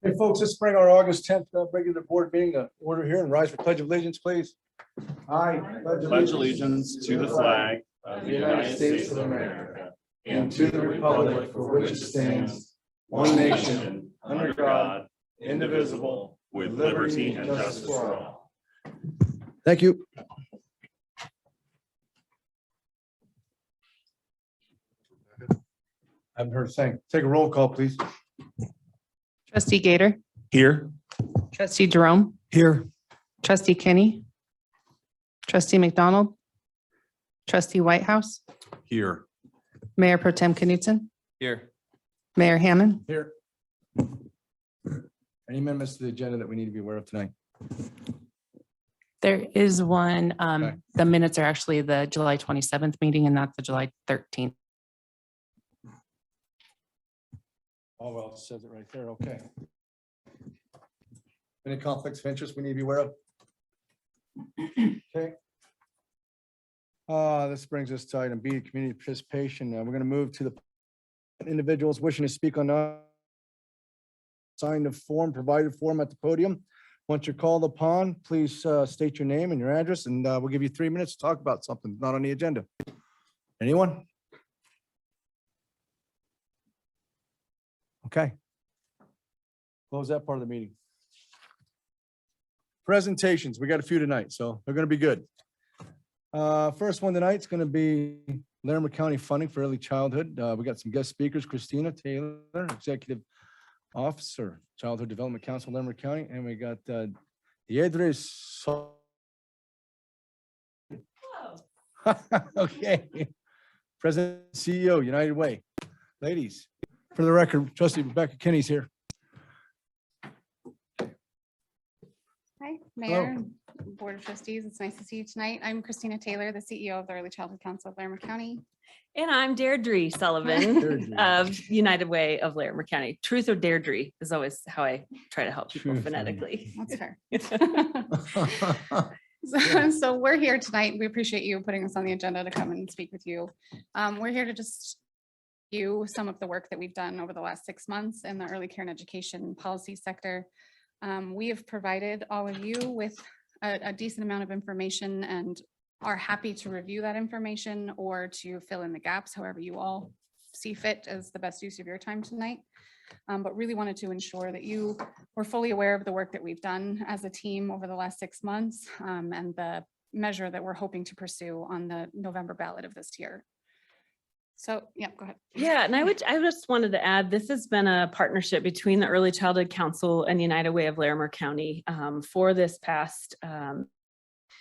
Hey, folks, let's bring our August 10th regular board meeting to order here and rise for Pledge of Allegiance, please. I Pledge allegiance to the flag of the United States of America and to the republic for which it stands, one nation, under God, indivisible, with liberty and justice for all. Thank you. I haven't heard a thing. Take a roll call, please. Trustee Gator, Here. trustee Jerome, Here. trustee Kinney, trustee McDonald, trustee Whitehouse, Here. Mayor Pro Tem Knutson, Here. Mayor Hammond. Here. Any amendments to the agenda that we need to be aware of tonight? There is one, Okay. the minutes are actually the July 27th meeting and not the July 13th. Oh, well, it says it right there. Okay. Any conflicts of interest we need to be aware of? Okay. This brings us to item B, community participation. We're going to move to the individuals wishing to speak on signed a form, provided form at the podium. Once you're called upon, please state your name and your address, and we'll give you 3 minutes to talk about something not on the agenda. Anyone? Okay. Close that part of the meeting. Presentations, we got a few tonight, so they're going to be good. First one tonight is going to be Larimer County funding for early childhood. We got some guest speakers, Christina Taylor, Executive Officer, Childhood Development Council, Larimer County, and we got Deirdre. Okay. President, CEO, United Way. Ladies, for the record, Trustee Rebecca Kinney's here. Hi, Mayor, and Board of Trustees. It's nice to see you tonight. I'm Christina Taylor, the CEO of the Early Childhood Council of Larimer County. And I'm Deirdre Sullivan of United Way of Larimer County. Truth or Deirdre is always how I try to help people Truth. phonetically. That's fair. So we're here tonight. We appreciate you putting us on the agenda to come and speak with you. We're here to just review some of the work that we've done over the last 6 months in the early care and education policy sector. We have provided all of you with a decent amount of information and are happy to review that information or to fill in the gaps, however you all see fit as the best use of your time tonight. But really wanted to ensure that you were fully aware of the work that we've done as a team over the last 6 months and the measure that we're hoping to pursue on the November ballot of this year. So, yeah, go ahead. Yeah, and I just wanted to add, this has been a partnership between the Early Childhood Council and United Way of Larimer County for this past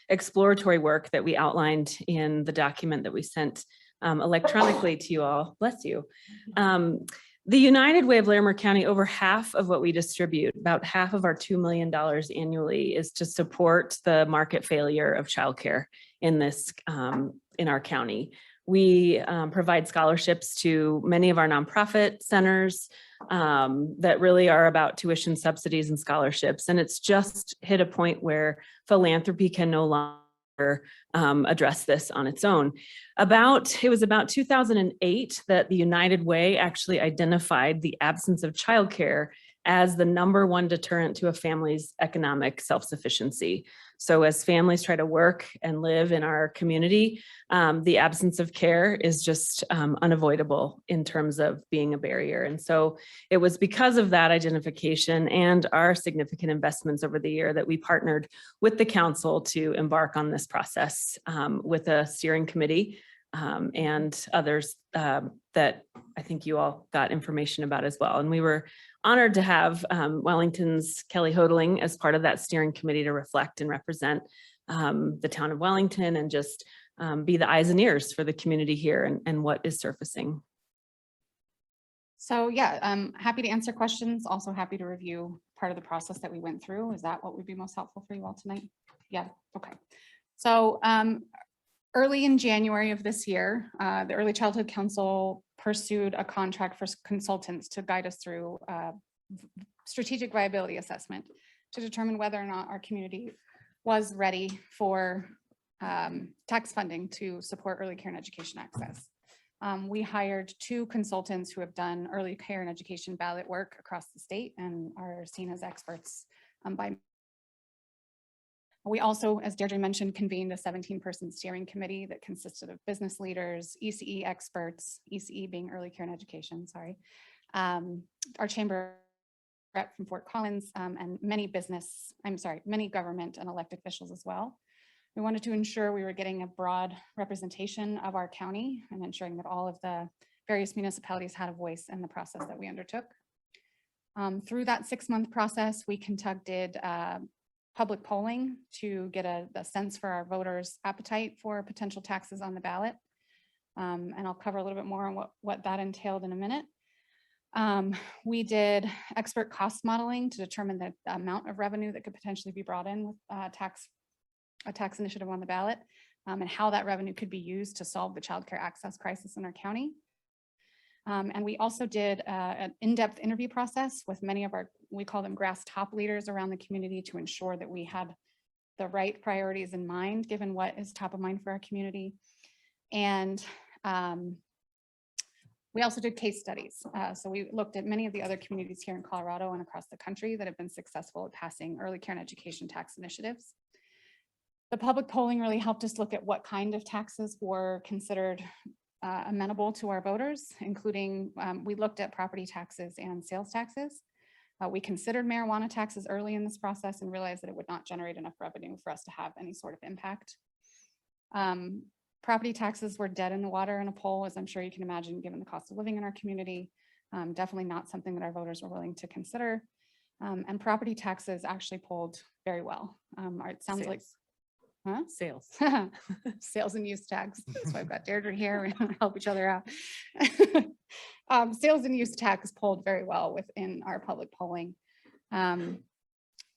exploratory work that we outlined in the document that we sent electronically to you all. Bless you. The United Way of Larimer County, over half of what we distribute, about half of our $2 million annually, is to support the market failure of childcare in this in our county. We provide scholarships to many of our nonprofit centers that really are about tuition subsidies and scholarships. And it's just hit a point where philanthropy can no longer address this on its own. It was about 2008 that the United Way actually identified the absence of childcare as the #1 deterrent to a family's economic self-sufficiency. So as families try to work and live in our community, the absence of care is just unavoidable in terms of being a barrier. And so it was because of that identification and our significant investments over the year that we partnered with the council to embark on this process with a steering committee and others that I think you all got information about as well. And we were honored to have Wellington's Kelly Hodling as part of that steering committee to reflect and represent the town of Wellington and just be the eyes and ears for the community here and what is surfacing. So yeah, I'm happy to answer questions. Also happy to review part of the process that we went through. Is that what would be most helpful for you all tonight? Yeah, okay. So early in January of this year, the Early Childhood Council pursued a contract for consultants to guide us through strategic viability assessment to determine whether or not our community was ready for tax funding to support early care and education access. We hired 2 consultants who have done early care and education ballot work across the state and are seen as experts by. We also, as Deirdre mentioned, convened a 17-person steering committee that consisted of business leaders, ECE experts, ECE being early care and education, sorry, our chamber rep from Fort Collins, and many government and elected officials as well. We wanted to ensure we were getting a broad representation of our county and ensuring that all of the various municipalities had a voice in the process that we undertook. Through that 6-month process, we conducted public polling to get a sense for our voters' appetite for potential taxes on the ballot. And I'll cover a little bit more on what that entailed in a minute. We did expert cost modeling to determine the amount of revenue that could potentially be brought in with a tax initiative on the ballot, and how that revenue could be used to solve the childcare access crisis in our county. And we also did an in-depth interview process with many of our, we call them grass top leaders around the community, to ensure that we had the right priorities in mind, given what is top of mind for our community. And we also did case studies. So we looked at many of the other communities here in Colorado and across the country that have been successful at passing early care and education tax initiatives. The public polling really helped us look at what kind of taxes were considered amenable to our voters, including we looked at property taxes and sales taxes. We considered marijuana taxes early in this process and realized that it would not generate enough revenue for us to have any sort of impact. Property taxes were dead in the water in a poll, as I'm sure you can imagine, given the cost of living in our community. Definitely not something that our voters were willing to consider. And property taxes actually polled very well. It sounds like Sales. sales and use tax. That's why I've got Deirdre here. We don't help each other out. Sales and use tax polled very well within our public polling,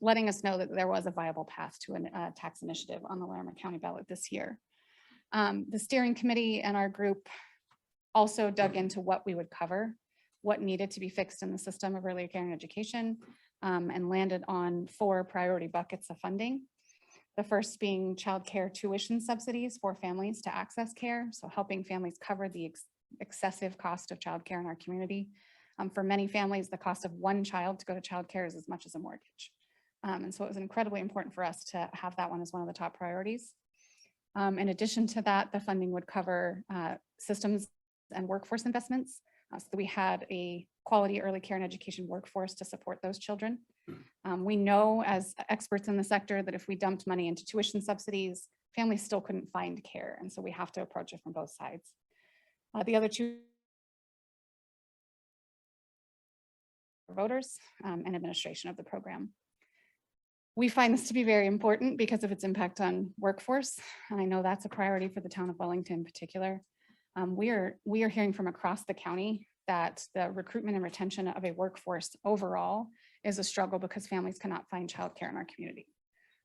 letting us know that there was a viable path to a tax initiative on the Larimer County ballot this year. The steering committee and our group also dug into what we would cover, what needed to be fixed in the system of early care and education, and landed on 4 priority buckets of funding. The first being childcare tuition subsidies for families to access care. So helping families cover the excessive cost of childcare in our community. For many families, the cost of one child to go to childcare is as much as a mortgage. And so it was incredibly important for us to have that one as one of the top priorities. In addition to that, the funding would cover systems and workforce investments. So we had a quality early care and education workforce to support those children. We know as experts in the sector that if we dumped money into tuition subsidies, families still couldn't find care. And so we have to approach it from both sides. The other 2 voters and administration of the program. We find this to be very important because of its impact on workforce. And I know that's a priority for the town of Wellington in particular. We are hearing from across the county that the recruitment and retention of a workforce overall is a struggle because families cannot find childcare in our community.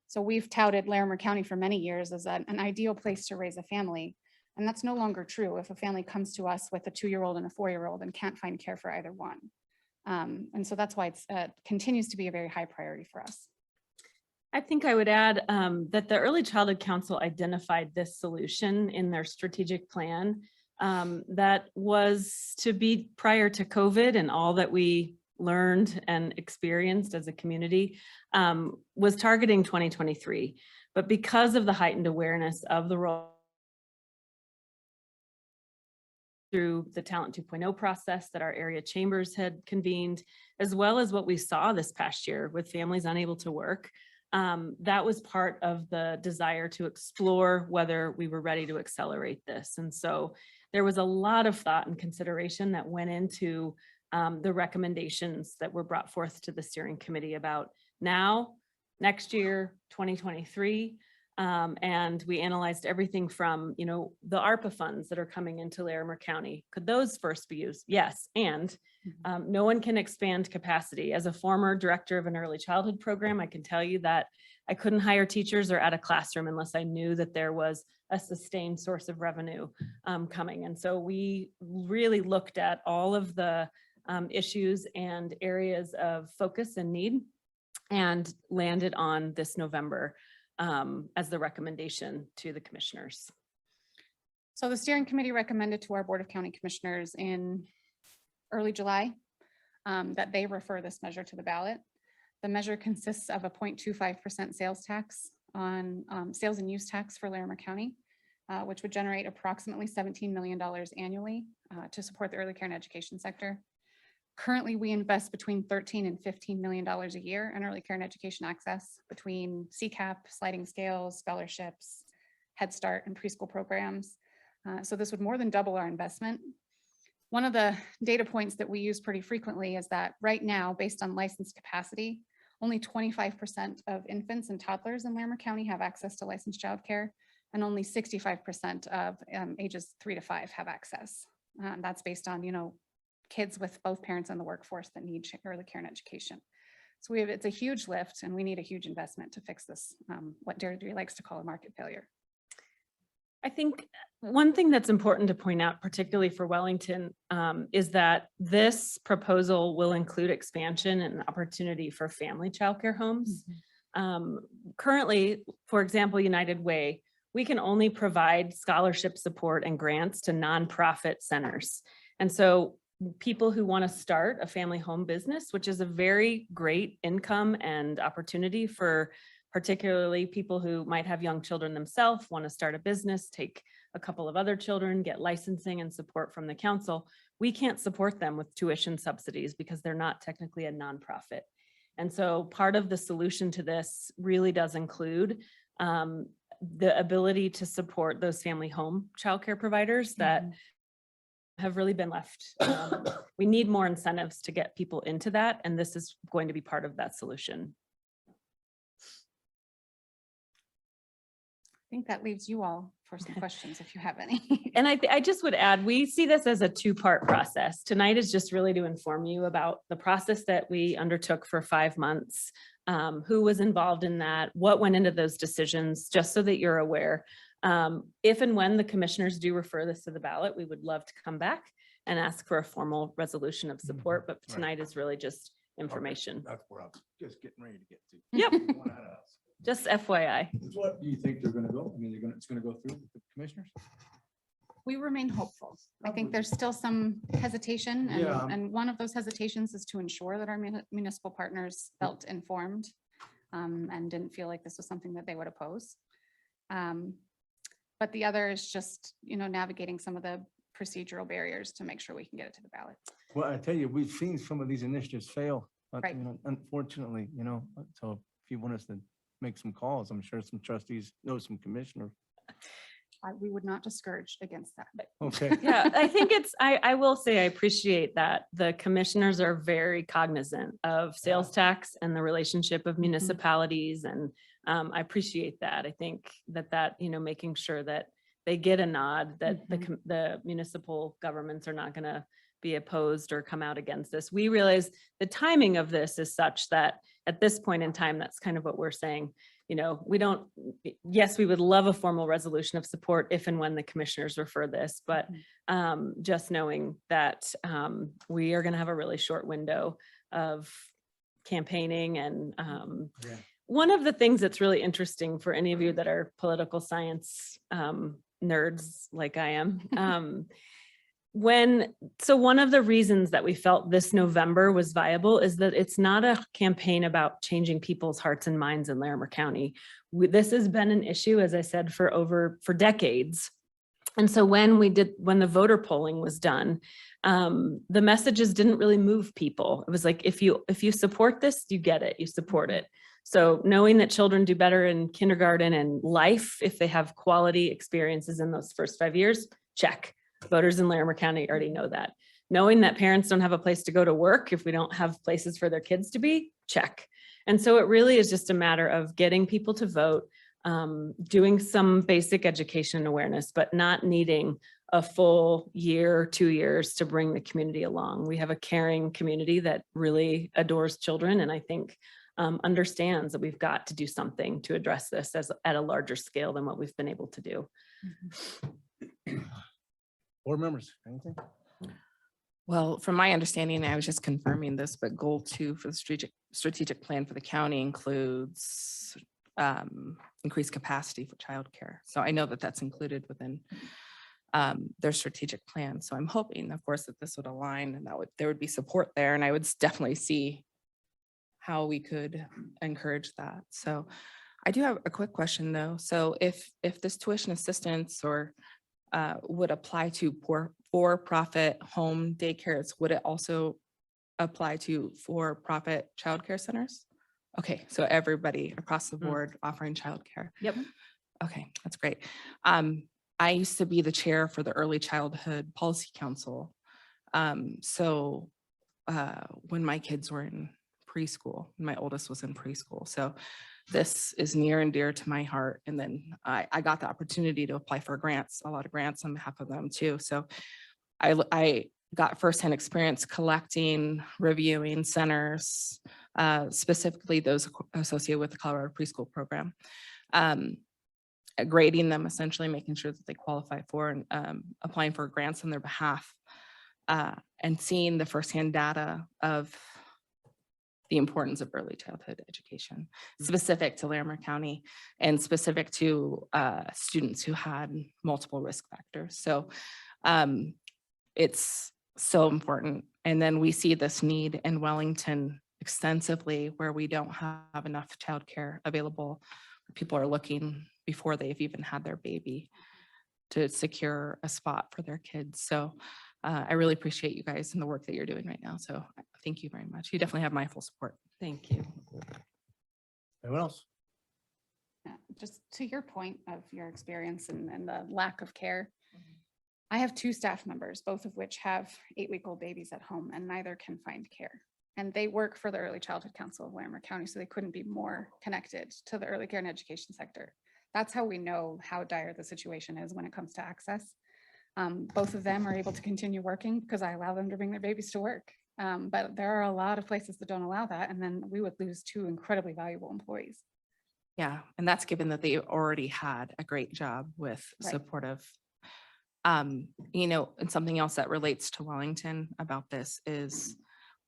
So we've touted Larimer County for many years as an ideal place to raise a family. And that's no longer true if a family comes to us with a 2-year-old and a 4-year-old and can't find care for either one. And so that's why it continues to be a very high priority for us. I think I would add that the Early Childhood Council identified this solution in their strategic plan that was to be prior to COVID, and all that we learned and experienced as a community was targeting 2023. But because of the heightened awareness of the role through the Talent 2.0 process that our area chambers had convened, as well as what we saw this past year with families unable to work, that was part of the desire to explore whether we were ready to accelerate this. And so there was a lot of thought and consideration that went into the recommendations that were brought forth to the steering committee about now, next year, 2023. And we analyzed everything from, the ARPA funds that are coming into Larimer County. Could those first be used? Yes. And no one can expand capacity. As a former director of an early childhood program, I can tell you that I couldn't hire teachers or add a classroom unless I knew that there was a sustained source of revenue coming. And so we really looked at all of the issues and areas of focus and need and landed on this November as the recommendation to the commissioners. So the steering committee recommended to our Board of County Commissioners in early July that they refer this measure to the ballot. The measure consists of a 0.25% sales tax on sales and use tax for Larimer County, which would generate approximately $17 million annually to support the early care and education sector. Currently, we invest between $13 and $15 million a year in early care and education access between CCAP, sliding scales, scholarships, Head Start, and preschool programs. So this would more than double our investment. One of the data points that we use pretty frequently is that right now, based on licensed capacity, only 25% of infants and toddlers in Larimer County have access to licensed childcare, and only 65% of ages 3 to 5 have access. That's based on, kids with both parents in the workforce that need early care and education. So it's a huge lift, and we need a huge investment to fix this, what Deirdre likes to call a market failure. I think one thing that's important to point out, particularly for Wellington, is that this proposal will include expansion and opportunity for family childcare homes. Currently, for example, United Way, we can only provide scholarship support and grants to nonprofit centers. And so people who want to start a family home business, which is a very great income and opportunity for particularly people who might have young children themselves, want to start a business, take a couple of other children, get licensing and support from the council. We can't support them with tuition subsidies because they're not technically a nonprofit. And so part of the solution to this really does include the ability to support those family home childcare providers that have really been left. We need more incentives to get people into that, and this is going to be part of that solution. I think that leaves you all for some questions if you have any. And I just would add, we see this as a two-part process. Tonight is just really to inform you about the process that we undertook for 5 months, who was involved in that, what went into those decisions, just so that you're aware. If and when the commissioners do refer this to the ballot, we would love to come back and ask for a formal resolution of support, but tonight is really just information. That's where I'm just getting ready to get to. Yep. Just FYI. What do you think they're gonna go? I mean, it's gonna go through with the commissioners? We remain hopeful. I think there's still some hesitation, Yeah. and one of those hesitations is to ensure that our municipal partners felt informed and didn't feel like this was something that they would oppose. But the other is just, navigating some of the procedural barriers to make sure we can get it to the ballot. Well, I tell you, we've seen some of these initiatives fail, Right. Unfortunately, so if you want us to make some calls, I'm sure some trustees know some commissioners. We would not discourage against that. Okay. Yeah, I think I will say I appreciate that the commissioners are very cognizant of sales tax and the relationship of municipalities. And I appreciate that. I think that, making sure that they get a nod, that the municipal governments are not going to be opposed or come out against this. We realize the timing of this is such that at this point in time, that's kind of what we're saying. Yes, we would love a formal resolution of support if and when the commissioners refer this, but just knowing that we are going to have a really short window of campaigning. And one of the things that's really interesting for any of you that are political science nerds like I am, one of the reasons that we felt this November was viable is that it's not a campaign about changing people's hearts and minds in Larimer County. This has been an issue, as I said, for decades. And so when the voter polling was done, the messages didn't really move people. It was like, if you support this, you get it, you support it. So knowing that children do better in kindergarten and life, if they have quality experiences in those first 5 years, check. Voters in Larimer County already know that. Knowing that parents don't have a place to go to work if we don't have places for their kids to be, check. And so it really is just a matter of getting people to vote, doing some basic education and awareness, but not needing a full year, 2 years to bring the community along. We have a caring community that really adores children, and I think understands that we've got to do something to address this at a larger scale than what we've been able to do. Board members, anything? Well, from my understanding, I was just confirming this, but goal 2 for the strategic plan for the county includes increased capacity for childcare. So I know that that's included within their strategic plan. So I'm hoping, of course, that this would align and there would be support there, and I would definitely see how we could encourage that. So I do have a quick question though. So if this tuition assistance or would apply to for-profit home daycares, would it also apply to for-profit childcare centers? Okay, so everybody across the board offering childcare. Yep. Okay, that's great. I used to be the chair for the Early Childhood Policy Council. So when my kids were in preschool, my oldest was in preschool. So this is near and dear to my heart. And then I got the opportunity to apply for grants, a lot of grants on behalf of them too. So I got firsthand experience collecting, reviewing centers, specifically those associated with the Colorado preschool program, grading them, essentially making sure that they qualify for and applying for grants on their behalf, and seeing the firsthand data of the importance of early childhood education, specific to Larimer County and specific to students who had multiple risk factors. So it's so important. And then we see this need in Wellington extensively where we don't have enough childcare available. People are looking before they've even had their baby to secure a spot for their kids. So I really appreciate you guys and the work that you're doing right now. So thank you very much. You definitely have my full support. Thank you. Anyone else? Yeah, just to your point of your experience and the lack of care. I have 2 staff members, both of which have 8-week-old babies at home and neither can find care. And they work for the Early Childhood Council of Larimer County, so they couldn't be more connected to the early care and education sector. That's how we know how dire the situation is when it comes to access. Both of them are able to continue working because I allow them to bring their babies to work. But there are a lot of places that don't allow that. And then we would lose 2 incredibly valuable employees. Yeah, and that's given that they already had a great job with Right. supportive. And something else that relates to Wellington about this is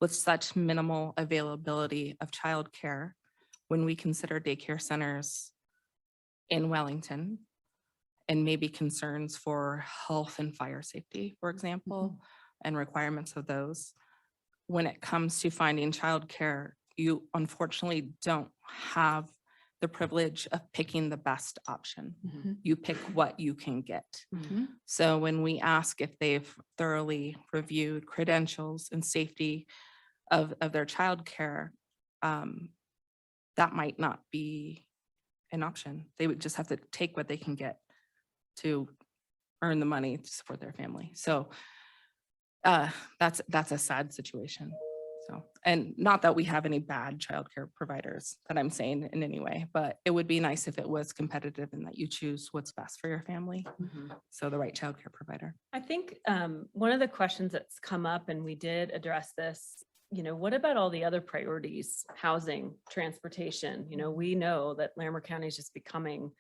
with such minimal availability of childcare, when we consider daycare centers in Wellington and maybe concerns for health and fire safety, for example, and requirements of those, when it comes to finding childcare, you unfortunately don't have the privilege of picking the best option. You pick what you can get. So when we ask if they've thoroughly reviewed credentials and safety of their childcare, that might not be an option. They would just have to take what they can get to earn the money to support their family. So that's a sad situation. So, and not that we have any bad childcare providers that I'm saying in any way, but it would be nice if it was competitive and that you choose what's best for your family. So the right childcare provider. I think one of the questions that's come up, and we did address this, what about all the other priorities, housing, transportation? We know that Larimer County is just becoming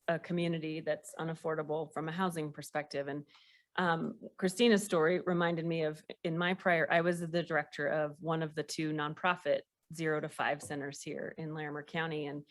a community that's unaffordable from a housing perspective. And Christina's story reminded me of I was the director of one of the 2 nonprofit 0 to 5 centers here in Larimer County, and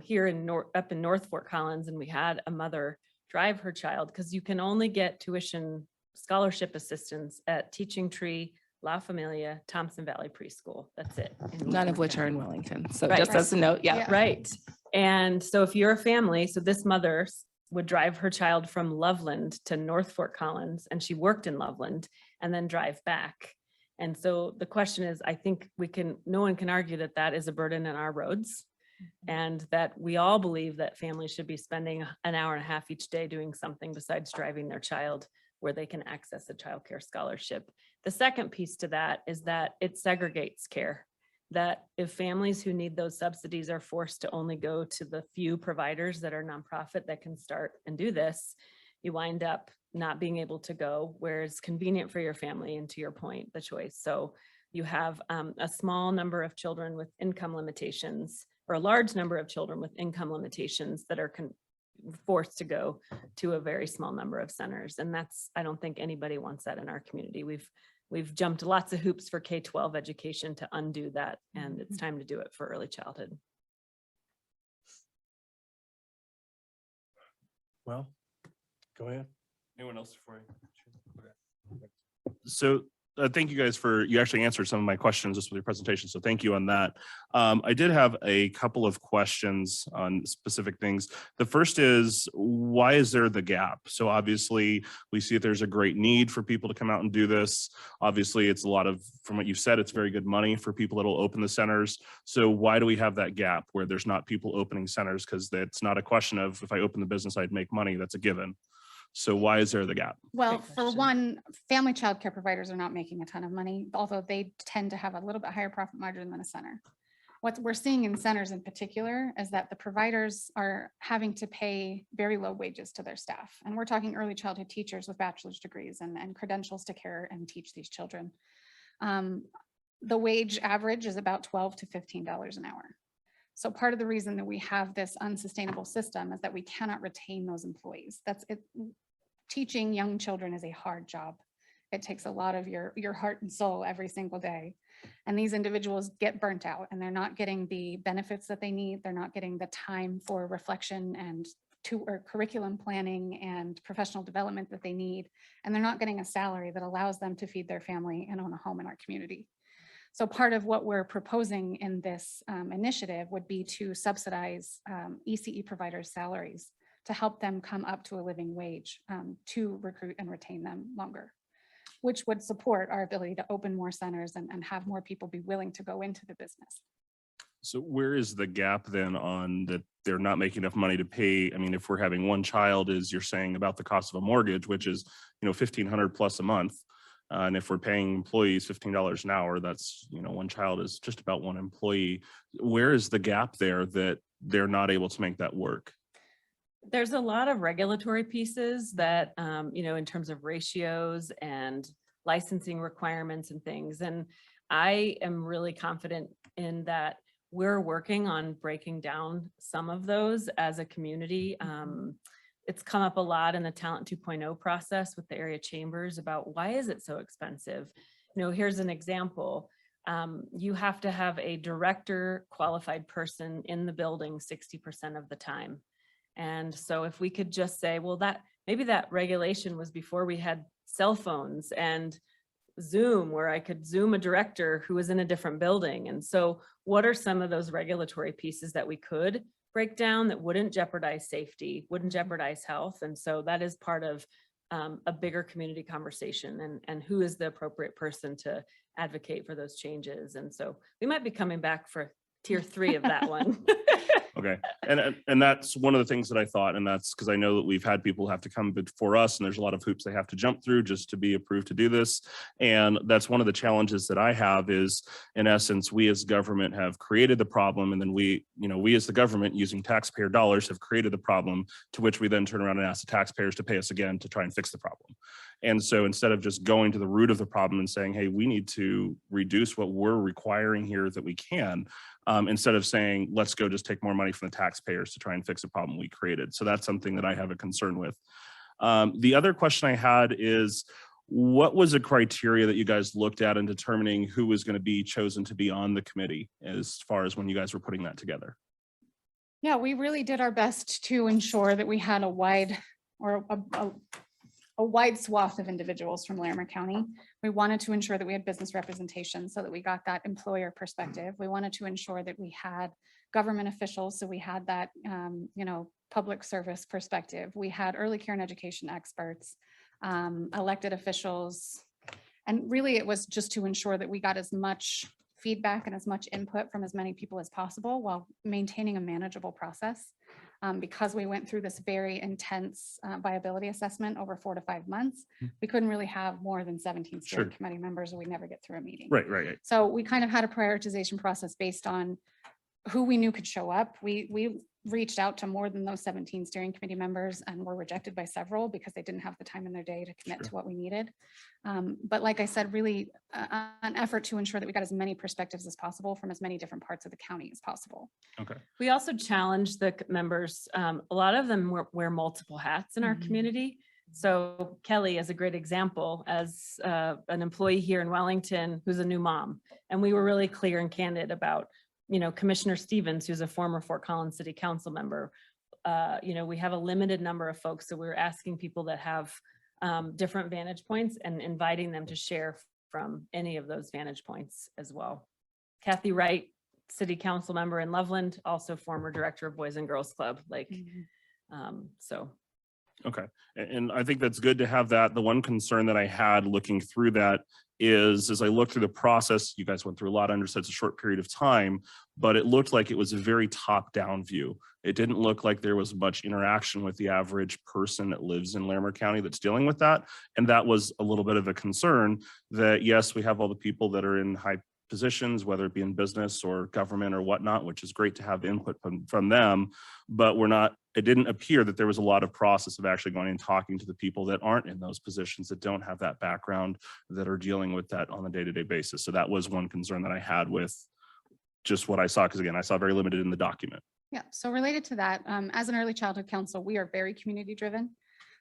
here up in North Fort Collins, and we had a mother drive her child because you can only get tuition scholarship assistance at Teaching Tree, La Familia, Thompson Valley Preschool. That's it. None of which are in Wellington. So Right. just as a note, yeah. Right. And so if you're a family, so this mother would drive her child from Loveland to North Fort Collins, and she worked in Loveland, and then drive back. And so the question is, I think no one can argue that that is a burden on our roads, and that we all believe that families should be spending an hour and a half each day doing something besides driving their child where they can access a childcare scholarship. The second piece to that is that it segregates care. That if families who need those subsidies are forced to only go to the few providers that are nonprofit that can start and do this, you wind up not being able to go where it's convenient for your family, and to your point, the choice. So you have a small number of children with income limitations, or a large number of children with income limitations that are forced to go to a very small number of centers. And I don't think anybody wants that in our community. We've jumped lots of hoops for K-12 education to undo that, and it's time to do it for early childhood. Well, go ahead. Anyone else before I? Okay. So thank you guys you actually answered some of my questions just with your presentation. So thank you on that. I did have a couple of questions on specific things. The first is, why is there the gap? So obviously we see that there's a great need for people to come out and do this. Obviously it's a lot of, from what you said, it's very good money for people that'll open the centers. So why do we have that gap where there's not people opening centers? Because it's not a question of if I open the business, I'd make money. That's a given. So why is there the gap? Well, Great for question. one, family childcare providers are not making a ton of money, although they tend to have a little bit higher profit margin than a center. What we're seeing in centers in particular is that the providers are having to pay very low wages to their staff. And we're talking early childhood teachers with bachelor's degrees and credentials to care and teach these children. The wage average is about $12 to $15 an hour. So part of the reason that we have this unsustainable system is that we cannot retain those employees. That's it. Teaching young children is a hard job. It takes a lot of your heart and soul every single day. And these individuals get burnt out and they're not getting the benefits that they need. They're not getting the time for reflection and curriculum planning and professional development that they need. And they're not getting a salary that allows them to feed their family and own a home in our community. So part of what we're proposing in this initiative would be to subsidize ECE providers' salaries to help them come up to a living wage to recruit and retain them longer, which would support our ability to open more centers and have more people be willing to go into the business. So where is the gap then on that they're not making enough money to pay? I mean, if we're having one child, is you're saying about the cost of a mortgage, which is, $1,500 plus a month. And if we're paying employees $15 an hour, that's, one child is just about one employee. Where is the gap there that they're not able to make that work? There's a lot of regulatory pieces that, in terms of ratios and licensing requirements and things. And I am really confident in that we're working on breaking down some of those as a community. It's come up a lot in the Talent 2.0 process with the area chambers about why is it so expensive? Here's an example. You have to have a director qualified person in the building 60% of the time. And so if we could just say, well, maybe that regulation was before we had cell phones and Zoom, where I could Zoom a director who was in a different building. And so what are some of those regulatory pieces that we could break down that wouldn't jeopardize safety, wouldn't jeopardize health? And so that is part of a bigger community conversation and who is the appropriate person to advocate for those changes. And so we might be coming back for tier 3 of that one. Okay. And that's one of the things that I thought, and that's because I know that we've had people have to come before us and there's a lot of hoops they have to jump through just to be approved to do this. And that's one of the challenges that I have is, in essence, we as government have created the problem. And then we as the government using taxpayer dollars have created the problem, to which we then turn around and ask the taxpayers to pay us again to try and fix the problem. And so instead of just going to the root of the problem and saying, hey, we need to reduce what we're requiring here that we can, instead of saying, let's go just take more money from the taxpayers to try and fix a problem we created. So that's something that I have a concern with. The other question I had is, what was the criteria that you guys looked at in determining who was going to be chosen to be on the committee as far as when you guys were putting that together? Yeah, we really did our best to ensure that we had a wide swath of individuals from Larimer County. We wanted to ensure that we had business representation so that we got that employer perspective. We wanted to ensure that we had government officials, so we had that, public service perspective. We had early care and education experts, elected officials, and really it was just to ensure that we got as much feedback and as much input from as many people as possible while maintaining a manageable process. Because we went through this very intense viability assessment over 4 to 5 months, we couldn't really have more than 17 steering committee members or we'd never get through a meeting. Right. So we kind of had a prioritization process based on who we knew could show up. We reached out to more than those 17 steering committee members and were rejected by several because they didn't have the time in their day to commit to what we needed. But like I said, really an effort to ensure that we got as many perspectives as possible from as many different parts of the county as possible. Okay. We also challenged the members. A lot of them wear multiple hats in our community. So Kelly is a great example as an employee here in Wellington who's a new mom. And we were really clear and candid about, Commissioner Stevens, who's a former Fort Collins City Council member. We have a limited number of folks. So we're asking people that have different vantage points and inviting them to share from any of those vantage points as well. Kathy Wright, city council member in Loveland, also former director of Boys and Girls Club, like, so. Okay, and I think that's good to have that. The one concern that I had looking through that is, as I looked through the process, you guys went through a lot, I understood it's a short period of time, but it looked like it was a very top-down view. It didn't look like there was much interaction with the average person that lives in Larimer County that's dealing with that. And that was a little bit of a concern that, yes, we have all the people that are in high positions, whether it be in business or government or whatnot, which is great to have input from them, but it didn't appear that there was a lot of process of actually going and talking to the people that aren't in those positions, that don't have that background, that are dealing with that on a day-to-day basis. So that was one concern that I had with just what I saw, because again, I saw very limited in the document. Yeah, so related to that, as an early childhood council, we are very community driven.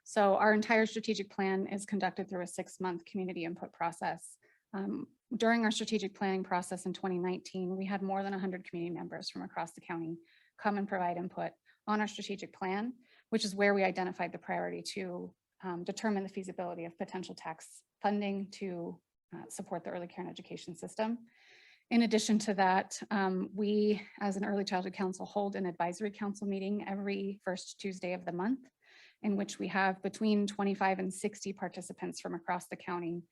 So our entire strategic plan is conducted through a 6-month community input process. During our strategic planning process in 2019, we had more than 100 community members from across the county come and provide input on our strategic plan, which is where we identified the priority to determine the feasibility of potential tax funding to support the early care and education system. In addition to that, we, as an early childhood council, hold an advisory council meeting every first Tuesday of the month, in which we have between 25 and 60 participants from across the county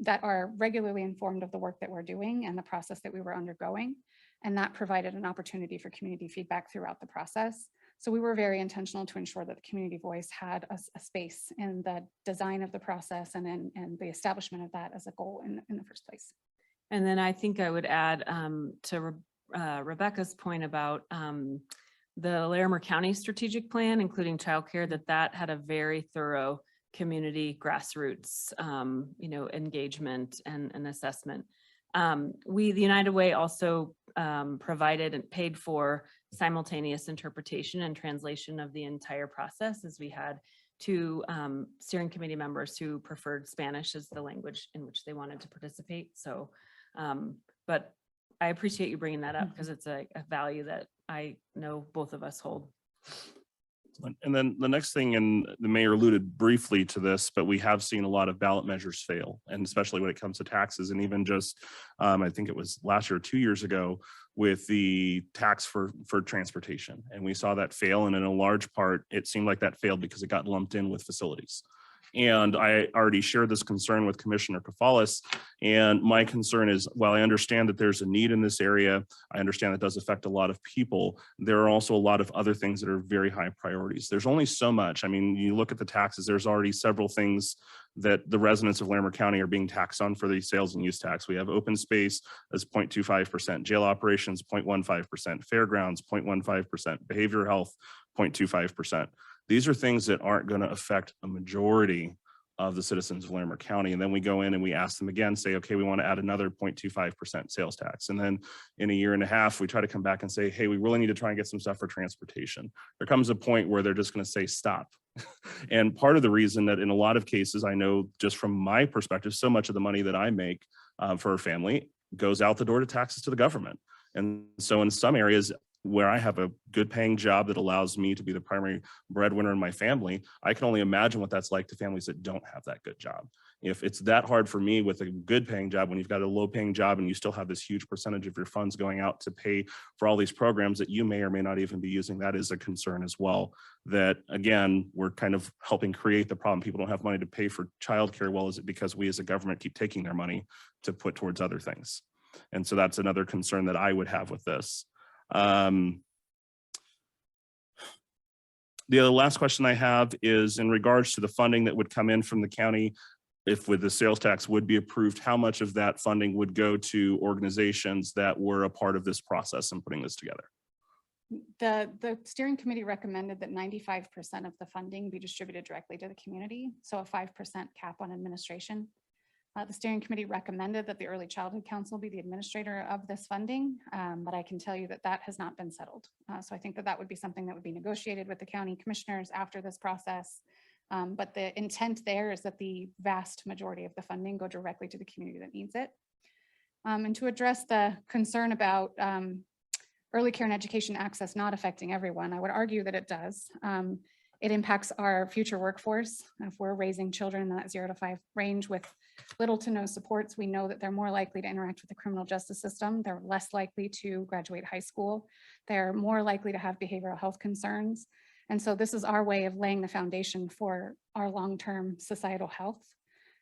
that are regularly informed of the work that we're doing and the process that we were undergoing. And that provided an opportunity for community feedback throughout the process. So we were very intentional to ensure that the community voice had a space in the design of the process and the establishment of that as a goal in the first place. And then I think I would add to Rebecca's point about the Larimer County strategic plan, including childcare, that had a very thorough community grassroots, engagement and assessment. The United Way also provided and paid for simultaneous interpretation and translation of the entire process, as we had two steering committee members who preferred Spanish as the language in which they wanted to participate. So, but I appreciate you bringing that up because it's a value that I know both of us hold. And then the next thing, and the mayor alluded briefly to this, but we have seen a lot of ballot measures fail, and especially when it comes to taxes, and even just, I think it was last year or 2 years ago, with the tax for transportation. And we saw that fail, and in a large part, it seemed like that failed because it got lumped in with facilities. And I already shared this concern with Commissioner Kafalis. And my concern is, while I understand that there's a need in this area, I understand that does affect a lot of people. There are also a lot of other things that are very high priorities. There's only so much. I mean, you look at the taxes, there's already several things that the residents of Larimer County are being taxed on for the sales and use tax. We have open space as 0.25%, jail operations 0.15%, fairgrounds 0.15%, behavioral health 0.25%. These are things that aren't going to affect a majority of the citizens of Larimer County. And then we go in and we ask them again, say, okay, we want to add another 0.25% sales tax. And then in a year and a half, we try to come back and say, hey, we really need to try and get some stuff for transportation. There comes a point where they're just going to say, stop. And part of the reason that in a lot of cases, I know just from my perspective, so much of the money that I make for a family goes out the door to taxes to the government. And so in some areas, where I have a good paying job that allows me to be the primary breadwinner in my family, I can only imagine what that's like to families that don't have that good job. If it's that hard for me with a good paying job, when you've got a low paying job and you still have this huge percentage of your funds going out to pay for all these programs that you may or may not even be using, that is a concern as well. That again, we're kind of helping create the problem. People don't have money to pay for childcare. Well, is it because we as a government keep taking their money to put towards other things? And so that's another concern that I would have with this. The last question I have is in regards to the funding that would come in from the county, if with the sales tax would be approved, how much of that funding would go to organizations that were a part of this process and putting this together? The steering committee recommended that 95% of the funding be distributed directly to the community, so a 5% cap on administration. The steering committee recommended that the Early Childhood Council be the administrator of this funding, but I can tell you that has not been settled. So I think that would be something that would be negotiated with the county commissioners after this process. But the intent there is that the vast majority of the funding go directly to the community that needs it. And to address the concern about early care and education access not affecting everyone, I would argue that it does. It impacts our future workforce. If we're raising children in that 0 to 5 range with little to no supports, we know that they're more likely to interact with the criminal justice system. They're less likely to graduate high school. They're more likely to have behavioral health concerns. And so this is our way of laying the foundation for our long-term societal health.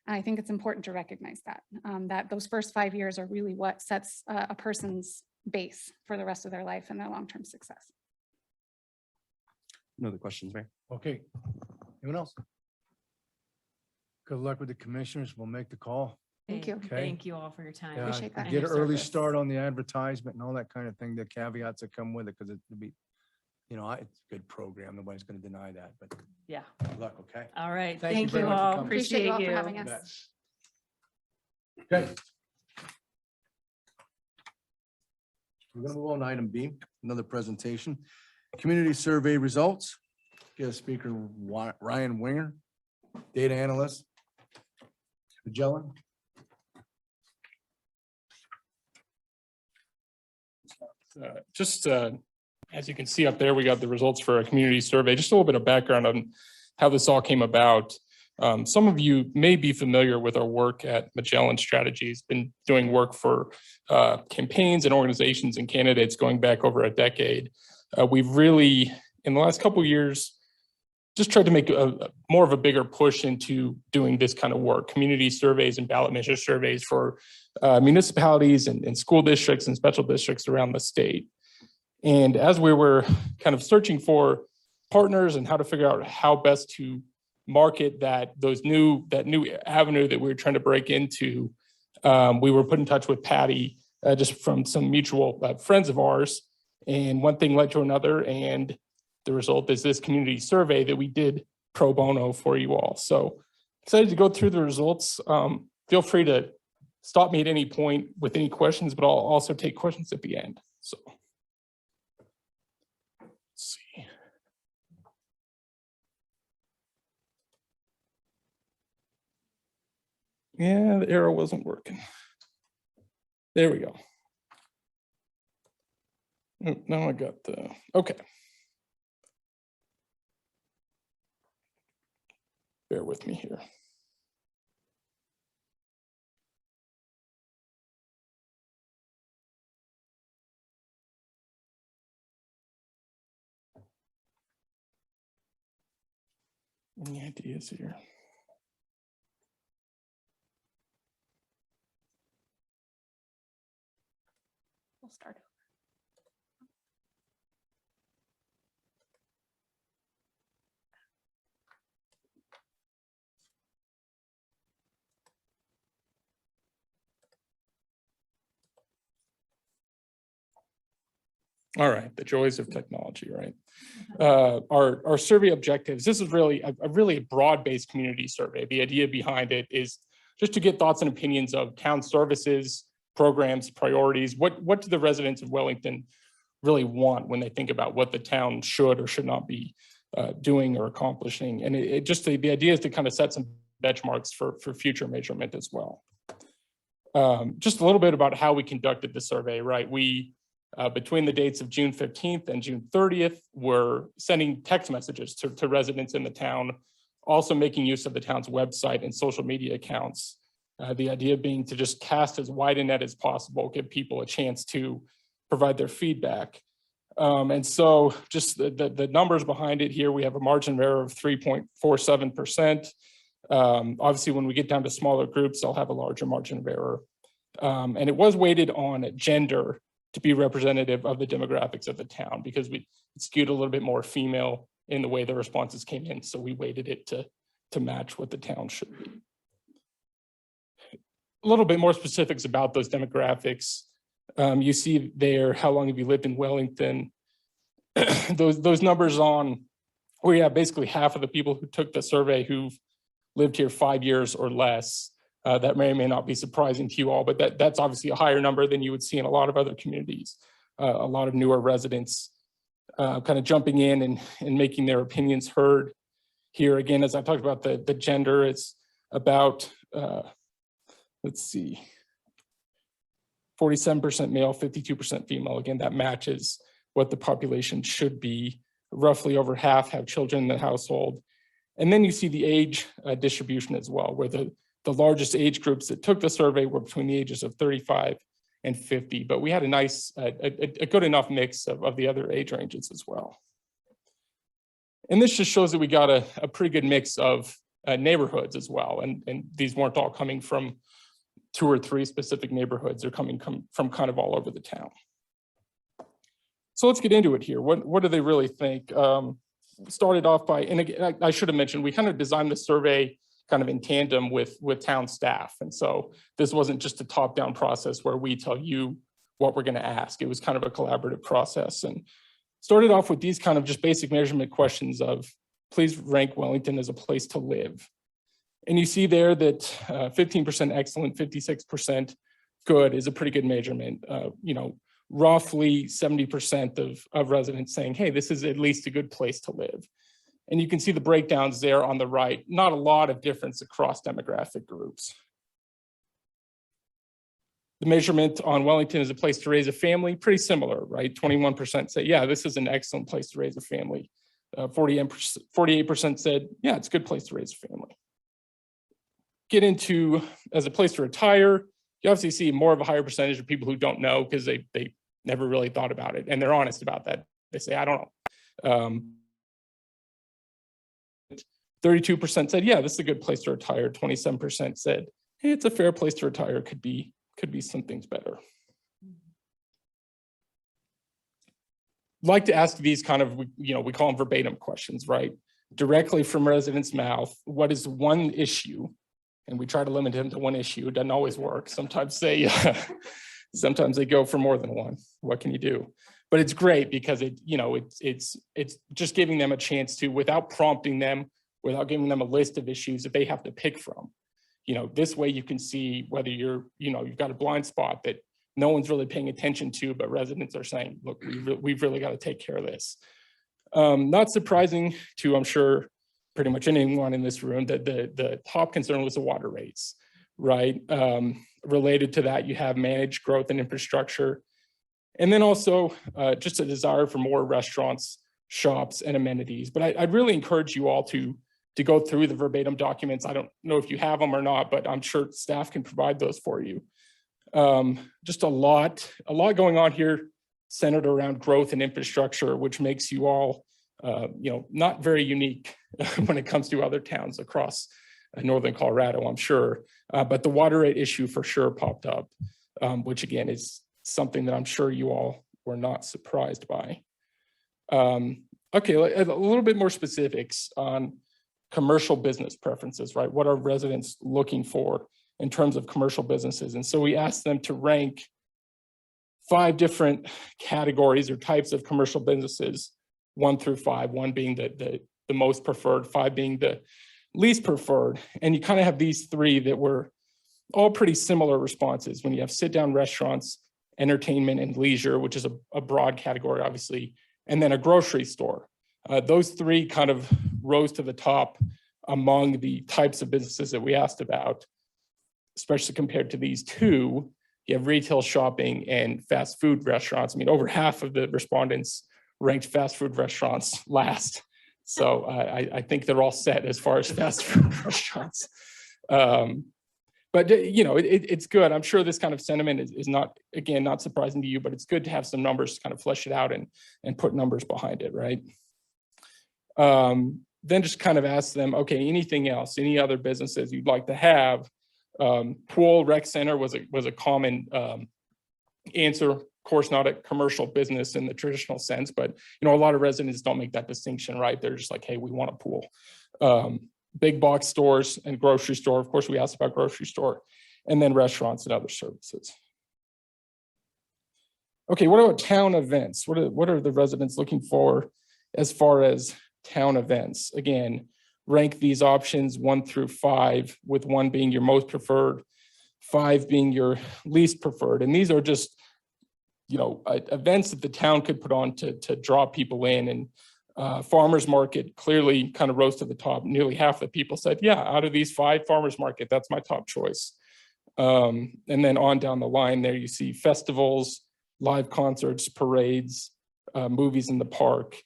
And I think it's important to recognize that, that those first 5 years are really what sets a person's base for the rest of their life and their long-term success. No other questions, Mayor? Okay. Anyone else? Good luck with the commissioners. We'll make the call. Thank you. Okay. Thank you all for your time. Yeah, Appreciate that. and Get your an early service. start on the advertisement and all that kind of thing, the caveats that come with it, because it'll be, you know, it's a good program. Nobody's going to deny that, but Yeah. good luck, okay? All right. Thank you Thank very you much for all. coming. Appreciate you Appreciate all you. for having You us. bet. Okay. We're going to move on to item B, another presentation. Community survey results. Guest speaker Ryan Winger, data analyst. Magellan. As you can see up there, we got the results for a community survey. Just a little bit of background on how this all came about. Some of you may be familiar with our work at Magellan Strategies, been doing work for campaigns and organizations and candidates going back over a decade. We've really, in the last couple of years, just tried to make more of a bigger push into doing this kind of work, community surveys and ballot measure surveys for municipalities and school districts and special districts around the state. And as we were kind of searching for partners and how to figure out how best to market that new avenue that we were trying to break into, we were put in touch with Patty just from some mutual friends of ours. And one thing led to another, and the result is this community survey that we did pro bono for you all. So excited to go through the results. Feel free to stop me at any point with any questions, but I'll also take questions at the end. So let's see. Yeah, the arrow wasn't working. There we go. Oh, now I got the, okay. Bear with me here. Any ideas here? We'll start. All right, the joys of technology, right? Our survey objectives, this is really a really broad-based community survey. The idea behind it is just to get thoughts and opinions of town services, programs, priorities. What do the residents of Wellington really want when they think about what the town should or should not be doing or accomplishing? And it just the idea is to kind of set some benchmarks for future measurement as well. Just a little bit about how we conducted the survey, right? We between the dates of June 15th and June 30th, we're sending text messages to residents in the town, also making use of the town's website and social media accounts. The idea being to just cast as wide a net as possible, give people a chance to provide their feedback. And so just the numbers behind it here, we have a margin of error of 3.47%. Obviously, when we get down to smaller groups, they'll have a larger margin of error. And it was weighted on gender to be representative of the demographics of the town, because we skewed a little bit more female in the way the responses came in. So we weighted it to match what the town should be. A little bit more specifics about those demographics. You see there, how long have you lived in Wellington? those numbers on where you have basically half of the people who took the survey who've lived here 5 years or less. That may or may not be surprising to you all, but that's obviously a higher number than you would see in a lot of other communities. A lot of newer residents kind of jumping in and making their opinions heard. Here again, as I talked about the gender, it's about, let's see, 47% male, 52% female. Again, that matches what the population should be roughly over half have children in the household. And then you see the age distribution as well, where the largest age groups that took the survey were between the ages of 35 and 50, but we had a nice, a good enough mix of the other age ranges as well. And this just shows that we got a pretty good mix of neighborhoods as well. And these weren't all coming from 2 or 3 specific neighborhoods. They're coming from kind of all over the town. So let's get into it here. What do they really think? Started off by, and again, I should have mentioned, we kind of designed the survey kind of in tandem with town staff. And so this wasn't just a top-down process where we tell you what we're going to ask. It was kind of a collaborative process, and started off with these kind of just basic measurement questions of, please rank Wellington as a place to live. And you see there that 15% excellent, 56% good is a pretty good measurement. You know, roughly 70% of residents saying, hey, this is at least a good place to live. And you can see the breakdowns there on the right, not a lot of difference across demographic groups. The measurement on Wellington as a place to raise a family, pretty similar, right? 21% say, yeah, this is an excellent place to raise a family. 48% said, yeah, it's a good place to raise a family. Get into as a place to retire, you obviously see more of a higher percentage of people who don't know because they never really thought about it. And they're honest about that. They say, I don't know. 32% said, yeah, this is a good place to retire. 27% said, hey, it's a fair place to retire. Could be some things better. Like to ask these kind of, you know, we call them verbatim questions, right? Directly from residents' mouth, what is one issue? And we try to limit them to one issue. It doesn't always work. Sometimes they go for more than one. What can you do? But it's great because it's just giving them a chance to, without prompting them, without giving them a list of issues that they have to pick from. You know, this way you can see whether you've got a blind spot that no one's really paying attention to, but residents are saying, look, we've really got to take care of this. Not surprising to, I'm sure, pretty much anyone in this room, that the top concern was the water rates, right? Related to that, you have managed growth and infrastructure. And then also just a desire for more restaurants, shops, and amenities. But I'd really encourage you all to go through the verbatim documents. I don't know if you have them or not, but I'm sure staff can provide those for you. Just a lot going on here centered around growth and infrastructure, which makes you all, not very unique when it comes to other towns across northern Colorado, I'm sure. But the water rate issue for sure popped up, which again is something that I'm sure you all were not surprised by. Okay, a little bit more specifics on commercial business preferences, right? What are residents looking for in terms of commercial businesses? And so we asked them to rank 5 different categories or types of commercial businesses, 1 through 5, 1 being the most preferred, 5 being the least preferred. And you kind of have these 3 that were all pretty similar responses. When you have sit-down restaurants, entertainment, and leisure, which is a broad category, obviously, and then a grocery store. Those 3 kind of rose to the top among the types of businesses that we asked about, especially compared to these 2. You have retail shopping and fast food restaurants. I mean, over half of the respondents ranked fast food restaurants last. So I think they're all set as far as fast food restaurants. But it's good. I'm sure this kind of sentiment is not, again, not surprising to you, but it's good to have some numbers to kind of flesh it out and put numbers behind it, right? Then just kind of ask them, okay, anything else, any other businesses you'd like to have? Pool, rec center was a common answer. Of course, not a commercial business in the traditional sense, but a lot of residents don't make that distinction, right? They're just like, hey, we want a pool. Big box stores and grocery store. Of course, we asked about grocery store, and then restaurants and other services. Okay, what about town events? What are the residents looking for as far as town events? Again, rank these options 1 through 5, with 1 being your most preferred, 5 being your least preferred. And these are just, events that the town could put on to draw people in. And farmers market clearly kind of rose to the top. Nearly half the people said, yeah, out of these 5, farmers market, that's my top choice. And then on down the line there, you see festivals, live concerts, parades, movies in the park.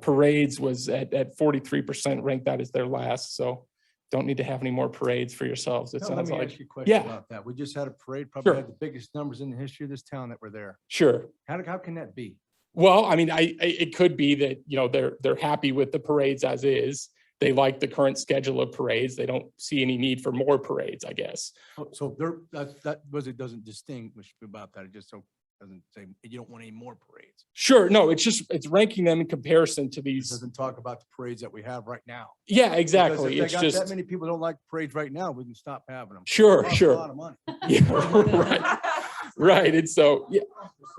Parades was at 43%, ranked that as their last. So don't need to have any more parades for yourselves. It Now, let sounds me like, ask you a question yeah. about that. We just had a parade, probably Sure. had the biggest numbers in the history of this town that were there. sure. How can that be? Well, I mean, it could be that, you know, they're happy with the parades as is. They like the current schedule of parades. They don't see any need for more parades, I guess. So it doesn't distinguish about that. It just so doesn't say you don't want any more parades. Sure. No, it's ranking them in comparison to It these. doesn't talk about the parades that we have right now. Yeah, Because exactly. if It's they got that just, many people don't like parades right now, we can stop having them. sure, Costs a sure. lot of money. Yeah, right. Right. And so, yeah,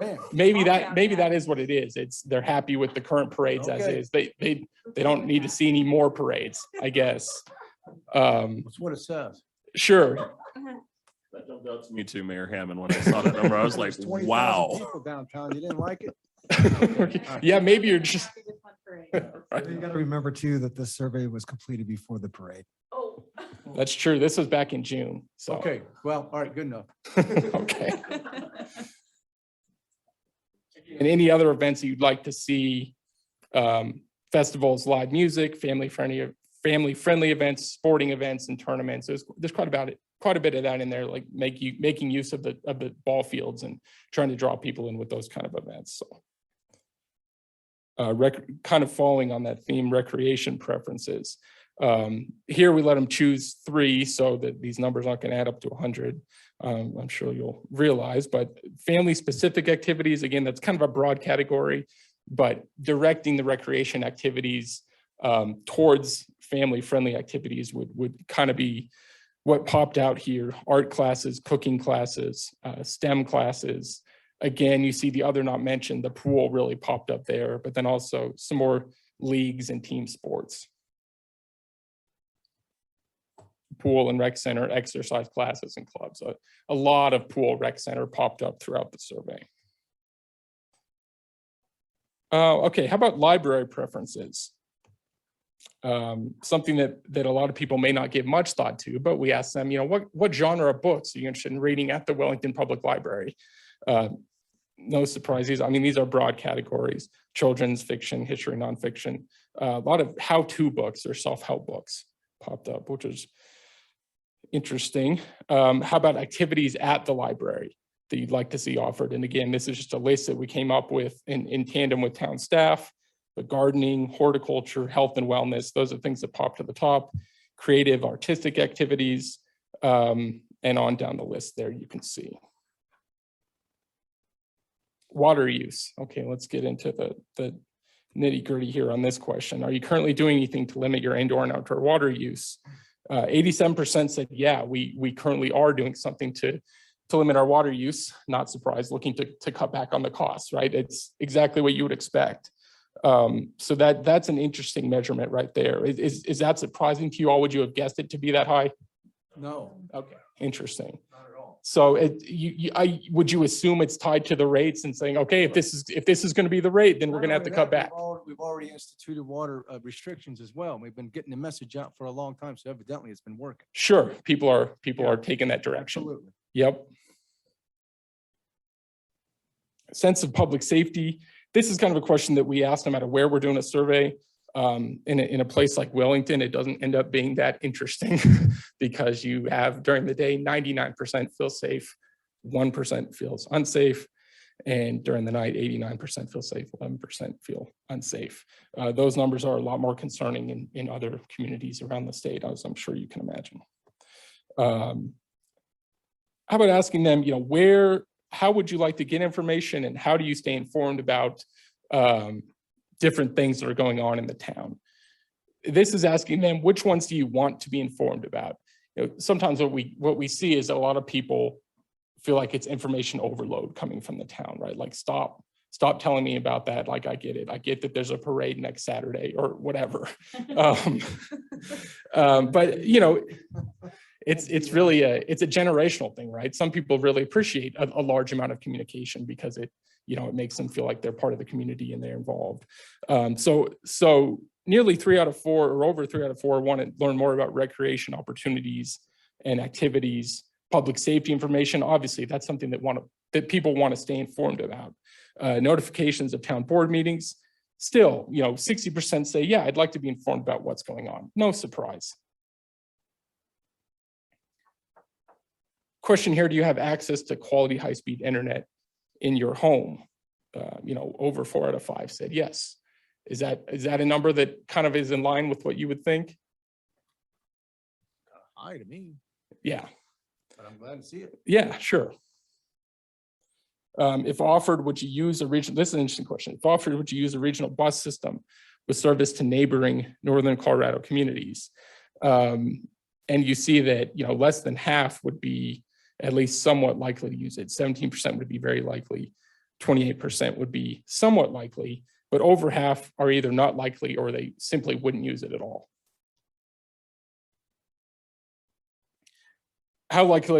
Man, maybe that is what it is. They're happy with the current parades as Okay. is. They don't need to see any more parades, I guess. that's what it says. Sure. That jumped out to me too, Mayor Hammond, when I saw that number. I was like, There's 20,000 wow. people downtown. You didn't like it? Yeah, maybe you're just. You gotta remember too, that this survey was completed before the parade. That's true. This was back in June. So, Okay, well, all right, good enough. okay. And any other events that you'd like to see, festivals, live music, family-friendly events, sporting events and tournaments. There's quite a bit of that in there, like making use of the ball fields and trying to draw people in with those kind of events. So kind of following on that theme, recreation preferences. Here we let them choose 3 so that these numbers aren't going to add up to 100. I'm sure you'll realize, but family specific activities, again, that's kind of a broad category, but directing the recreation activities towards family friendly activities would kind of be what popped out here. Art classes, cooking classes, STEM classes. Again, you see the other not mentioned, the pool really popped up there, but then also some more leagues and team sports. Pool and rec center, exercise classes and clubs. A lot of pool rec center popped up throughout the survey. Okay, how about library preferences? Something that a lot of people may not give much thought to, but we asked them, you know, what genre of books are you interested in reading at the Wellington Public Library? No surprises. I mean, these are broad categories: children's fiction, history, nonfiction. A lot of how-to books or self-help books popped up, which is interesting. How about activities at the library that you'd like to see offered? And again, this is just a list that we came up with in tandem with town staff. But gardening, horticulture, health and wellness, those are things that pop to the top. Creative, artistic activities, and on down the list there you can see. Water use. Okay, let's get into the nitty gritty here on this question. Are you currently doing anything to limit your indoor and outdoor water use? 87% said, yeah, we currently are doing something to limit our water use. Not surprised, looking to cut back on the costs, right? It's exactly what you would expect. So that's an interesting measurement right there. Is that surprising to you all? Would you have guessed it to be that high? No, Okay, interesting. not at all. So would you assume it's tied to the rates and saying, okay, if this is going to be the rate, then we're going to have to cut back? We've already instituted water restrictions as well. We've been getting the message out for a long time, so evidently it's been working. Sure, people are taking that direction. Absolutely. Yep. Sense of public safety. This is kind of a question that we ask no matter where we're doing a survey. In a place like Wellington, it doesn't end up being that interesting because you have during the day, 99% feel safe, 1% feels unsafe. And during the night, 89% feel safe, 11% feel unsafe. Those numbers are a lot more concerning in other communities around the state, as I'm sure you can imagine. How about asking them, you know, how would you like to get information and how do you stay informed about different things that are going on in the town? This is asking them, which ones do you want to be informed about? You know, sometimes what we see is a lot of people feel like it's information overload coming from the town, right? Like stop telling me about that. Like I get it. I get that there's a parade next Saturday or whatever. But you know, it's really a generational thing, right? Some people really appreciate a large amount of communication because it makes them feel like they're part of the community and they're involved. So nearly 3 out of 4 or over 3 out of 4 want to learn more about recreation opportunities and activities, public safety information. Obviously, that's something that people want to stay informed about. Notifications of town board meetings. Still, 60% say, yeah, I'd like to be informed about what's going on. No surprise. Question here, do you have access to quality high-speed internet in your home? Over 4 out of 5 said yes. Is that a number that kind of is in line with what you would think? High to me, Yeah. but I'm glad to see it. Yeah, sure. If offered, would you use a regional, this is an interesting question. If offered, would you use a regional bus system with service to neighboring Northern Colorado communities? And you see that, less than half would be at least somewhat likely to use it. 17% would be very likely. 28% would be somewhat likely, but over half are either not likely or they simply wouldn't use it at all. How likely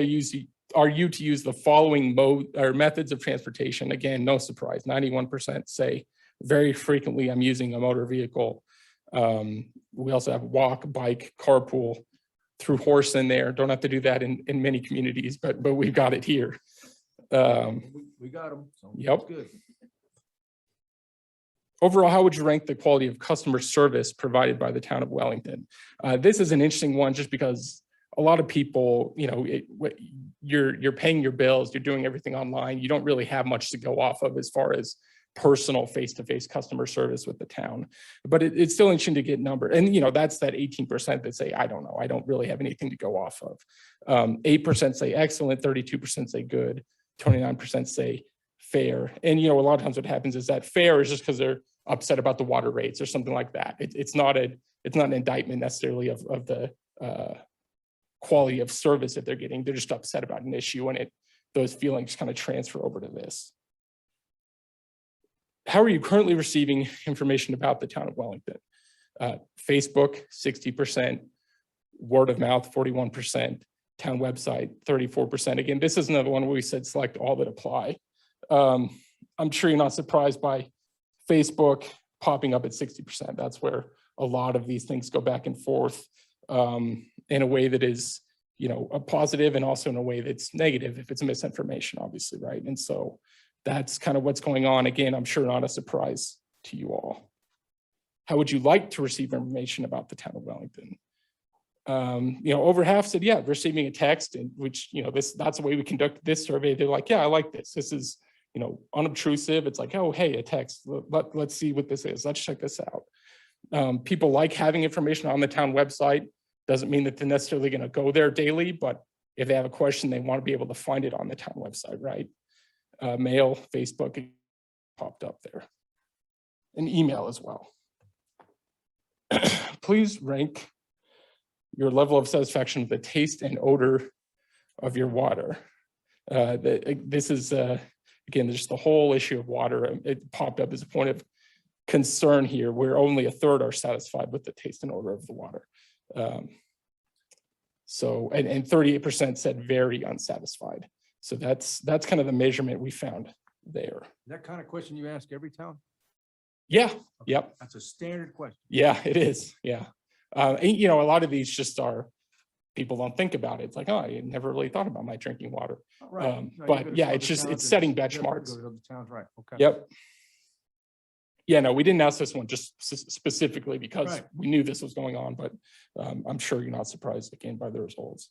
are you to use the following mode or methods of transportation? Again, no surprise, 91% say very frequently I'm using a motor vehicle. We also have walk, bike, carpool, through horse in there. Don't have to do that in many communities, but we've got it here. We got them. So Yep. that's good. Overall, how would you rank the quality of customer service provided by the town of Wellington? This is an interesting one just because a lot of people, you're paying your bills, you're doing everything online. You don't really have much to go off of as far as personal face-to-face customer service with the town. But it's still interesting to get number. And, that's that 18% that say, I don't know, I don't really have anything to go off of. 8% say excellent, 32% say good, 29% say fair. And, a lot of times what happens is that fair is just because they're upset about the water rates or something like that. It's not an indictment necessarily of the quality of service that they're getting. They're just upset about an issue, and those feelings kind of transfer over to this. How are you currently receiving information about the town of Wellington? Facebook, 60%, word of mouth, 41%, town website, 34%. Again, this is another one where we said select all that apply. I'm sure you're not surprised by Facebook popping up at 60%. That's where a lot of these things go back and forth in a way that is, a positive, and also in a way that's negative if it's misinformation, obviously, right? And so that's kind of what's going on. Again, I'm sure not a surprise to you all. How would you like to receive information about the town of Wellington? Over half said, yeah, receiving a text, and which, that's the way we conduct this survey. They're like, yeah, I like this. This is, unobtrusive. It's like, oh, hey, a text. Let's see what this is. Let's check this out. People like having information on the town website. Doesn't mean that they're necessarily going to go there daily, but if they have a question, they want to be able to find it on the town website, right? Mail, Facebook popped up there, and email as well. Please rank your level of satisfaction with the taste and odor of your water. This is, again, just the whole issue of water. It popped up as a point of concern here, where only 1/3 are satisfied with the taste and odor of the water. And 38% said very unsatisfied. So that's kind of the measurement we found there. That kind of question you ask every town? Yeah, Okay. yep. That's a standard question. Yeah, it is. Yeah. And, a lot of these just are, people don't think about it. It's like, oh, I never really thought about my drinking water. Right. But yeah, it's setting benchmarks. Right. Okay. Yep. Yeah, no, we didn't ask this one just specifically because Right. we knew this was going on, but I'm sure you're not surprised again by the results.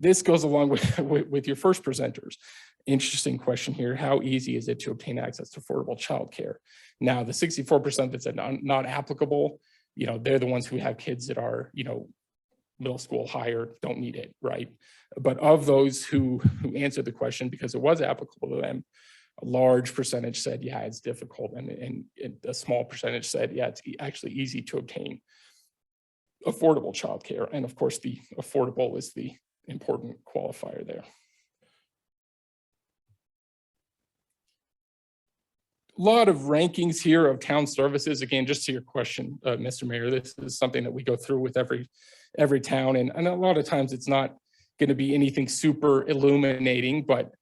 This goes along with your first presenters. Interesting question here. How easy is it to obtain access to affordable childcare? Now, the 64% that said not applicable, they're the ones who have kids that are, middle school higher, don't need it, right? But of those who answered the question because it was applicable to them, a large percentage said, yeah, it's difficult. And a small percentage said, yeah, it's actually easy to obtain affordable childcare. And of course, the affordable is the important qualifier there. A lot of rankings here of town services. Again, just to your question, Mr. Mayor, this is something that we go through with every town. And a lot of times it's not going to be anything super illuminating, but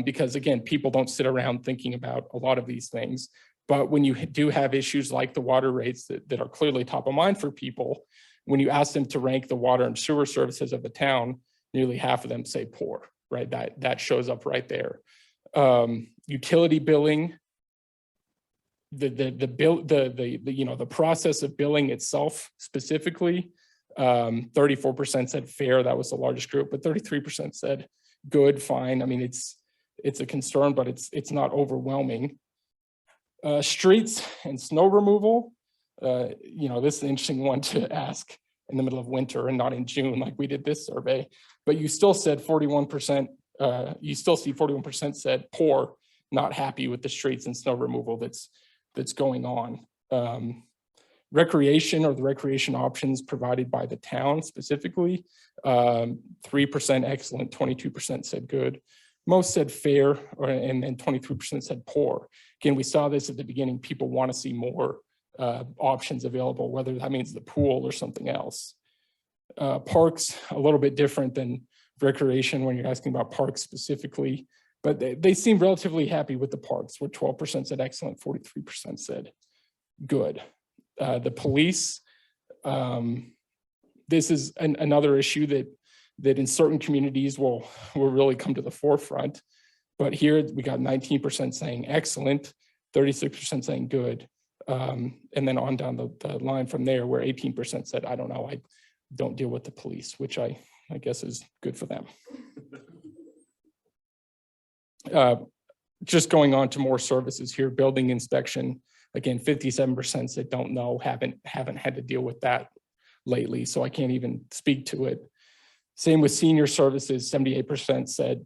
because again, people don't sit around thinking about a lot of these things. But when you do have issues like the water rates that are clearly top of mind for people, when you ask them to rank the water and sewer services of the town, nearly half of them say poor, right? That shows up right there. Utility billing, the process of billing itself specifically, 34% said fair. That was the largest group, but 33% said good, fine. I mean, it's a concern, but it's not overwhelming. Streets and snow removal, this is an interesting one to ask in the middle of winter and not in June like we did this survey, but you still said 41%, you still see 41% said poor, not happy with the streets and snow removal that's going on. Recreation or the recreation options provided by the town specifically, 3% excellent, 22% said good. Most said fair, and then 23% said poor. Again, we saw this at the beginning. People want to see more options available, whether that means the pool or something else. Parks, a little bit different than recreation when you're asking about parks specifically, but they seem relatively happy with the parks, where 12% said excellent, 43% said good. The police, this is another issue that in certain communities will really come to the forefront. But here we got 19% saying excellent, 36% saying good. And then on down the line from there, where 18% said, I don't know, I don't deal with the police, which I guess is good for them. Just going on to more services here, building inspection. Again, 57% said don't know, haven't had to deal with that lately, so I can't even speak to it. Same with senior services, 78% said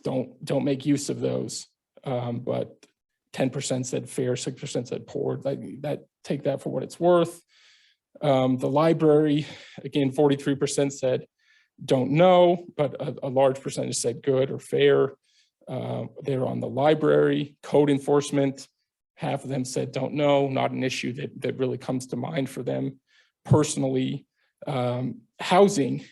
don't make use of those, but 10% said fair, 6% said poor. Take that for what it's worth. The library, again, 43% said don't know, but a large percentage said good or fair. They're on the library. Code enforcement, half of them said don't know, not an issue that really comes to mind for them personally. Housing,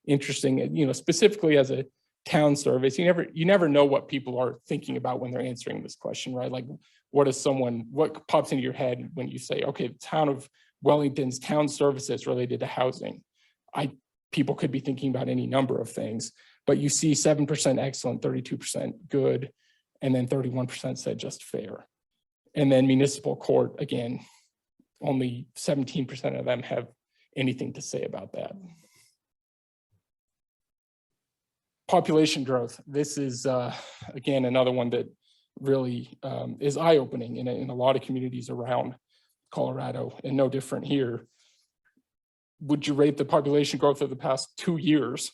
interesting, specifically as a town service, you never know what people are thinking about when they're answering this question, right? Like what pops into your head when you say, okay, the town of Wellington's town services related to housing? People could be thinking about any number of things, but you see 7% excellent, 32% good, and then 31% said just fair. And then municipal court, again, only 17% of them have anything to say about that. Population growth. This is, again, another one that really is eye-opening in a lot of communities around Colorado, and no different here. Would you rate the population growth of the past 2 years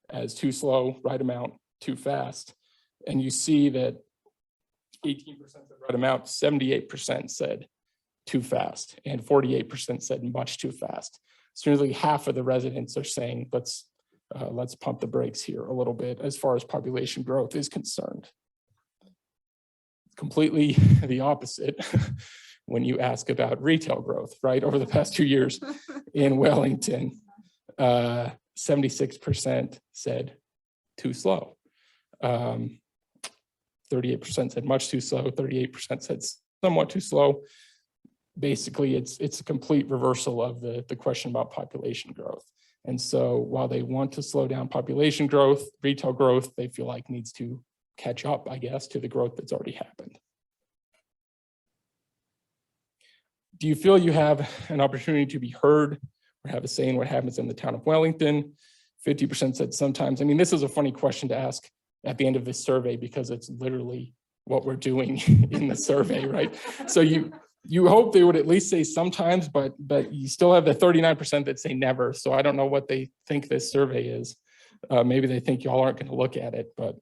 as too slow, right amount, too fast? And you see that 18% said right amount, 78% said too fast, and 48% said much too fast. So nearly half of the residents are saying, let's pump the brakes here a little bit as far as population growth is concerned. Completely the opposite when you ask about retail growth, right? Over the past 2 years in Wellington, 76% said too slow. 38% said much too slow, 38% said somewhat too slow. Basically, it's a complete reversal of the question about population growth. And so while they want to slow down population growth, retail growth, they feel like needs to catch up, I guess, to the growth that's already happened. Do you feel you have an opportunity to be heard or have a say in what happens in the town of Wellington? 50% said sometimes. I mean, this is a funny question to ask at the end of this survey because it's literally what we're doing in the survey, right? So you hope they would at least say sometimes, but you still have the 39% that say never. So I don't know what they think this survey is. Maybe they think y'all aren't going to look at it, but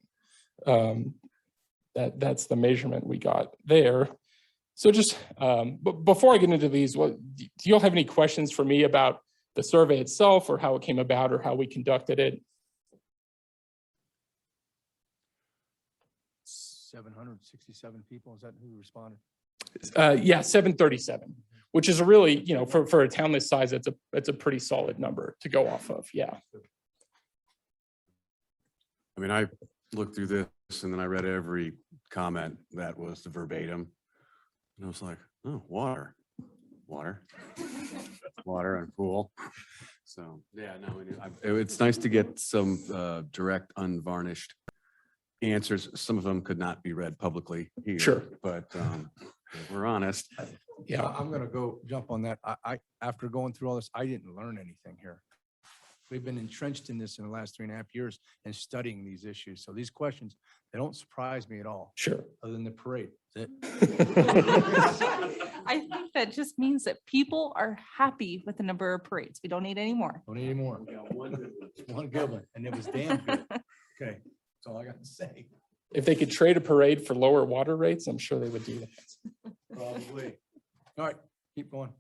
that's the measurement we got there. So just but before I get into these, do y'all have any questions for me about the survey itself or how it came about or how we conducted it? 767 people, is that who responded? Yeah, 737, which is a really, for a town this size, it's a pretty solid number to go off of. Yeah. I mean, I looked through this and then I read every comment that was the verbatim. And I was like, oh, water and pool. So yeah, no, it's nice to get some direct, unvarnished answers. Some of them could not be read publicly here. Sure. But We're honest. Yeah. I'm gonna go jump on that. After going through all this, I didn't learn anything here. We've been entrenched in this in the last 3.5 years and studying these issues. So these questions, they don't surprise me at all, Sure. other than the parade. That's it. I think that just means that people are happy with the number of parades. We don't need any more. Don't need any more. One good one, and it was damn good. Okay, that's all I got to say. If they could trade a parade for lower water rates, I'm sure they would do that. Probably. All right, keep going.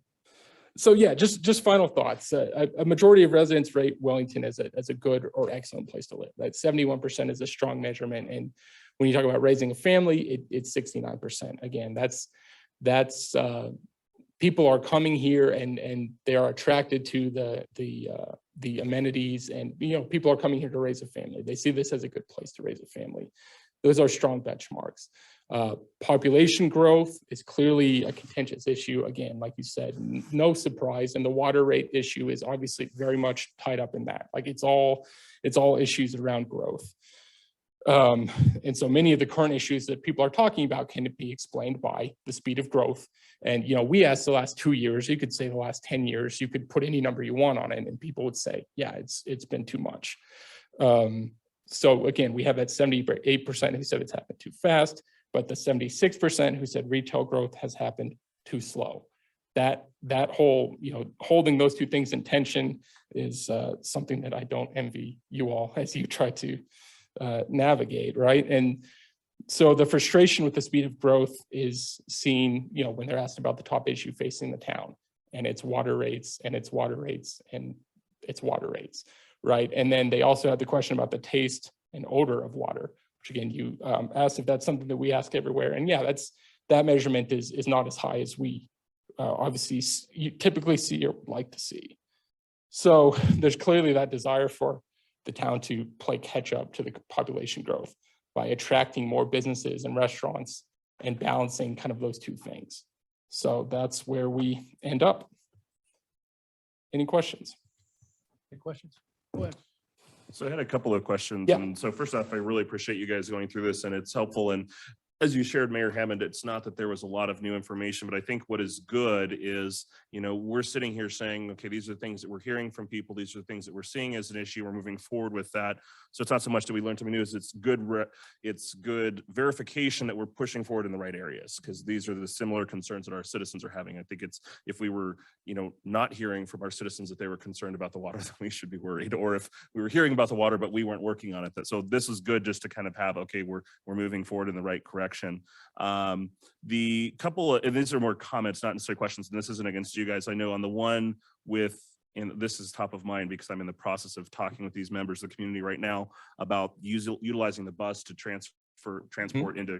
So yeah, just final thoughts. A majority of residents rate Wellington as a good or excellent place to live. Right, 71% is a strong measurement, and when you talk about raising a family, it's 69%. Again, that's people are coming here and they are attracted to the amenities, and people are coming here to raise a family. They see this as a good place to raise a family. Those are strong benchmarks. Population growth is clearly a contentious issue. Again, like you said, no surprise. And the water rate issue is obviously very much tied up in that. Like it's all issues around growth. And so many of the current issues that people are talking about can be explained by the speed of growth. And, we asked the last 2 years, you could say the last 10 years, you could put any number you want on it and people would say, yeah, it's been too much. So again, we have that 78% who said it's happened too fast, but the 76% who said retail growth has happened too slow. That whole, holding those two things in tension is something that I don't envy you all as you try to navigate, right? And so the frustration with the speed of growth is seen, when they're asked about the top issue facing the town, and it's water rates, and it's water rates, and it's water rates, right? And then they also had the question about the taste and odor of water, which again, you asked if that's something that we ask everywhere. And yeah, that measurement is not as high as we obviously you typically see or like to see. So there's clearly that desire for the town to play catch up to the population growth by attracting more businesses and restaurants and balancing kind of those two things. So that's where we end up. Any questions? Any questions? Go ahead. So I had a couple of questions. Yeah. And so first off, I really appreciate you guys going through this, and it's helpful. And as you shared, Mayor Hammond, it's not that there was a lot of new information, but I think what is good is, we're sitting here saying, okay, these are the things that we're hearing from people. These are the things that we're seeing as an issue. We're moving forward with that. So it's not so much that we learned something new, it's good verification that we're pushing forward in the right areas, because these are the similar concerns that our citizens are having. I think it's, if we were, not hearing from our citizens that they were concerned about the water, then we should be worried. Or if we were hearing about the water, but we weren't working on it. So this is good just to kind of have, okay, we're moving forward in the right direction. The couple of, and these are more comments, not necessarily questions, and this isn't against you guys. I know on the one with, and this is top of mind because I'm in the process of talking with these members of the community right now about utilizing the bus to transport into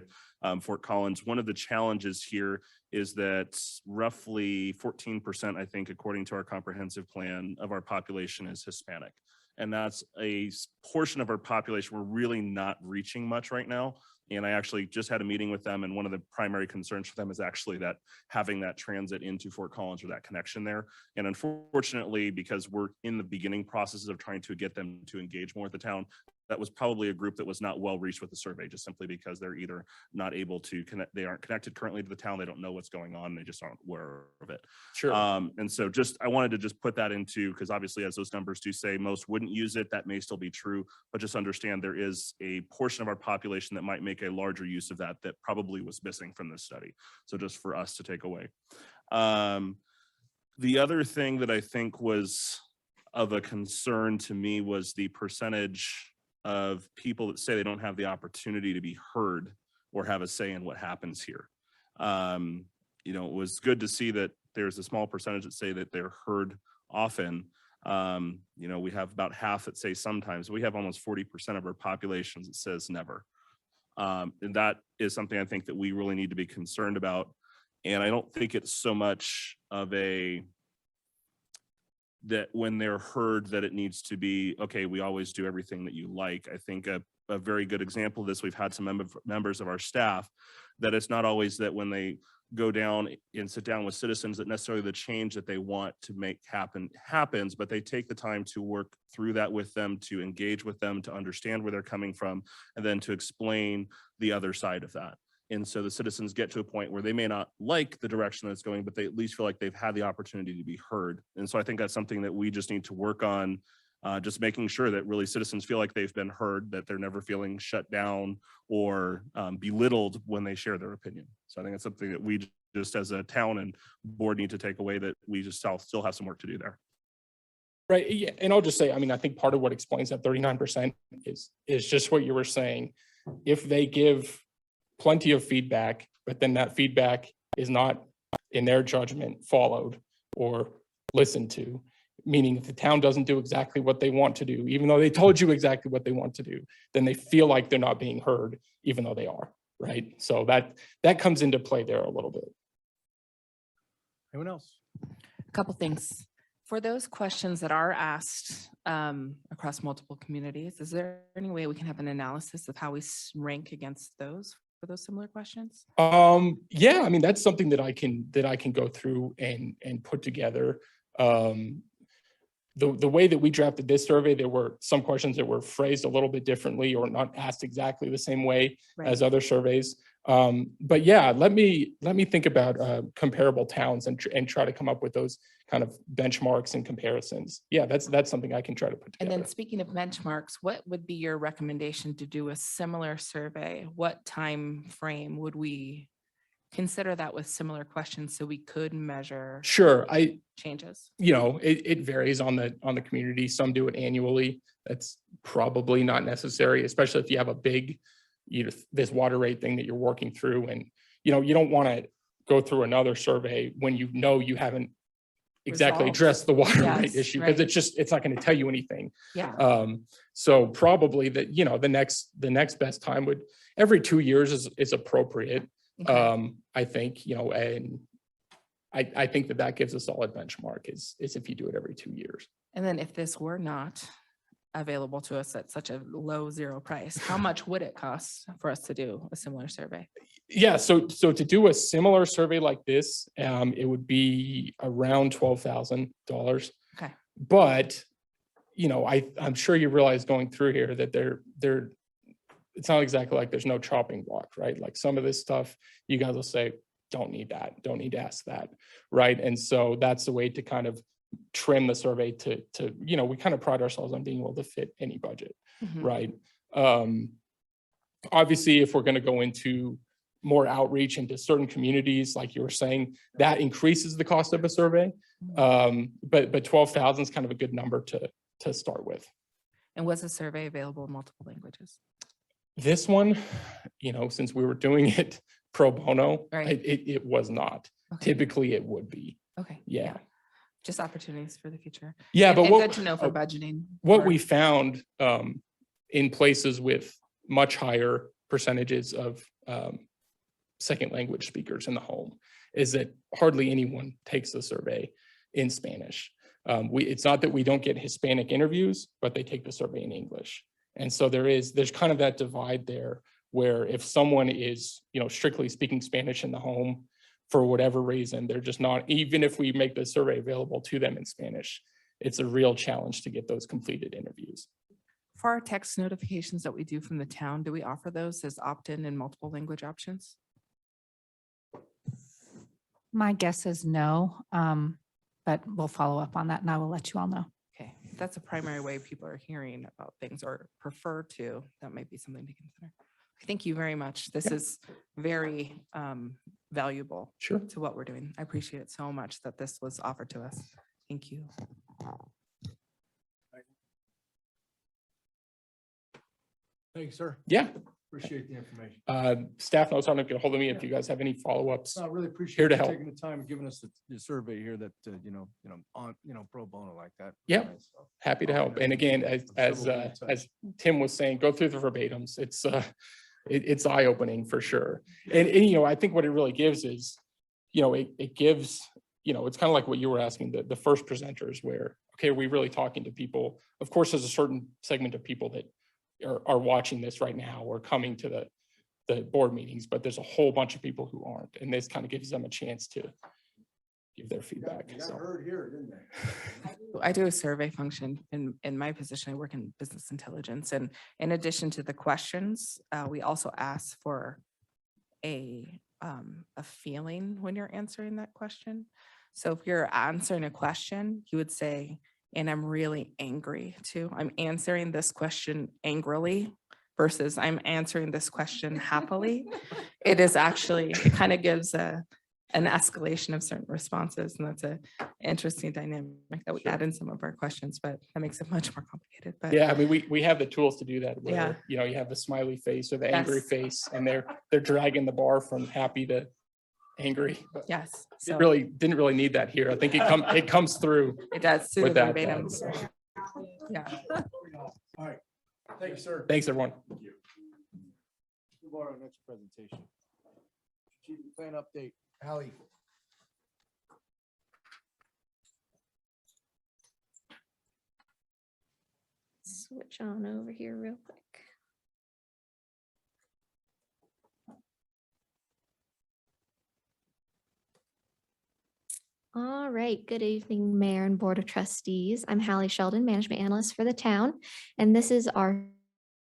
Fort Collins. One of the challenges here is that roughly 14%, I think, according to our comprehensive plan, of our population is Hispanic. And that's a portion of our population we're really not reaching much right now. And I actually just had a meeting with them, and one of the primary concerns for them is actually that having that transit into Fort Collins, or that connection there. And unfortunately, because we're in the beginning processes of trying to get them to engage more with the town, that was probably a group that was not well reached with the survey, just simply because they're either not able to connect, they aren't connected currently to the town, they don't know what's going on, they just aren't aware of it. Sure. And so I wanted to just put that into, because obviously as those numbers do say, most wouldn't use it, that may still be true, but just understand there is a portion of our population that might make a larger use of that probably was missing from this study. So just for us to take away. The other thing that I think was of a concern to me was the percentage of people that say they don't have the opportunity to be heard or have a say in what happens here. It was good to see that there's a small percentage that say that they're heard often. We have about half that say sometimes. We have almost 40% of our population that says never. And that is something I think that we really need to be concerned about. And I don't think it's so much of that when they're heard that it needs to be, okay, we always do everything that you like. I think a very good example of this, we've had some members of our staff, that it's not always that when they go down and sit down with citizens that necessarily the change that they want to make happens, but they take the time to work through that with them, to engage with them, to understand where they're coming from, and then to explain the other side of that. And so the citizens get to a point where they may not like the direction that it's going, but they at least feel like they've had the opportunity to be heard. And so I think that's something that we just need to work on, just making sure that really citizens feel like they've been heard, that they're never feeling shut down or belittled when they share their opinion. So I think it's something that we just as a town and board need to take away, that we just still have some work to do there. Right, yeah, and I'll just say, I mean, I think part of what explains that 39% is just what you were saying. If they give plenty of feedback, but then that feedback is not, in their judgment, followed or listened to, meaning if the town doesn't do exactly what they want to do, even though they told you exactly what they want to do, then they feel like they're not being heard, even though they are, right? So that comes into play there a little bit. Anyone else? A couple things. For those questions that are asked across multiple communities, is there any way we can have an analysis of how we rank against those for those similar questions? Yeah, I mean, that's something that I can go through and put together. The way that we drafted this survey, there were some questions that were phrased a little bit differently or not asked exactly the same way as other surveys. But yeah, let me think about comparable towns and try to come up with those kind of benchmarks and comparisons. Yeah, that's something I can try to put together. And then speaking of benchmarks, what would be your recommendation to do a similar survey? What time frame would we consider that with similar questions so we could measure Sure, changes? it varies on the community. Some do it annually. That's probably not necessary, especially if you have a big, this water rate thing that you're working through, and you don't want to go through another survey when you haven't exactly Resolved. addressed the water rate Yes, issue, because right. it's not going to tell you anything. Yeah. So probably that, the next best time would every 2 years is appropriate. Okay. I think, and I think that gives a solid benchmark is if you do it every 2 years. And then if this were not available to us at such a low zero price, how much would it cost for us to do a similar survey? Yeah, so to do a similar survey like this, it would be around $12,000. Okay. But, I'm sure you realize going through here that it's not exactly like there's no chopping block, right? Like some of this stuff, you guys will say, don't need that, don't need to ask that, right? And so that's the way to kind of trim the survey to we kind of pride ourselves on being able to fit any budget, Mhm. right? Obviously, if we're going to go into more outreach into certain communities, like you were saying, that increases the cost of a survey. But 12,000 is kind of a good number to start with. And was the survey available in multiple languages? This one, since we were doing it pro bono, Right. it was not. Okay. Typically, it would be. Okay. Yeah. Just opportunities for the future. Yeah, but And what good to know for budgeting. what for- we found in places with much higher percentages of second language speakers in the home is that hardly anyone takes the survey in Spanish. It's not that we don't get Hispanic interviews, but they take the survey in English. And so there's kind of that divide there where if someone is, strictly speaking Spanish in the home, for whatever reason, they're just not, even if we make the survey available to them in Spanish, it's a real challenge to get those completed interviews. For our text notifications that we do from the town, do we offer those as opt-in and multiple language options? My guess is no, but we'll follow up on that and I will let you all know. Okay, if that's a primary way people are hearing about things or prefer to, that might be something to consider. Thank you very much. This is very valuable Sure. to what we're doing. I appreciate it so much that this was offered to us. Thank you. Thank you, sir. Yeah. Appreciate the information. Staff knows how to get a hold of me if you guys have any follow-ups. I really Here appreciate to you help. taking the time and giving us the survey here that, on, pro bono like that. Yeah. Nice. So, Happy to help. And again, as Tim was saying, go through the verbatims. It's eye-opening for sure. And I think what it really gives is, it gives, it's kind of like what you were asking, the first presenters where, okay, are we really talking to people? Of course, there's a certain segment of people that are watching this right now or coming to the board meetings, but there's a whole bunch of people who aren't. And this kind of gives them a chance to give their feedback. You got So. heard here, didn't they? I do a survey function in my position. I work in business intelligence. And in addition to the questions, we also ask for a feeling when you're answering that question. So if you're answering a question, you would say, and I'm really angry too. I'm answering this question angrily versus I'm answering this question happily. It is actually, it kind of gives an escalation of certain responses. And that's a interesting dynamic that we add in some of our questions, but that makes it much more complicated. But Yeah, I mean, we have the tools to do that Yeah. where, you know, you have the smiley face or the angry Yes. face and they're dragging the bar from happy to angry. But yes, It so really didn't really need that here. I think it comes through. it does through with the that, verbatims. Yeah. All right. Thank you, sir. Thanks, everyone. Move on to our next presentation. Strategic plan update. Hallie. Switch on over here real quick. All right, good evening, Mayor and Board of Trustees. I'm Hallie Sheldon, Management Analyst for the town, and this is our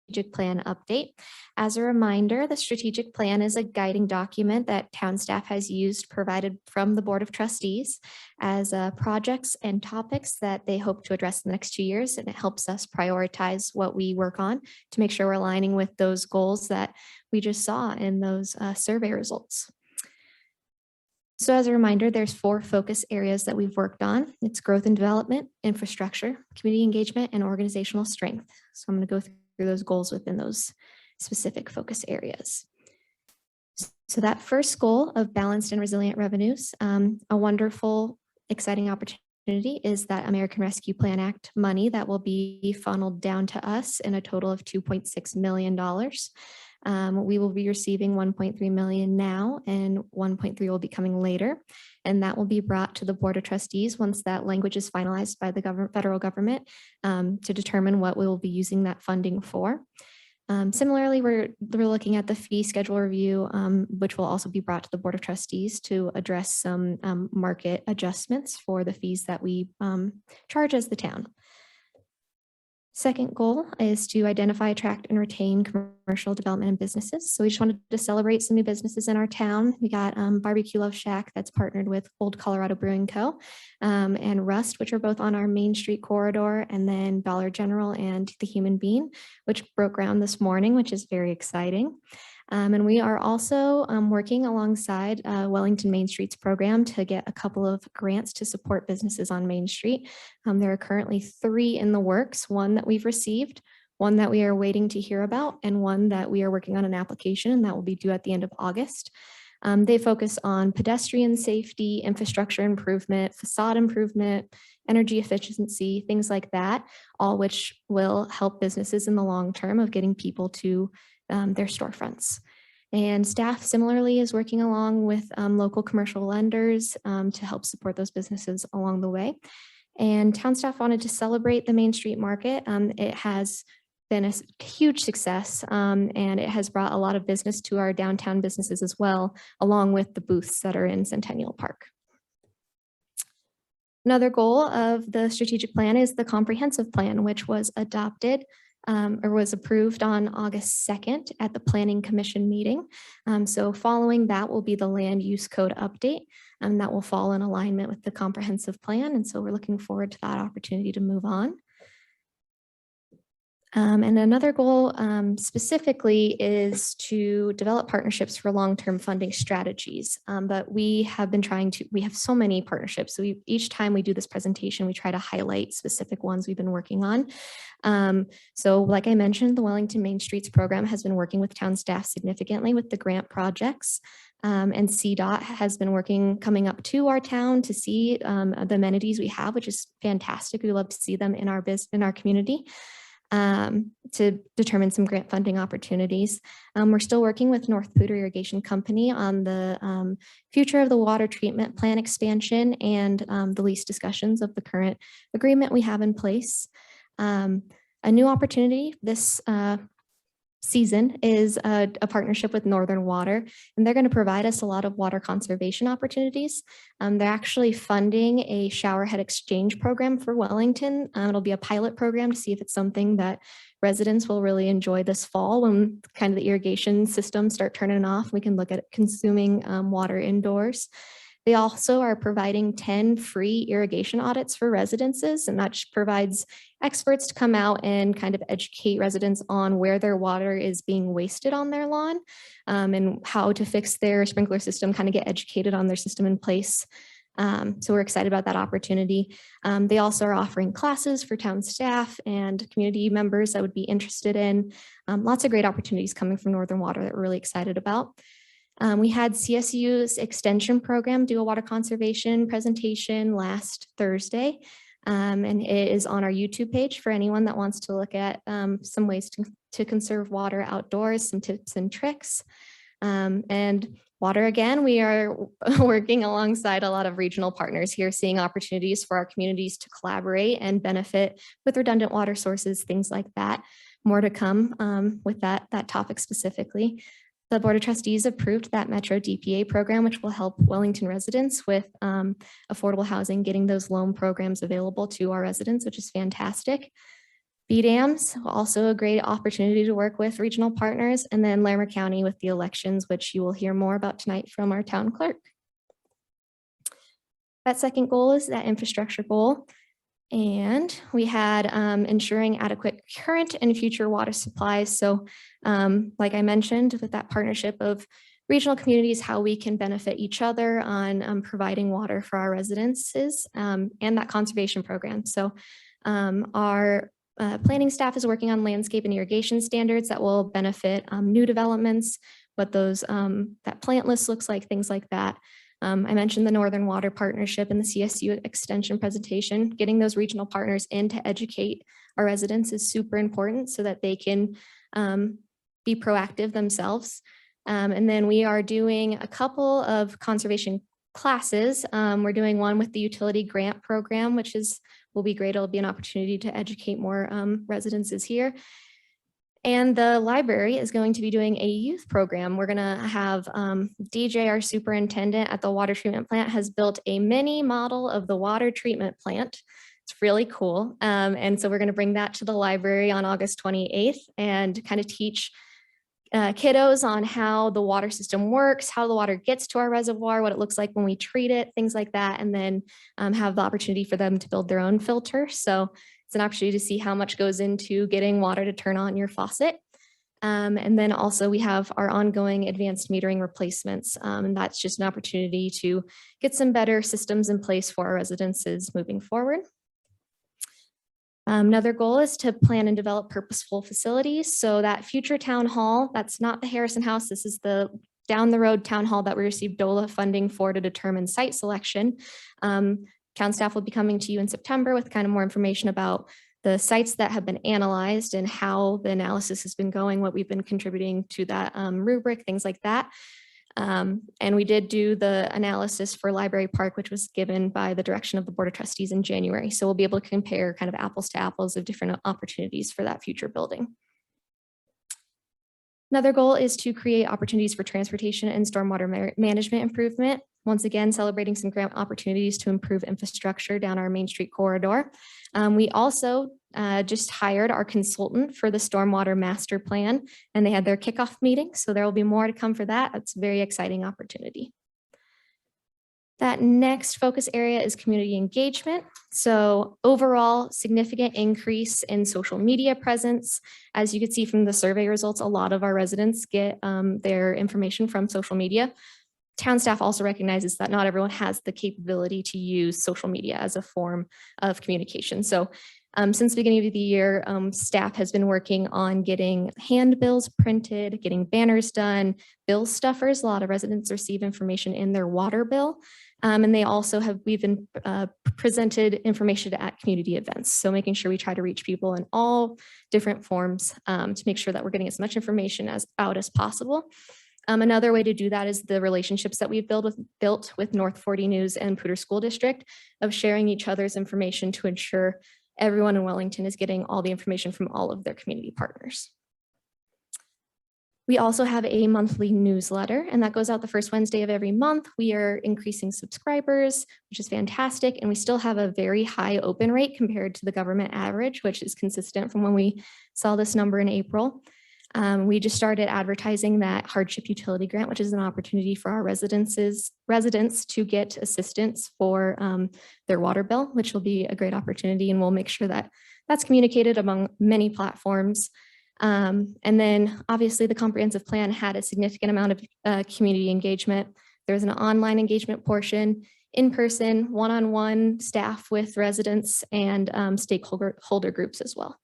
strategic plan update. As a reminder, the strategic plan is a guiding document that town staff has used, provided from the Board of Trustees as projects and topics that they hope to address in the next 2 years, and it helps us prioritize what we work on to make sure we're aligning with those goals that we just saw in those survey results. So as a reminder, there's 4 focus areas that we've worked on. It's growth and development, infrastructure, community engagement, and organizational strength. So I'm going to go through those goals within those specific focus areas. So that first goal of balanced and resilient revenues, a wonderful, exciting opportunity is that American Rescue Plan Act money that will be funneled down to us in a total of $2.6 million. We will be receiving 1.3 million now, and 1.3 will be coming later. And that will be brought to the Board of Trustees once that language is finalized by the federal government to determine what we will be using that funding for. Similarly, we're looking at the fee schedule review, which will also be brought to the Board of Trustees to address some market adjustments for the fees that we charge as the town. Second goal is to identify, attract, and retain commercial development and businesses. So we just wanted to celebrate some new businesses in our town. We got Barbecue Love Shack that's partnered with Old Colorado Brewing Co. And Rust, which are both on our Main Street corridor, and then Dollar General and The Human Bean, which broke ground this morning, which is very exciting. And we are also working alongside Wellington Main Street's program to get a couple of grants to support businesses on Main Street. There are currently 3 in the works, one that we've received, one that we are waiting to hear about, and one that we are working on an application, and that will be due at the end of August. They focus on pedestrian safety, infrastructure improvement, facade improvement, energy efficiency, things like that, all which will help businesses in the long term of getting people to their storefronts. And staff similarly is working along with local commercial lenders to help support those businesses along the way. And town staff wanted to celebrate the Main Street Market. It has been a huge success, and it has brought a lot of business to our downtown businesses as well, along with the booths that are in Centennial Park. Another goal of the strategic plan is the comprehensive plan, which was adopted or was approved on August 2nd at the Planning Commission meeting. So following that will be the land use code update, and that will fall in alignment with the comprehensive plan. And so we're looking forward to that opportunity to move on. And another goal specifically is to develop partnerships for long-term funding strategies. But we have so many partnerships. So each time we do this presentation, we try to highlight specific ones we've been working on. So like I mentioned, the Wellington Main Streets program has been working with town staff significantly with the grant projects. And CDOT has been coming up to our town to see the amenities we have, which is fantastic. We love to see them in our community. To determine some grant funding opportunities. We're still working with North Poudre Irrigation Company on the future of the water treatment plant expansion and the lease discussions of the current agreement we have in place. A new opportunity this season is a partnership with Northern Water, and they're going to provide us a lot of water conservation opportunities. They're actually funding a showerhead exchange program for Wellington. It'll be a pilot program to see if it's something that residents will really enjoy this fall when kind of the irrigation systems start turning off. We can look at consuming water indoors. They also are providing 10 free irrigation audits for residences, and that provides experts to come out and kind of educate residents on where their water is being wasted on their lawn, and how to fix their sprinkler system, kind of get educated on their system in place. So we're excited about that opportunity. They also are offering classes for town staff and community members that would be interested in. Lots of great opportunities coming from Northern Water that we're really excited about. We had CSU's extension program do a water conservation presentation last Thursday, and it is on our YouTube page for anyone that wants to look at some ways to conserve water outdoors, some tips and tricks. And water, again, we are working alongside a lot of regional partners here, seeing opportunities for our communities to collaborate and benefit with redundant water sources, things like that. More to come with that topic specifically. The Board of Trustees approved that Metro DPA program, which will help Wellington residents with affordable housing, getting those loan programs available to our residents, which is fantastic. BDAMs, also a great opportunity to work with regional partners, and then Larimer County with the elections, which you will hear more about tonight from our town clerk. That second goal is that infrastructure goal. And we had ensuring adequate current and future water supplies. So like I mentioned, with that partnership of regional communities, how we can benefit each other on providing water for our residences, and that conservation program. So our planning staff is working on landscape and irrigation standards that will benefit new developments, what those that plant list looks like, things like that. I mentioned the Northern Water Partnership and the CSU extension presentation. Getting those regional partners in to educate our residents is super important so that they can be proactive themselves. And then we are doing a couple of conservation classes. We're doing one with the utility grant program, which will be great. It'll be an opportunity to educate more residences here. And the library is going to be doing a youth program. We're going to have DJ, our superintendent at the water treatment plant, has built a mini model of the water treatment plant. It's really cool. And so we're going to bring that to the library on August 28th and kind of teach kiddos on how the water system works, how the water gets to our reservoir, what it looks like when we treat it, things like that, and then have the opportunity for them to build their own filter. So it's an opportunity to see how much goes into getting water to turn on your faucet. And then also we have our ongoing advanced metering replacements. And that's just an opportunity to get some better systems in place for our residences moving forward. Another goal is to plan and develop purposeful facilities. So that future town hall, that's not the Harrison House. This is the down the road town hall that we received DOLA funding for to determine site selection. Town staff will be coming to you in September with kind of more information about the sites that have been analyzed and how the analysis has been going, what we've been contributing to that rubric, things like that. And we did do the analysis for Library Park, which was given by the direction of the Board of Trustees in January. So we'll be able to compare kind of apples to apples of different opportunities for that future building. Another goal is to create opportunities for transportation and stormwater management improvement. Once again, celebrating some grant opportunities to improve infrastructure down our Main Street corridor. We also just hired our consultant for the Stormwater Master Plan, and they had their kickoff meeting. So there will be more to come for that. It's a very exciting opportunity. That next focus area is community engagement. So overall, significant increase in social media presence. As you can see from the survey results, a lot of our residents get their information from social media. Town staff also recognizes that not everyone has the capability to use social media as a form of communication. So since the beginning of the year, staff has been working on getting handbills printed, getting banners done, bill stuffers. A lot of residents receive information in their water bill. And they also we've been presented information at community events. So making sure we try to reach people in all different forms to make sure that we're getting as much information out as possible. Another way to do that is the relationships that we've built with North 40 News and Poudre School District of sharing each other's information to ensure everyone in Wellington is getting all the information from all of their community partners. We also have a monthly newsletter, and that goes out the first Wednesday of every month. We are increasing subscribers, which is fantastic. And we still have a very high open rate compared to the government average, which is consistent from when we saw this number in April. We just started advertising that hardship utility grant, which is an opportunity for our residents to get assistance for their water bill, which will be a great opportunity. And we'll make sure that that's communicated among many platforms. And then obviously the comprehensive plan had a significant amount of community engagement. There's an online engagement portion, in person, one-on-one staff with residents and stakeholder groups as well.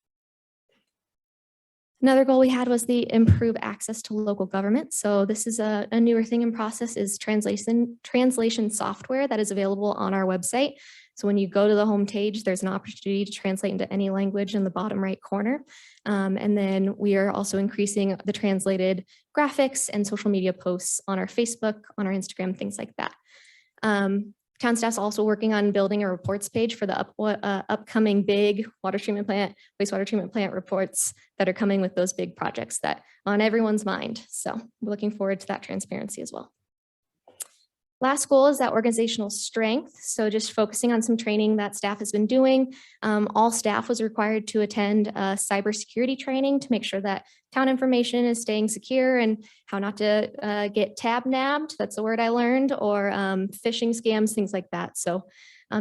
Another goal we had was the improve access to local government. So this is a newer thing in process, is translation software that is available on our website. So when you go to the home page, there's an opportunity to translate into any language in the bottom right corner. And then we are also increasing the translated graphics and social media posts on our Facebook, on our Instagram, things like that. Town staff's also working on building a reports page for the upcoming big water treatment plant, wastewater treatment plant reports that are coming with those big projects that on everyone's mind. So we're looking forward to that transparency as well. Last goal is that organizational strength. So just focusing on some training that staff has been doing. All staff was required to attend cybersecurity training to make sure that town information is staying secure and how not to get tab nabbed. That's the word I learned, or phishing scams, things like that. So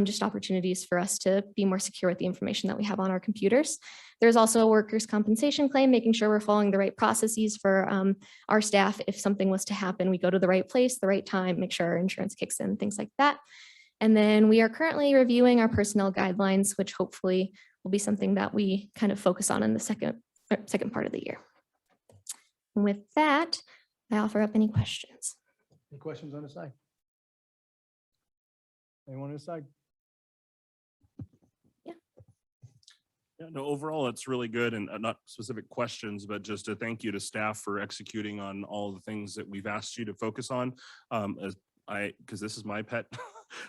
just opportunities for us to be more secure with the information that we have on our computers. There's also a workers' compensation claim, making sure we're following the right processes for our staff. If something was to happen, we go to the right place, the right time, make sure our insurance kicks in, things like that. And then we are currently reviewing our personnel guidelines, which hopefully will be something that we kind of focus on in the second part of the year. And with that, I offer up any questions. Any questions on the side? Anyone on the side? Yeah, no, overall, it's really good, and not specific questions, but just a thank you to staff for executing on all the things that we've asked you to focus on. Because this is my pet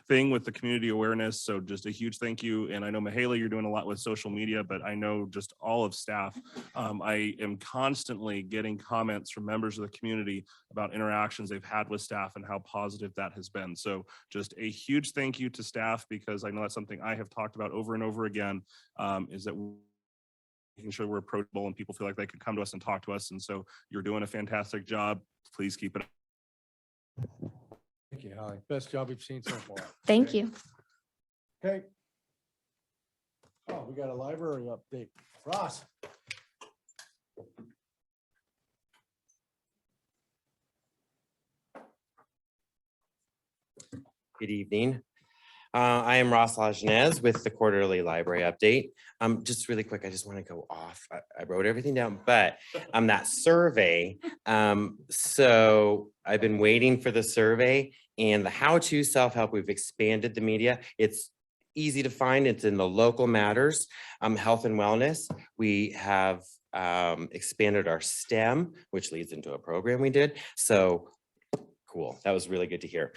thing with the community awareness. So just a huge thank you. And I know Magellan, you're doing a lot with social media, but I know just all of staff. I am constantly getting comments from members of the community about interactions they've had with staff and how positive that has been. So just a huge thank you to staff, because I know that's something I have talked about over and over again, is that making sure we're approachable and people feel like they can come to us and talk to us. And so you're doing a fantastic job. Please keep it up. Thank you, Hallie. Best job we've seen so far. Thank you. Okay. Oh, we got a library update. Ross. Good evening. I am Ross Lagenese with the quarterly library update. Just really quick, I just want to go off. I wrote everything down, but that survey. So I've been waiting for the survey and the how-to self-help. We've expanded the media. It's easy to find. It's in the local matters, health and wellness. We have expanded our STEM, which leads into a program we did. So cool. That was really good to hear.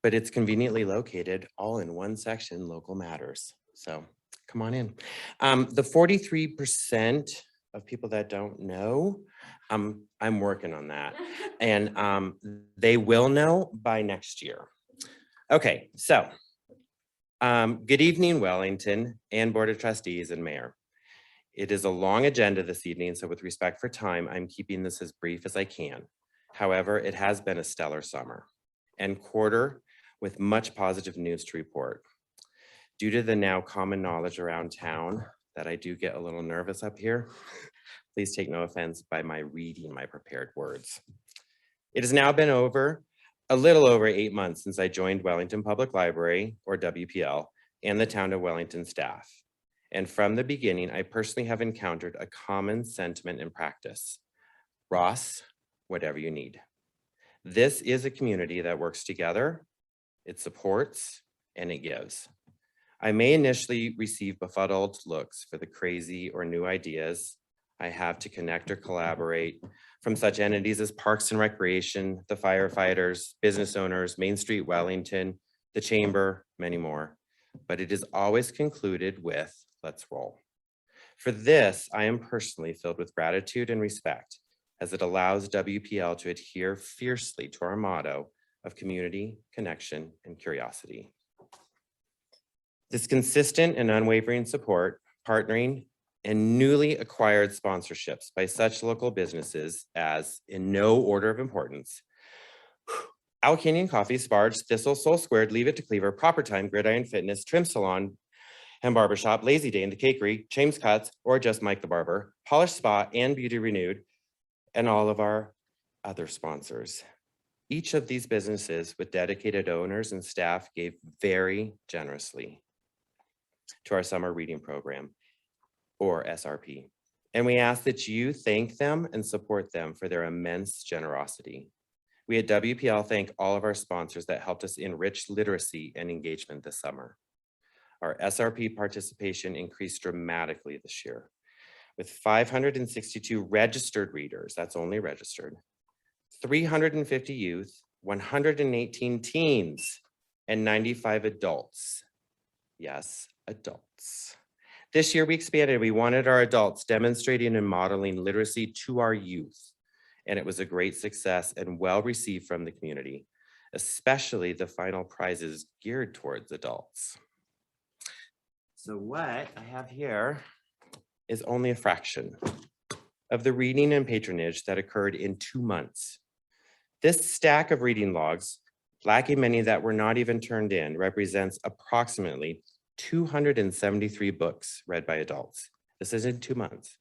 But it's conveniently located all in one section, local matters. So come on in. The 43% of people that don't know, I'm working on that. And they will know by next year. Okay, so good evening, Wellington and Board of Trustees and Mayor. It is a long agenda this evening, so with respect for time, I'm keeping this as brief as I can. However, it has been a stellar summer and quarter with much positive news to report. Due to the now common knowledge around town that I do get a little nervous up here, please take no offense by my reading my prepared words. It has now been a little over 8 months since I joined Wellington Public Library, or WPL, and the town of Wellington staff. And from the beginning, I personally have encountered a common sentiment and practice. Ross, whatever you need. This is a community that works together, it supports, and it gives. I may initially receive befuddled looks for the crazy or new ideas I have to connect or collaborate from such entities as Parks and Recreation, the firefighters, business owners, Main Street Wellington, the Chamber, many more. But it is always concluded with, let's roll. For this, I am personally filled with gratitude and respect, as it allows WPL to adhere fiercely to our motto of community, connection, and curiosity. This consistent and unwavering support, partnering, and newly acquired sponsorships by such local businesses as, in no order of importance, Owl Canyon Coffee, Sparge, Thistle, Soul Squared, Leave It to Cleaver, Proper Time, Gridiron Fitness, Trim Salon, and Barbershop, Lazy Day and the Cakery, James Cuts, or just Mike the Barber, Polish Spa, and Beauty Renewed, and all of our other sponsors. Each of these businesses with dedicated owners and staff gave very generously to our summer reading program, or SRP. And we ask that you thank them and support them for their immense generosity. We at WPL thank all of our sponsors that helped us enrich literacy and engagement this summer. Our SRP participation increased dramatically this year, with 562 registered readers, that's only registered, 350 youth, 118 teens, and 95 adults. Yes, adults. This year we expanded. We wanted our adults demonstrating and modeling literacy to our youth. And it was a great success and well received from the community, especially the final prizes geared towards adults. So what I have here is only a fraction of the reading and patronage that occurred in 2 months. This stack of reading logs, lacking many that were not even turned in, represents approximately 273 books read by adults. This is in 2 months.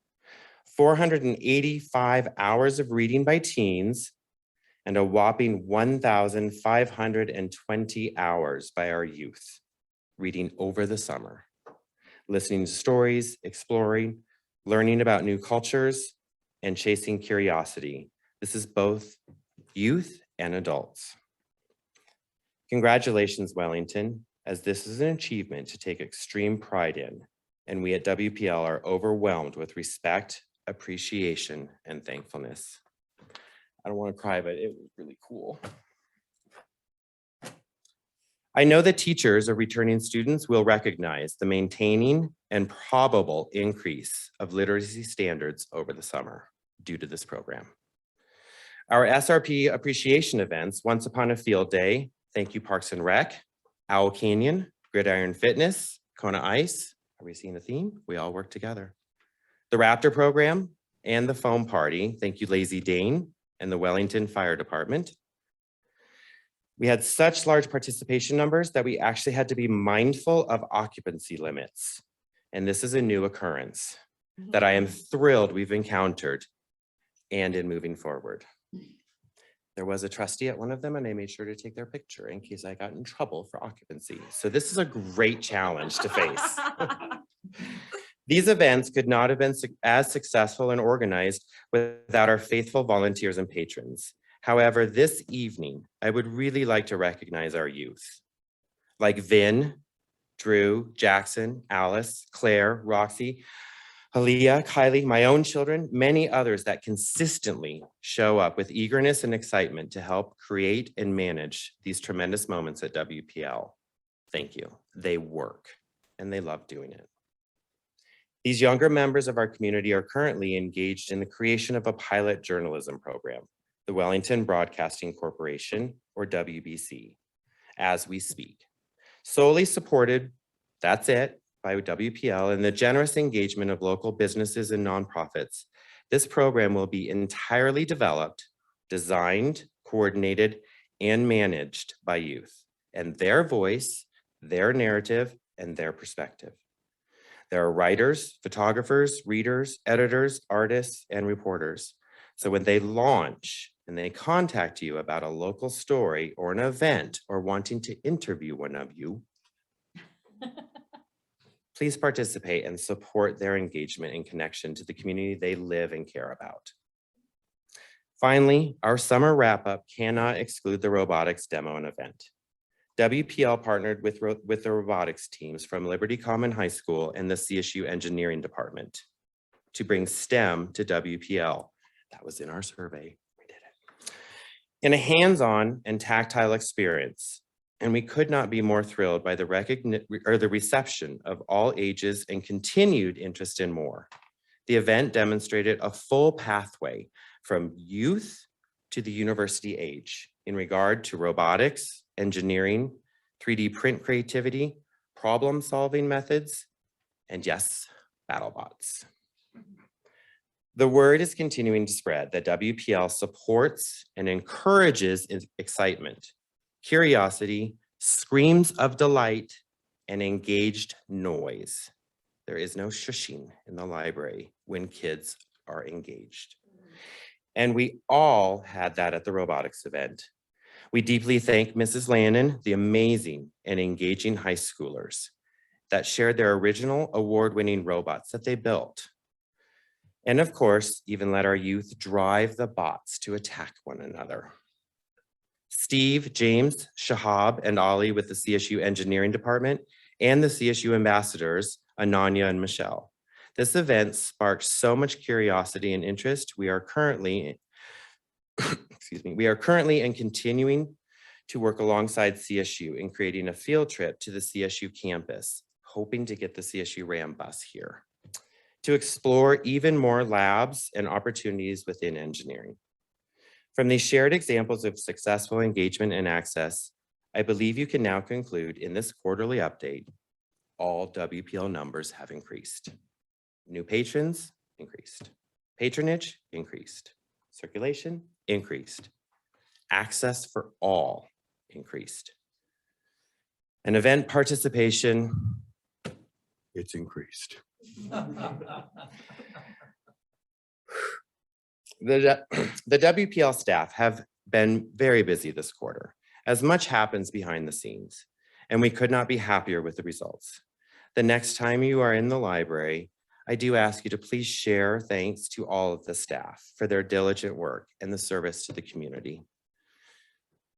485 hours of reading by teens, and a whopping 1,520 hours by our youth, reading over the summer, listening to stories, exploring, learning about new cultures, and chasing curiosity. This is both youth and adults. Congratulations, Wellington, as this is an achievement to take extreme pride in, and we at WPL are overwhelmed with respect, appreciation, and thankfulness. I don't want to cry, but it was really cool. I know that teachers or returning students will recognize the maintaining and probable increase of literacy standards over the summer due to this program. Our SRP Appreciation Events, Once Upon a Field Day, Thank You Parks and Rec, Owl Canyon, Gridiron Fitness, Kona Ice. Are we seeing a theme? We all work together. The Raptor Program and the Foam Party, thank you Lazy Dane and the Wellington Fire Department. We had such large participation numbers that we actually had to be mindful of occupancy limits. And this is a new occurrence that I am thrilled we've encountered and in moving forward. There was a trustee at one of them and I made sure to take their picture in case I got in trouble for occupancy. So this is a great challenge to face. These events could not have been as successful and organized without our faithful volunteers and patrons. However, this evening, I would really like to recognize our youth, like Vin, Drew, Jackson, Alice, Claire, Roxy, Aaliyah, Kylie, my own children, many others that consistently show up with eagerness and excitement to help create and manage these tremendous moments at WPL. Thank you. They work and they love doing it. These younger members of our community are currently engaged in the creation of a pilot journalism program, the Wellington Broadcasting Corporation, or WBC, as we speak. Solely supported, that's it, by WPL and the generous engagement of local businesses and nonprofits, this program will be entirely developed, designed, coordinated, and managed by youth, and their voice, their narrative, and their perspective. There are writers, photographers, readers, editors, artists, and reporters. So when they launch and they contact you about a local story or an event or wanting to interview one of you, please participate and support their engagement and connection to the community they live and care about. Finally, our summer wrap-up cannot exclude the robotics demo and event. WPL partnered with the robotics teams from Liberty Common High School and the CSU Engineering Department to bring STEM to WPL. That was in our survey. We did it. In a hands-on and tactile experience, and we could not be more thrilled by the reception of all ages and continued interest in more. The event demonstrated a full pathway from youth to the university age in regard to robotics, engineering, 3D print creativity, problem-solving methods, and yes, BattleBots. The word is continuing to spread that WPL supports and encourages excitement, curiosity, screams of delight, and engaged noise. There is no shushing in the library when kids are engaged. And we all had that at the robotics event. We deeply thank Mrs. Lannon, the amazing and engaging high schoolers that shared their original award-winning robots that they built. And of course, even let our youth drive the bots to attack one another. Steve, James, Shahab, and Ali with the CSU Engineering Department and the CSU ambassadors, Ananya and Michelle. This event sparked so much curiosity and interest. We are currently, and continuing to work alongside CSU in creating a field trip to the CSU campus, hoping to get the CSU Ram bus here to explore even more labs and opportunities within engineering. From these shared examples of successful engagement and access, I believe you can now conclude in this quarterly update, all WPL numbers have increased. New patrons increased. Patronage increased. Circulation increased. Access for all increased. And event participation, it's increased. The WPL staff have been very busy this quarter, as much happens behind the scenes, and we could not be happier with the results. The next time you are in the library, I do ask you to please share thanks to all of the staff for their diligent work and the service to the community.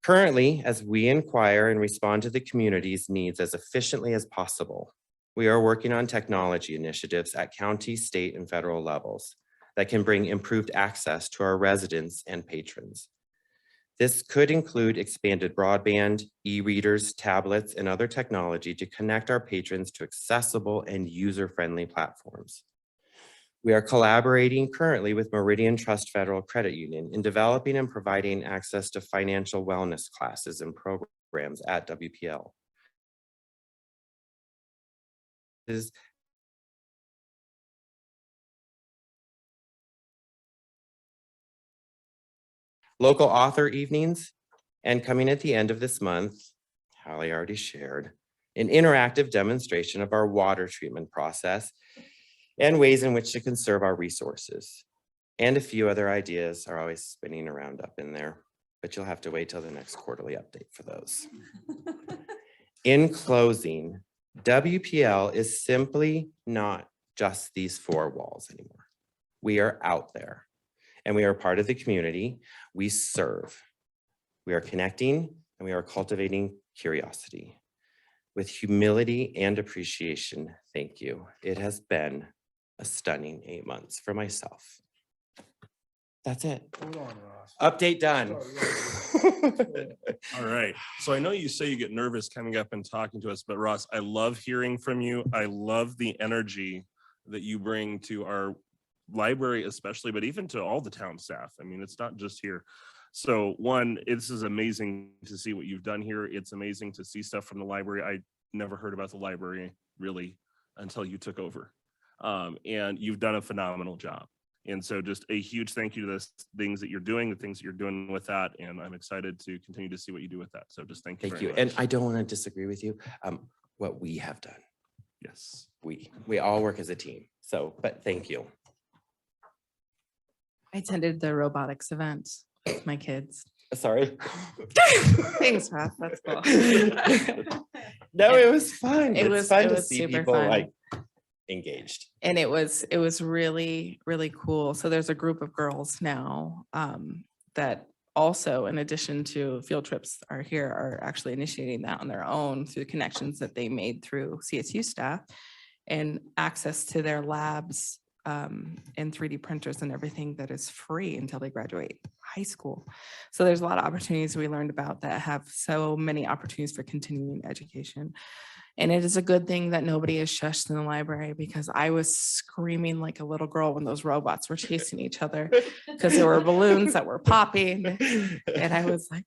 Currently, as we inquire and respond to the community's needs as efficiently as possible, we are working on technology initiatives at county, state, and federal levels that can bring improved access to our residents and patrons. This could include expanded broadband, e-readers, tablets, and other technology to connect our patrons to accessible and user-friendly platforms. We are collaborating currently with Meridian Trust Federal Credit Union in developing and providing access to financial wellness classes and programs at WPL. Local author evenings, and coming at the end of this month, Hallie already shared, an interactive demonstration of our water treatment process and ways in which to conserve our resources. And a few other ideas are always spinning around up in there, but you'll have to wait till the next quarterly update for those. In closing, WPL is simply not just these four walls anymore. We are out there. And we are part of the community we serve. We are connecting and we are cultivating curiosity. With humility and appreciation, thank you. It has been a stunning 8 months for myself. That's it. Hold on, Ross. Update done. All right. So I know you say you get nervous coming up and talking to us, but Ross, I love hearing from you. I love the energy that you bring to our library especially, but even to all the town staff. I mean, it's not just here. So one, this is amazing to see what you've done here. It's amazing to see stuff from the library. I never heard about the library really until you took over. And you've done a phenomenal job. And so just a huge thank you to the things that you're doing, the things that you're doing with that. And I'm excited to continue to see what you do with that. So just thank you. Thank you. And I don't want to disagree with you. What we have done. Yes. We all work as a team. So, but thank you. I attended the robotics event with my kids. Sorry. Thanks, Ross. That's cool. No, it was fun. It It's was- fun it to was see super people fun. like engaged. And it was really, really cool. So there's a group of girls now that also, in addition to field trips are here, are actually initiating that on their own through connections that they made through CSU staff and access to their labs and 3D printers and everything that is free until they graduate high school. So there's a lot of opportunities we learned about that have so many opportunities for continuing education. And it is a good thing that nobody is shushed in the library because I was screaming like a little girl when those robots were chasing each other because there were balloons that were popping. And I was like,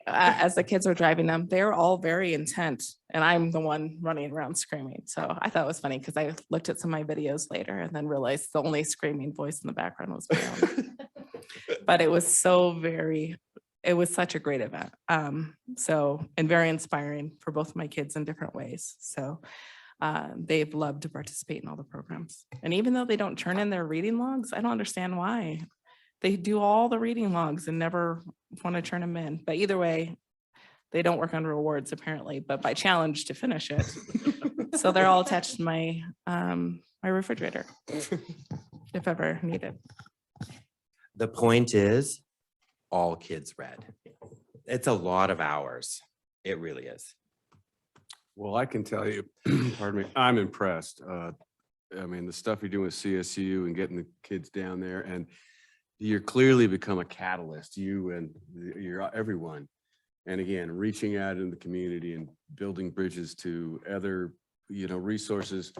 as the kids were driving them, they're all very intent. And I'm the one running around screaming. So I thought it was funny because I looked at some of my videos later and then realized the only screaming voice in the background was my own. But it was it was such a great event. And very inspiring for both my kids in different ways. So they've loved to participate in all the programs. And even though they don't turn in their reading logs, I don't understand why. They do all the reading logs and never want to turn them in. But either way, they don't work on rewards apparently, but by challenge to finish it. So they're all attached to my my refrigerator if ever needed. The point is, all kids read. It's a lot of hours. It really is. Well, I can tell you, pardon me, I'm impressed. I mean, the stuff you're doing with CSU and getting the kids down there, and you're clearly become a catalyst, you and everyone. And again, reaching out in the community and building bridges to other, resources.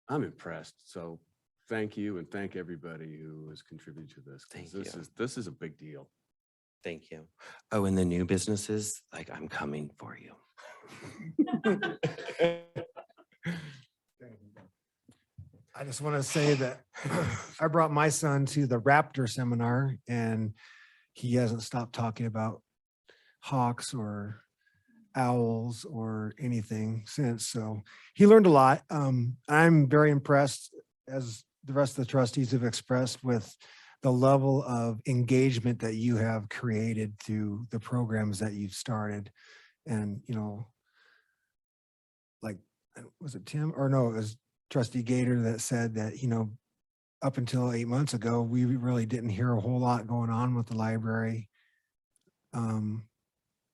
I'm impressed. So thank you, and thank everybody who has contributed to this. 'Cause this is a big deal. Thank you. Oh, and the new businesses, like, I'm coming for you. I just want to say that I brought my son to the Raptor seminar and he hasn't stopped talking about hawks or owls or anything since. So he learned a lot. I'm very impressed, as the rest of the trustees have expressed, with the level of engagement that you have created through the programs that you've started. And, like, was it Tim or no, it was Trustee Gator that said that, up until 8 months ago, we really didn't hear a whole lot going on with the library.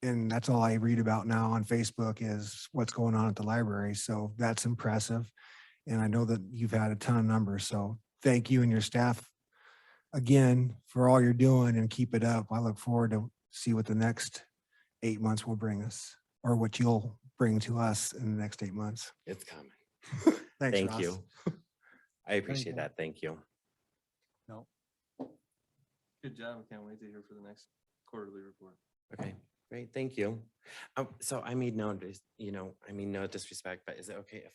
And that's all I read about now on Facebook is what's going on at the library. So that's impressive. And I know that you've had a ton of numbers. So thank you and your staff again for all you're doing, and keep it up. I look forward to see what the next 8 months will bring us, or what you'll bring to us in the next 8 months. It's coming. Thanks, Thank Ross. you. I appreciate you. that. Thank you. No. Good job. I can't wait to hear for the next quarterly report. Okay, great. Thank you. So I mean, no disrespect, but is it okay if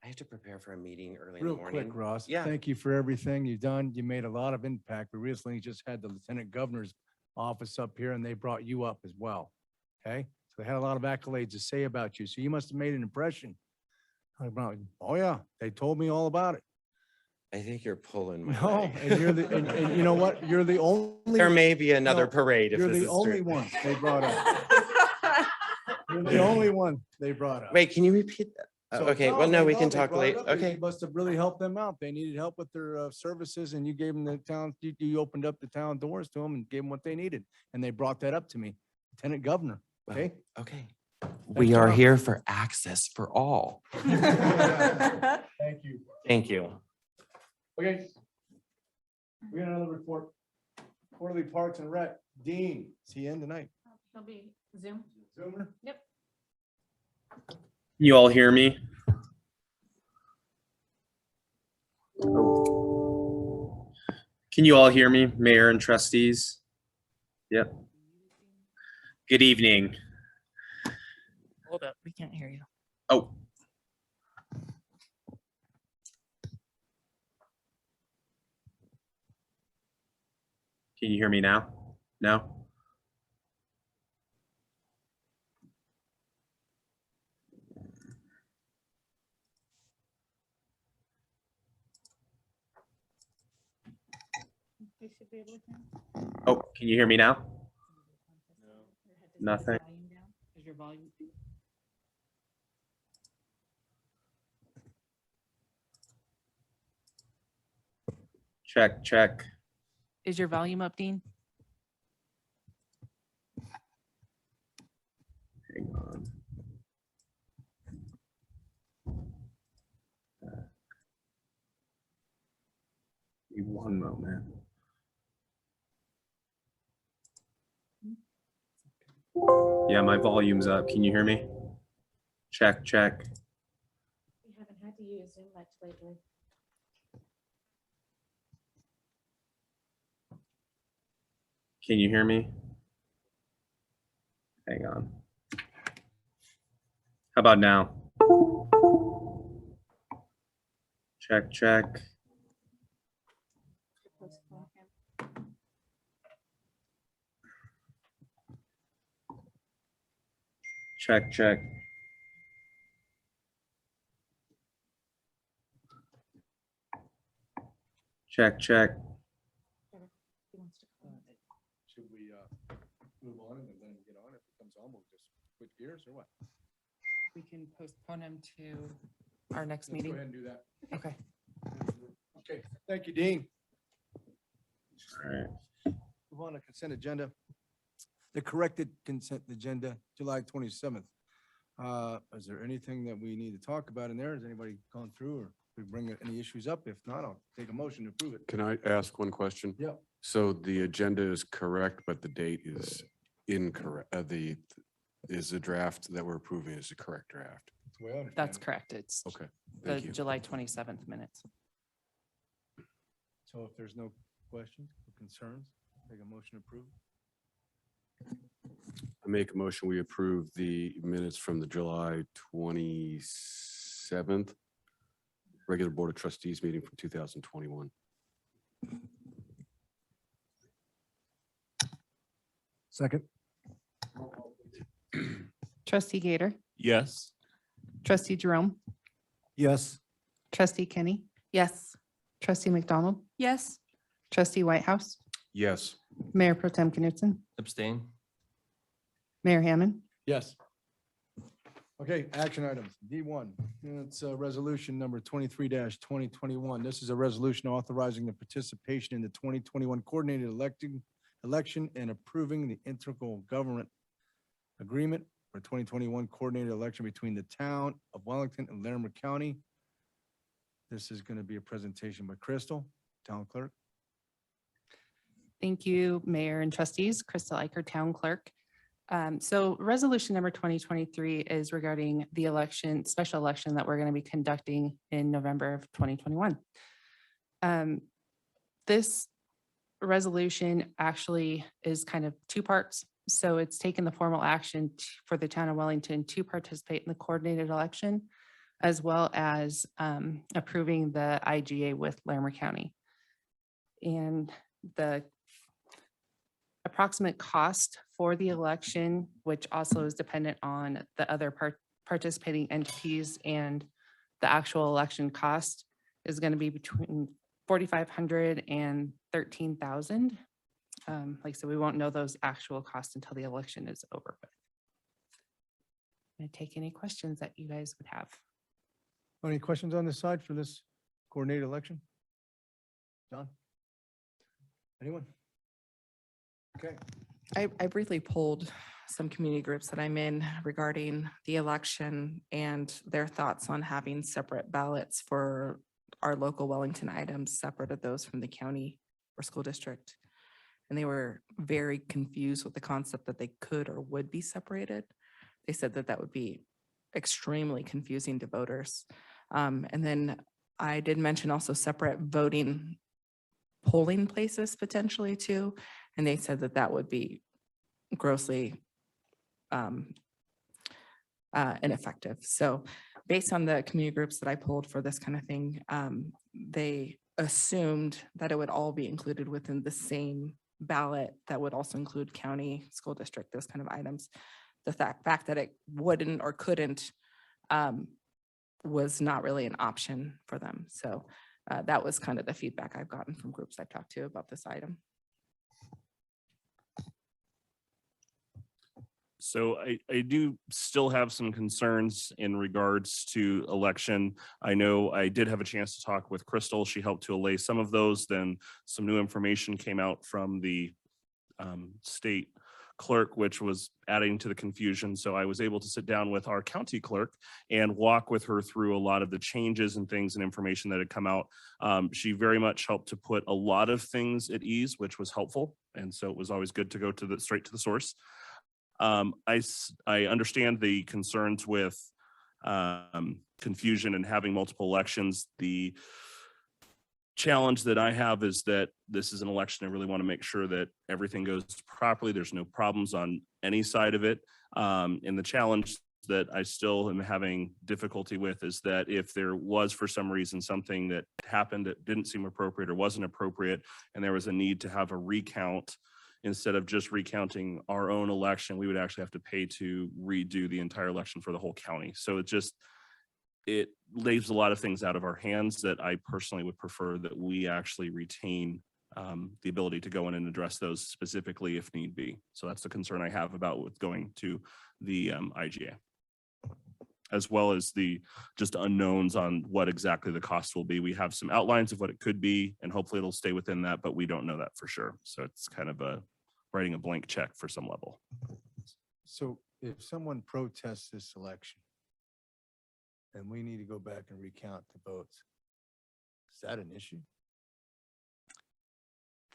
I have to prepare for a meeting early in Real the morning? quick, Ross, Yeah. thank you for everything you've done. You made a lot of impact. We recently just had the Lieutenant Governor's office up here and they brought you up as well. Okay, so they had a lot of accolades to say about you. So you must have made an impression. Oh yeah, they told me all about it. I think you're pulling my No, leg. and you're the, and you know what? You're the only. There may be another No, parade if You're this the is only true. one they brought up. You're the only one they brought up. Wait, can you repeat that? So, Okay, well, no, they we know can they talk brought it later. up. You Okay. must have really helped them out. They needed help with their services and you gave them the town, you opened up the town doors to them and gave them what they needed. And they brought that up to me, Lieutenant Governor. Well, Okay. Okay. We are here for access for all. Thank you. Thank you. Okay. We got another report. Quarterly Parks and Rec. Dean, is he in tonight? He'll be Zoom. Zoomer? Yep. You all hear me? Can you all hear me, Mayor and trustees? Yep. Good evening. Hold up, we can't hear you. Oh. Can you hear me now? No? Oh, can you hear me now? Nothing. Is your volume? Check, check. Is your volume up, Dean? Hang on. Give me one moment. Yeah, my volume's up. Can you hear me? Check, check. We haven't had to use Zoom much lately. Can you hear me? Hang on. How about now? Check, check. Check, check. Check, check. Should we move on and then let him get on? If it comes on, we'll just switch gears or what? We can postpone him to our next Let's go meeting. ahead and do that. Okay. Okay, thank you, Dean. All right. Move on to consent agenda. The corrected consent agenda, July 27th. Is there anything that we need to talk about in there? Has anybody gone through or we bring any issues up? If not, I'll take a motion to approve it. Can I ask one question? Yeah. So the agenda is correct, but the date is incorrect. Is the draft that we're approving is the correct draft? That's the way I understand That's it. correct. It's Okay, the thank you. July 27th minutes. So if there's no questions or concerns, take a motion to approve. I make a motion, we approve the minutes from the July 27th regular Board of Trustees meeting from 2021. Second. Trustee Gator, Yes. trustee Jerome, Yes. trustee Kenny, Yes. trustee McDonald, Yes. trustee Whitehouse, Yes. Mayor Pro Tem Knutson, Abstain. Mayor Hammond. Yes. Okay, action items. D1, it's resolution number 23-2021. This is a resolution authorizing the participation in the 2021 coordinated election and approving the integral government agreement for 2021 coordinated election between the town of Wellington and Larimer County. This is going to be a presentation by Crystal, town clerk. Thank you, Mayor and trustees. Crystal Eicher, Town Clerk. So resolution number 2023 is regarding the election, special election that we're going to be conducting in November of 2021. This resolution actually is kind of two parts. So it's taken the formal action for the town of Wellington to participate in the coordinated election, as well as approving the IGA with Larimer County. And the approximate cost for the election, which also is dependent on the other participating entities and the actual election cost, is going to be between $4,500 and $13,000. Like I said, we won't know those actual costs until the election is over with. I take any questions that you guys would have. Any questions on this side for this coordinated election? John? Anyone? Okay. I briefly polled some community groups that I'm in regarding the election and their thoughts on having separate ballots for our local Wellington items, separate of those from the county or school district. And they were very confused with the concept that they could or would be separated. They said that that would be extremely confusing to voters. And then I did mention also separate voting polling places potentially too. And they said that that would be grossly ineffective. So based on the community groups that I polled for this kind of thing, they assumed that it would all be included within the same ballot that would also include county, school district, those kind of items. The fact that it wouldn't or couldn't was not really an option for them. So that was kind of the feedback I've gotten from groups I've talked to about this item. So I do still have some concerns in regards to election. I know I did have a chance to talk with Crystal. She helped to allay some of those. Then some new information came out from the state clerk, which was adding to the confusion. So I was able to sit down with our county clerk and walk with her through a lot of the changes and things and information that had come out. She very much helped to put a lot of things at ease, which was helpful. And so it was always good to go to straight to the source. I understand the concerns with confusion and having multiple elections. The challenge that I have is that this is an election. I really want to make sure that everything goes properly. There's no problems on any side of it. And the challenge that I still am having difficulty with is that if there was for some reason something that happened that didn't seem appropriate or wasn't appropriate, and there was a need to have a recount, instead of just recounting our own election, we would actually have to pay to redo the entire election for the whole county. So it leaves a lot of things out of our hands that I personally would prefer that we actually retain the ability to go in and address those specifically if need be. So that's the concern I have about with going to the IGA, as well as the just unknowns on what exactly the cost will be. We have some outlines of what it could be, and hopefully it'll stay within that, but we don't know that for sure. So it's kind of writing a blank check for some level. So if someone protests this election and we need to go back and recount the votes, is that an issue?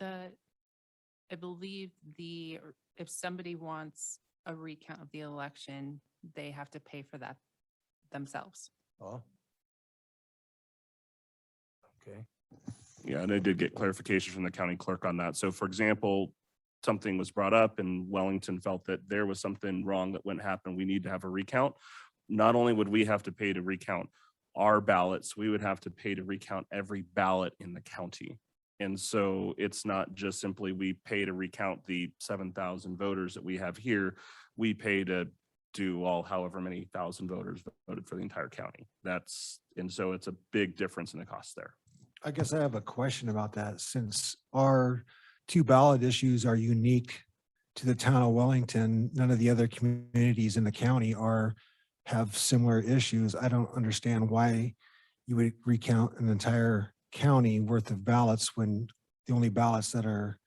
I believe if somebody wants a recount of the election, they have to pay for that themselves. Oh. Okay. Yeah, and I did get clarification from the county clerk on that. So for example, something was brought up and Wellington felt that there was something wrong that wouldn't happen. We need to have a recount. Not only would we have to pay to recount our ballots, we would have to pay to recount every ballot in the county. And so it's not just simply we pay to recount the 7,000 voters that we have here. We pay to do however many thousand voters voted for the entire county. And so it's a big difference in the cost there. I guess I have a question about that. Since our 2 ballot issues are unique to the town of Wellington, none of the other communities in the county have similar issues. I don't understand why you would recount an entire county worth of ballots when the only ballots that are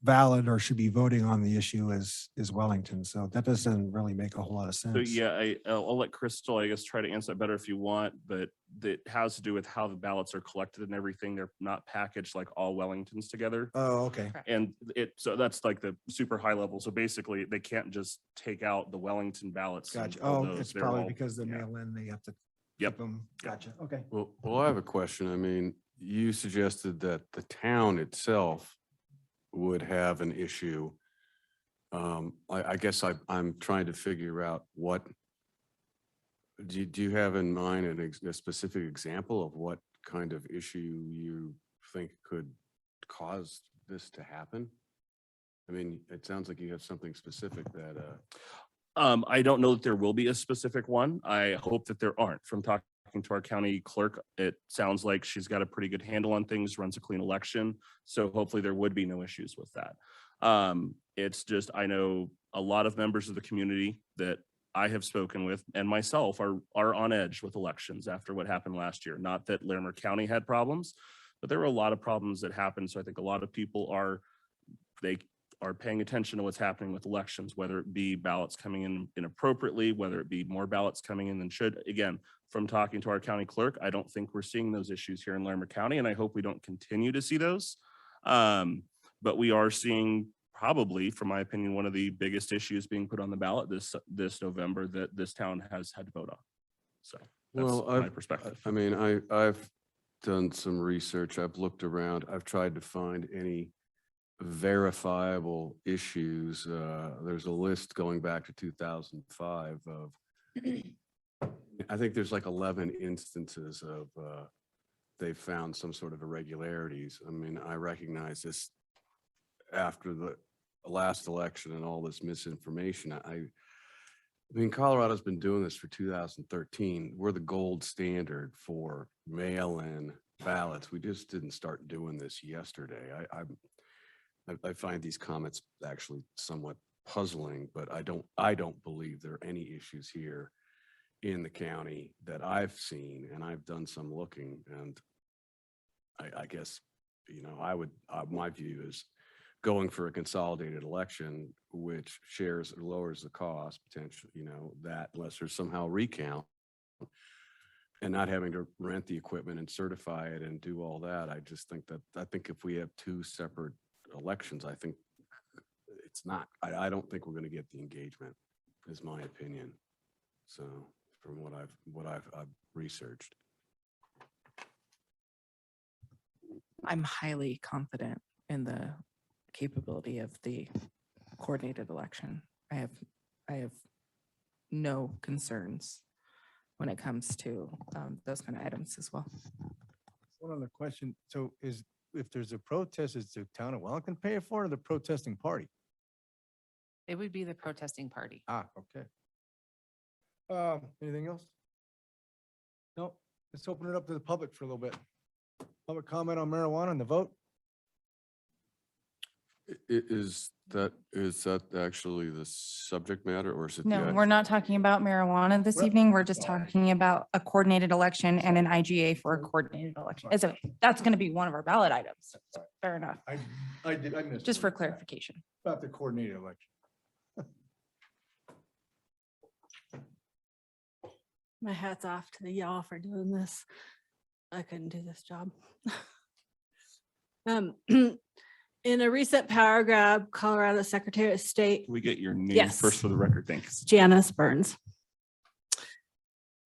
valid or should be voting on the issue is Wellington. So that doesn't really make a whole lot of sense. So yeah, I'll let Crystal, I guess, try to answer that better if you want, but that has to do with how the ballots are collected and everything. They're not packaged like all Wellingtons together. Oh, okay. And so that's like the super high level. So basically they can't just take out the Wellington ballots. and Gotcha. pull Oh, those. it's They're probably all- because the yeah. mail-in, they have to Yep. keep them. Gotcha. Okay. Well, I have a question. I mean, you suggested that the town itself would have an issue. I guess I'm trying to figure out what, do you have in mind a specific example of what kind of issue you think could cause this to happen? I mean, it sounds like you have something specific that, I don't know that there will be a specific one. I hope that there aren't. From talking to our county clerk, it sounds like she's got a pretty good handle on things, runs a clean election. So hopefully there would be no issues with that. It's just, I know a lot of members of the community that I have spoken with and myself are on edge with elections after what happened last year. Not that Larimer County had problems, but there were a lot of problems that happened. So I think a lot of people are paying attention to what's happening with elections, whether it be ballots coming in inappropriately, whether it be more ballots coming in than should. Again, from talking to our county clerk, I don't think we're seeing those issues here in Larimer County, and I hope we don't continue to see those. But we are seeing probably, from my opinion, one of the biggest issues being put on the ballot this November that this town has had to vote on. So that's my perspective. I mean, I've done some research. I've looked around. I've tried to find any verifiable issues. There's a list going back to 2005 of, I think there's like 11 instances of they've found some sort of irregularities. I mean, I recognize this after the last election and all this misinformation. I mean, Colorado's been doing this for 2013. We're the gold standard for mail-in ballots. We just didn't start doing this yesterday. I find these comments actually somewhat puzzling, but I don't believe there are any issues here in the county that I've seen, and I've done some looking, and I guess, you know, my view is going for a consolidated election, which shares or lowers the cost potentially, you know, that unless there's somehow recount and not having to rent the equipment and certify it and do all that. I just think I think if we have 2 separate elections, I think it's not, I don't think we're going to get the engagement, is my opinion. So from what I've researched. I'm highly confident in the capability of the coordinated election. I have no concerns when it comes to those kind of items as well. One other question. So if there's a protest, is the town of Wellington pay it for or the protesting party? It would be the protesting party. Ah, okay. Anything else? No, let's open it up to the public for a little bit. Public comment on marijuana and the vote? Is that actually the subject matter or is it? No, we're not talking about marijuana this evening. We're just talking about a coordinated election and an IGA for a coordinated election. So that's going to be one of our ballot items. Fair enough. I missed. Just for clarification. About the coordinated election. My hat's off to y'all for doing this. I couldn't do this job. In a recent power grab, Colorado Secretary of State. We get your name Yes. first for the record. Thanks. Janice Burns.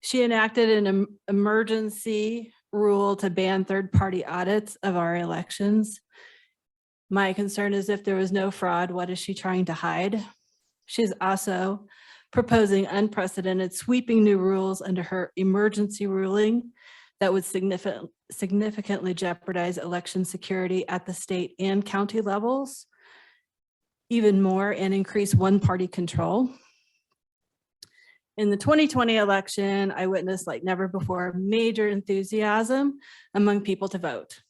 She enacted an emergency rule to ban third-party audits of our elections. My concern is if there was no fraud, what is she trying to hide? She's also proposing unprecedented sweeping new rules under her emergency ruling that would significantly jeopardize election security at the state and county levels even more and increase one-party control. In the 2020 election, I witnessed like never before major enthusiasm among people to vote,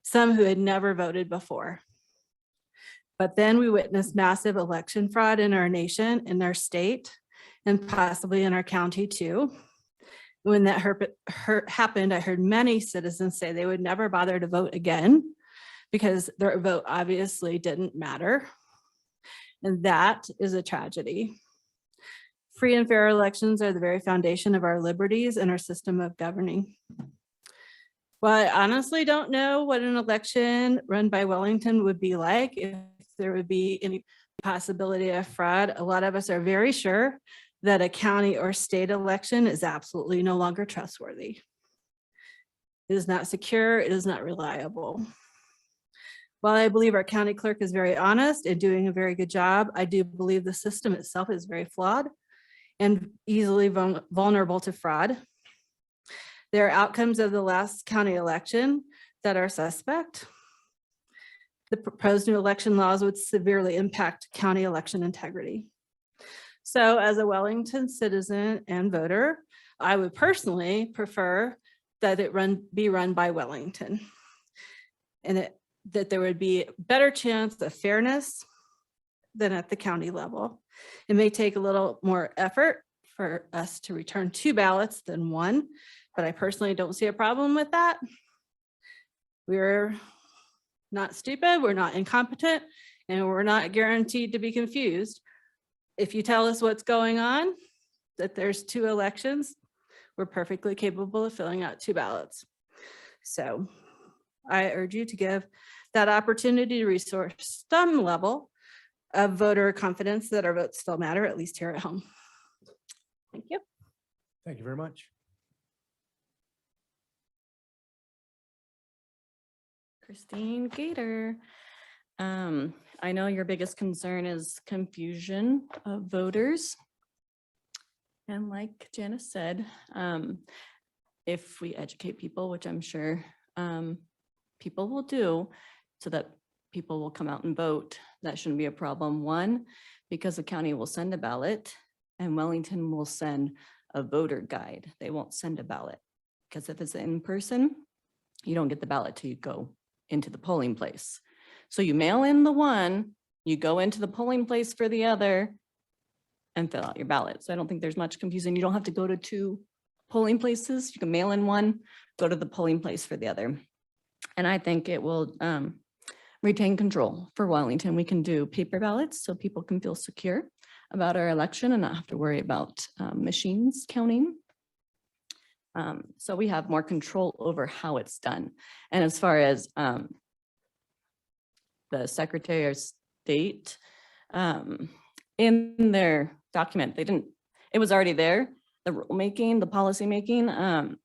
some who had never voted before. But then we witnessed massive election fraud in our nation, in our state, and possibly in our county too. When that happened, I heard many citizens say they would never bother to vote again because their vote obviously didn't matter. And that is a tragedy. Free and fair elections are the very foundation of our liberties and our system of governing. Well, I honestly don't know what an election run by Wellington would be like, if there would be any possibility of fraud. A lot of us are very sure that a county or state election is absolutely no longer trustworthy. It is not secure, it is not reliable. While I believe our county clerk is very honest and doing a very good job, I do believe the system itself is very flawed and easily vulnerable to fraud. There are outcomes of the last county election that are suspect. The proposed new election laws would severely impact county election integrity. So as a Wellington citizen and voter, I would personally prefer that it be run by Wellington and that there would be a better chance of fairness than at the county level. It may take a little more effort for us to return 2 ballots than 1, but I personally don't see a problem with that. We're not stupid, we're not incompetent, and we're not guaranteed to be confused. If you tell us what's going on, that there's 2 elections, we're perfectly capable of filling out 2 ballots. So I urge you to give that opportunity to restore some level of voter confidence that our votes still matter, at least here at home. Thank you. Thank you very much. Christine Gator. I know your biggest concern is confusion of voters. And like Janice said, if we educate people, which I'm sure people will do, so that people will come out and vote, that shouldn't be a problem. 1, because the county will send a ballot and Wellington will send a voter guide. They won't send a ballot because if it's in person, you don't get the ballot till you go into the polling place. So you mail in the one, you go into the polling place for the other and fill out your ballot. So I don't think there's much confusion. You don't have to go to 2 polling places. You can mail in one, go to the polling place for the other. And I think it will retain control for Wellington. We can do paper ballots so people can feel secure about our election and not have to worry about machines counting. So we have more control over how it's done. And as far as the Secretary of State, in their document, it was already there, the rulemaking, the policymaking.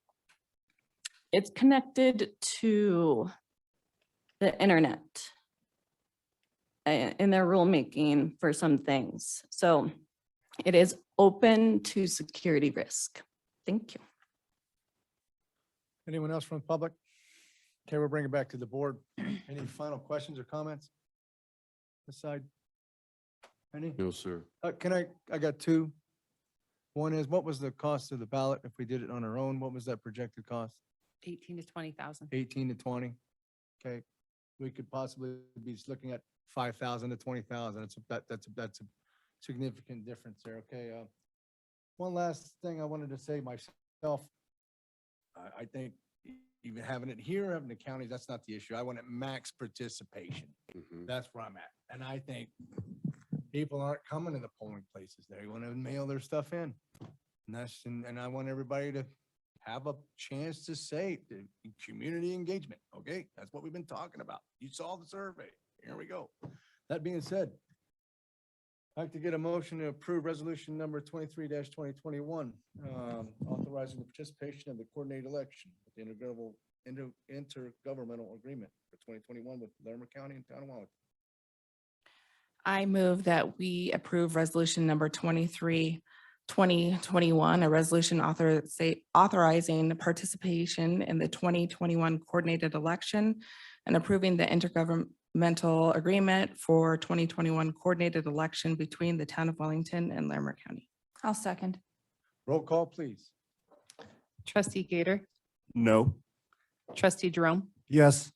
It's connected to the internet in their rulemaking for some things. So it is open to security risk. Thank you. Anyone else from the public? Okay, we'll bring it back to the board. Any final questions or comments? This side? Any? No, sir. I got two. One is, what was the cost of the ballot if we did it on our own? What was that projected cost? 18 to 20,000. 18 to 20? Okay, we could possibly be just looking at 5,000 to 20,000. That's a significant difference there. Okay, one last thing I wanted to say myself. I think even having it here, having the county, that's not the issue. I want it max participation. That's where I'm at. And I think people aren't coming to the polling places. They want to mail their stuff in. And I want everybody to have a chance to say the community engagement. Okay, that's what we've been talking about. You saw the survey. Here we go. That being said, I'd like to get a motion to approve resolution number 23-2021, authorizing the participation of the coordinated election with the intergovernmental agreement for 2021 with Larimer County and Town of Wellington. I move that we approve resolution number 23-2021, a resolution authorizing participation in the 2021 coordinated election and approving the intergovernmental agreement for 2021 coordinated election between the Town of Wellington and Larimer County. I'll second. Roll call, please. Trustee Gator, No. trustee Jerome, Yes.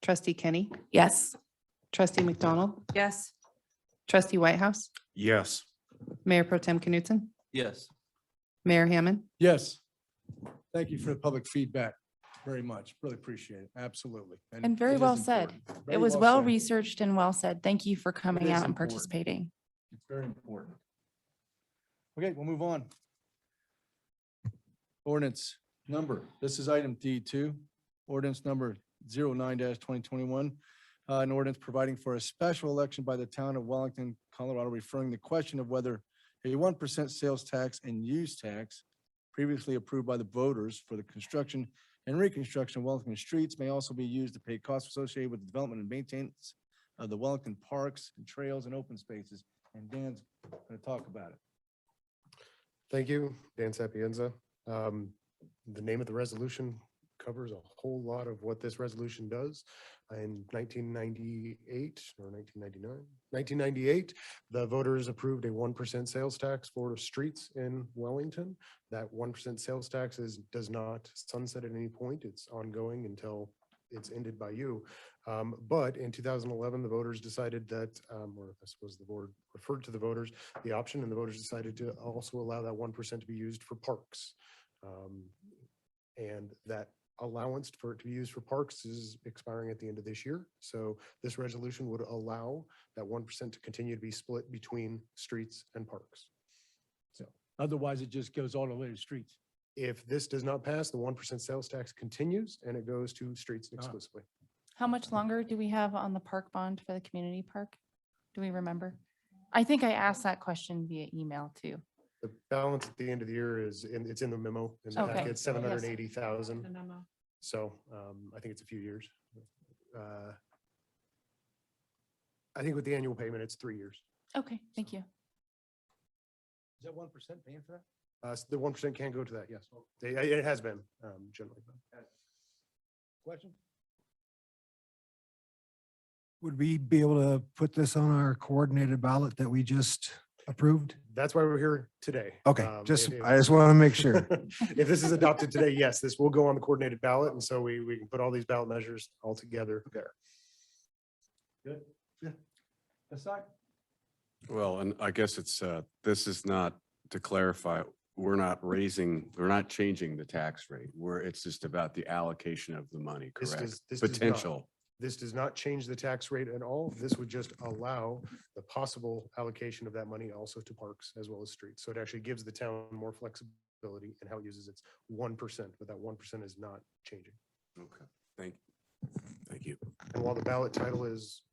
trustee Kenny, Yes. trustee McDonald, Yes. trustee Whitehouse, Yes. Mayor Pro Tem Knutson, Yes. Mayor Hammond. Yes. Thank you for the public feedback very much. Really appreciate it. Absolutely. And very it is well said. important. It Very was well said. researched and well said. Thank you for coming is out and important. participating. It's very important. Okay, we'll move on. Ordinance number, this is item D2, ordinance number 09-2021. An ordinance providing for a special election by the Town of Wellington, Colorado, referring the question of whether a 1% sales tax and use tax previously approved by the voters for the construction and reconstruction of Wellington streets may also be used to pay costs associated with the development and maintenance of the Wellington parks and trails and open spaces. And Dan's going to talk about it. Thank you, Dan Sapienza. The name of the resolution covers a whole lot of what this resolution does. In 1998 or 1998, the voters approved a 1% sales tax for streets in Wellington. That 1% sales tax does not sunset at any point. It's ongoing until it's ended by you. But in 2011, the voters decided that, or I suppose the board referred to the voters, the option, and the voters decided to also allow that 1% to be used for parks. And that allowance for it to be used for parks is expiring at the end of this year. So this resolution would allow that 1% to continue to be split between streets and parks. So Otherwise, it just goes all the way to streets. if this does not pass, the 1% sales tax continues and it goes to streets exclusively. How much longer do we have on the park bond for the community park? Do we remember? I think I asked that question via email too. The balance at the end of the year it's in the memo, in the Okay. packet, Yes. 780,000. The memo. So I think it's a few years. I think with the annual payment, it's 3 years. Okay, thank you. Is that 1% paying for that? The 1% can go to that, yes. It has been generally. Question? Would we be able to put this on our coordinated ballot that we just approved? That's why we're here today. Okay, I just want to make sure. If this is adopted today, yes, this will go on the coordinated ballot. And so we can put all these ballot measures all together there. Good. Yeah. Aside. Well, and I guess it's, this is not, to clarify, we're not changing the tax rate. It's just about the allocation of the money, This correct? does- this does not. Potential. This does not change the tax rate at all. This would just allow the possible allocation of that money also to parks as well as streets. So it actually gives the town more flexibility in how it uses its 1%, but that 1% is not changing. Okay, thank you. And while the ballot title is,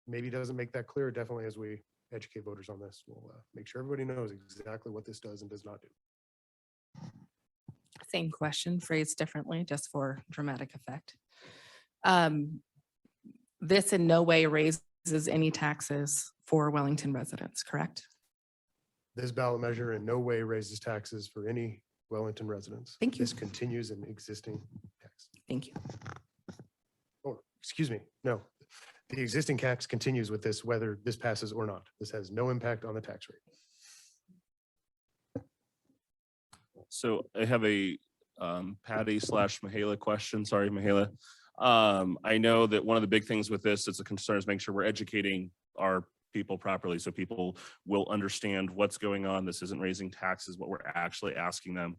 maybe doesn't make that clear, definitely as we educate voters on this. We'll make sure everybody knows exactly what this does and does not do. Same question phrased differently, just for dramatic effect. This in no way raises any taxes for Wellington residents, correct? This ballot measure in no way raises taxes for any Wellington residents. Thank you. This continues an existing tax. Thank you. Oh, excuse me. No, the existing tax continues with this, whether this passes or not. This has no impact on the tax rate. So I have a Patty / Mahala question. Sorry, Mahala. I know that one of the big things with this is a concern is make sure we're educating our people properly so people will understand what's going on. This isn't raising taxes, what we're actually asking them,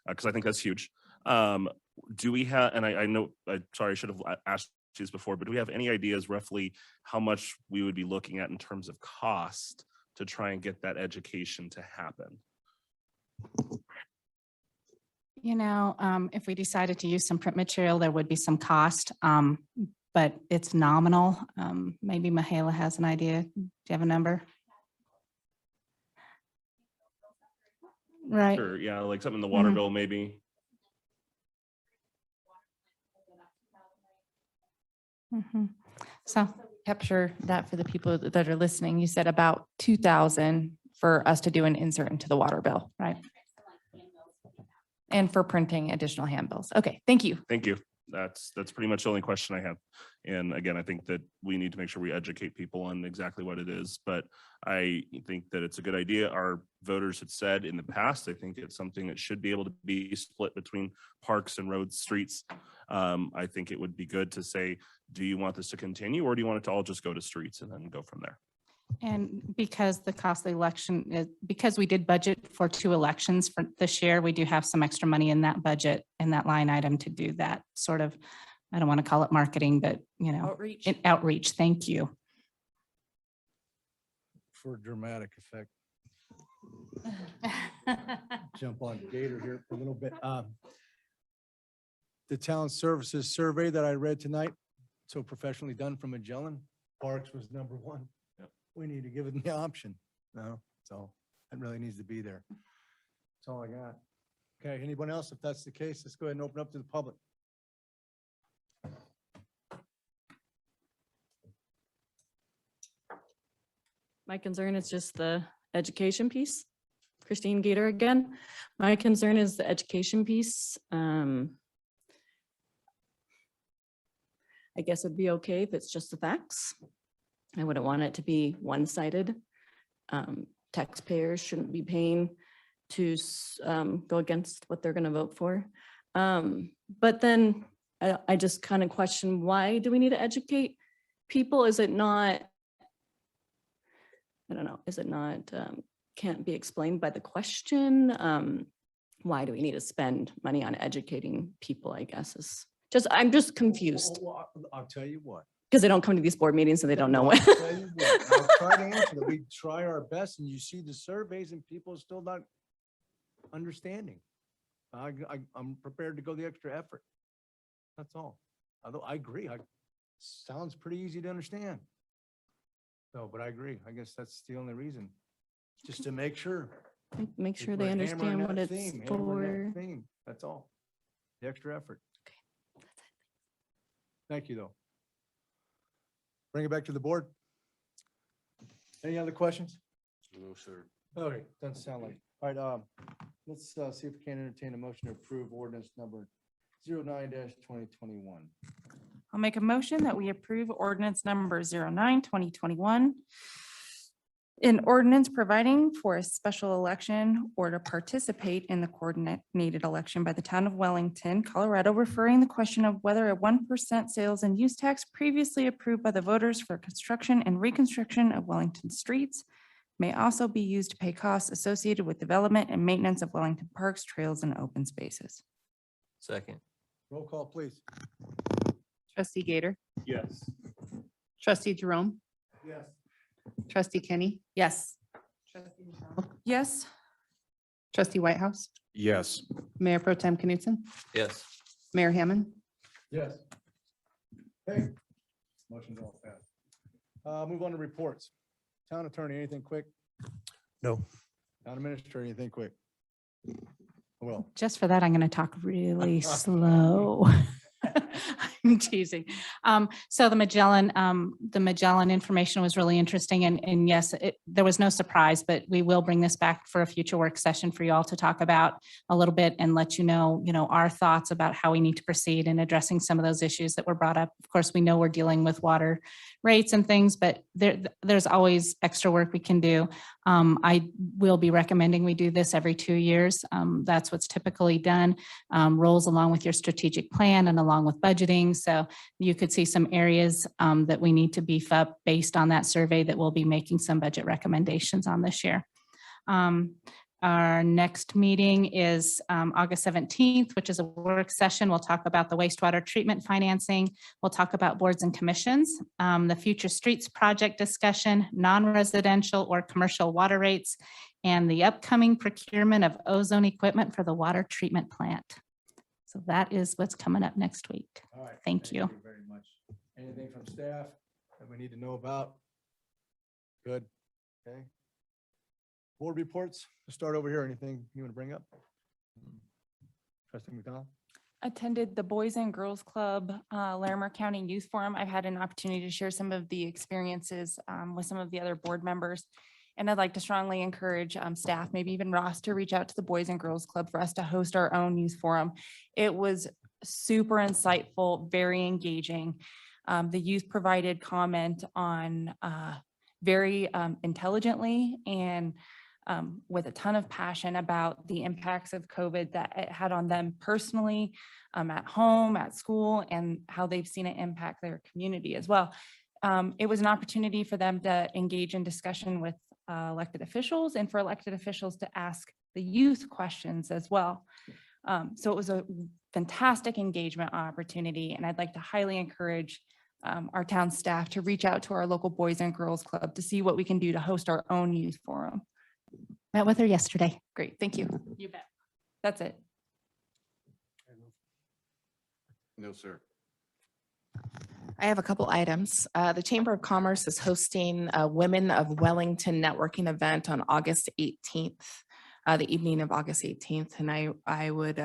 because I think that's huge. Do we have, and I know, sorry, I should have asked you this before, but do we have any ideas roughly how much we would be looking at in terms of cost to try and get that education to happen? You know, if we decided to use some print material, there would be some cost, but it's nominal. Maybe Mahala has an idea. Do you have a number? Right. Sure, yeah, like something in the water Mhm. bill maybe. So capture that for the people that are listening. You said about 2,000 for us to do an insert into the water bill, right? And for printing additional handbills. Okay, thank you. Thank you. That's pretty much the only question I have. And again, I think that we need to make sure we educate people on exactly what it is, but I think that it's a good idea. Our voters had said in the past, I think it's something that should be able to be split between parks and roads, streets. I think it would be good to say, do you want this to continue or do you want it to all just go to streets and then go from there? And because the cost of the election is, because we did budget for 2 elections for this year, we do have some extra money in that budget, in that line item to do that sort of, I don't want to call it marketing, but you know, Outreach. outreach. Thank you. For dramatic effect. Jump on Gator here for a little bit. The town services survey that I read tonight, so professionally done from Magellan, Parks was number 1. Yep. We need to give it the option. No, so that really needs to be there. That's all I got. Okay, anyone else? If that's the case, let's go ahead and open up to the public. My concern is just the education piece. Christine Gator again. My concern is the education piece. I guess it'd be okay if it's just the facts. I wouldn't want it to be one-sided. Taxpayers shouldn't be paying to go against what they're going to vote for. But then I just kind of question, why do we need to educate people? Is it not, I don't know, is it not, can't be explained by the question? Why do we need to spend money on educating people, I guess is just, I'm just confused. Well, I'll tell you what. Because they don't come to these board meetings, so they don't know what. I'll tell you what, I'll try to answer that. We try our best and you see the surveys and people are still not understanding. I'm prepared to go the extra effort. That's all. Although I agree, sounds pretty easy to understand. No, but I agree. I guess that's the only reason, just to make sure. Make sure We're they hammering understand that what it's theme, hammering for. that theme. That's all. The extra effort. Thank you, though. Bring it back to the board. Any other questions? No, sir. Okay, doesn't sound like. All right, let's see if we can entertain a motion to approve ordinance number 09-2021. I'll make a motion that we approve ordinance number 09-2021. An ordinance providing for a special election or to participate in the coordinated election by the town of Wellington, Colorado, referring the question of whether a 1% sales and use tax previously approved by the voters for construction and reconstruction of Wellington streets may also be used to pay costs associated with development and maintenance of Wellington parks, trails, and open spaces. Second. Roll call, please. Trustee Gator, Yes. trustee Jerome, Yes. trustee Kenny, Yes. Yes. trustee Whitehouse, Yes. Mayor Pro Tem Knutson, Yes. Mayor Hammond. Yes. Hey. Motion's all passed. Move on to reports. Town attorney, anything quick? No. Town administrator, anything quick? Well, Just for that, I'm going to talk really slow. I'm teasing. So the Magellan information was really interesting, and yes, there was no surprise, but we will bring this back for a future work session for you all to talk about a little bit and let you know, our thoughts about how we need to proceed in addressing some of those issues that were brought up. Of course, we know we're dealing with water rates and things, but there's always extra work we can do. I will be recommending we do this every 2 years. That's what's typically done. Rolls along with your strategic plan and along with budgeting. So you could see some areas that we need to beef up based on that survey that we'll be making some budget recommendations on this year. Our next meeting is August 17th, which is a work session. We'll talk about the wastewater treatment financing. We'll talk about boards and commissions, the future streets project discussion, non-residential or commercial water rates, and the upcoming procurement of ozone equipment for the water treatment plant. So that is what's coming up next week. all right. Thank you. Very much. Anything from staff that we need to know about? Good. Okay. Board reports. Let's start over here. Anything you want to bring up? Trustee McDonald? Attended the Boys and Girls Club, Larimer County Youth Forum. I've had an opportunity to share some of the experiences with some of the other board members. And I'd like to strongly encourage staff, maybe even Ross, to reach out to the Boys and Girls Club for us to host our own youth forum. It was super insightful, very engaging. The youth provided comment on very intelligently and with a ton of passion about the impacts of COVID that it had on them personally, at home, at school, and how they've seen it impact their community as well. It was an opportunity for them to engage in discussion with elected officials and for elected officials to ask the youth questions as well. So it was a fantastic engagement opportunity, and I'd like to highly encourage our town staff to reach out to our local Boys and Girls Club to see what we can do to host our own youth forum. Met with her yesterday. Great, thank you. You bet. That's it. No, sir. I have a couple items. The Chamber of Commerce is hosting a Women of Wellington networking event on August 18th, the evening of August 18th. And I would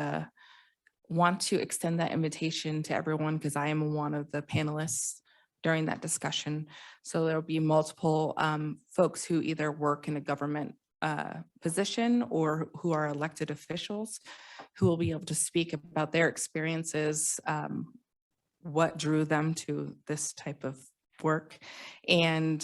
want to extend that invitation to everyone because I am one of the panelists during that discussion. So there'll be multiple folks who either work in a government position or who are elected officials who will be able to speak about their experiences, what drew them to this type of work, and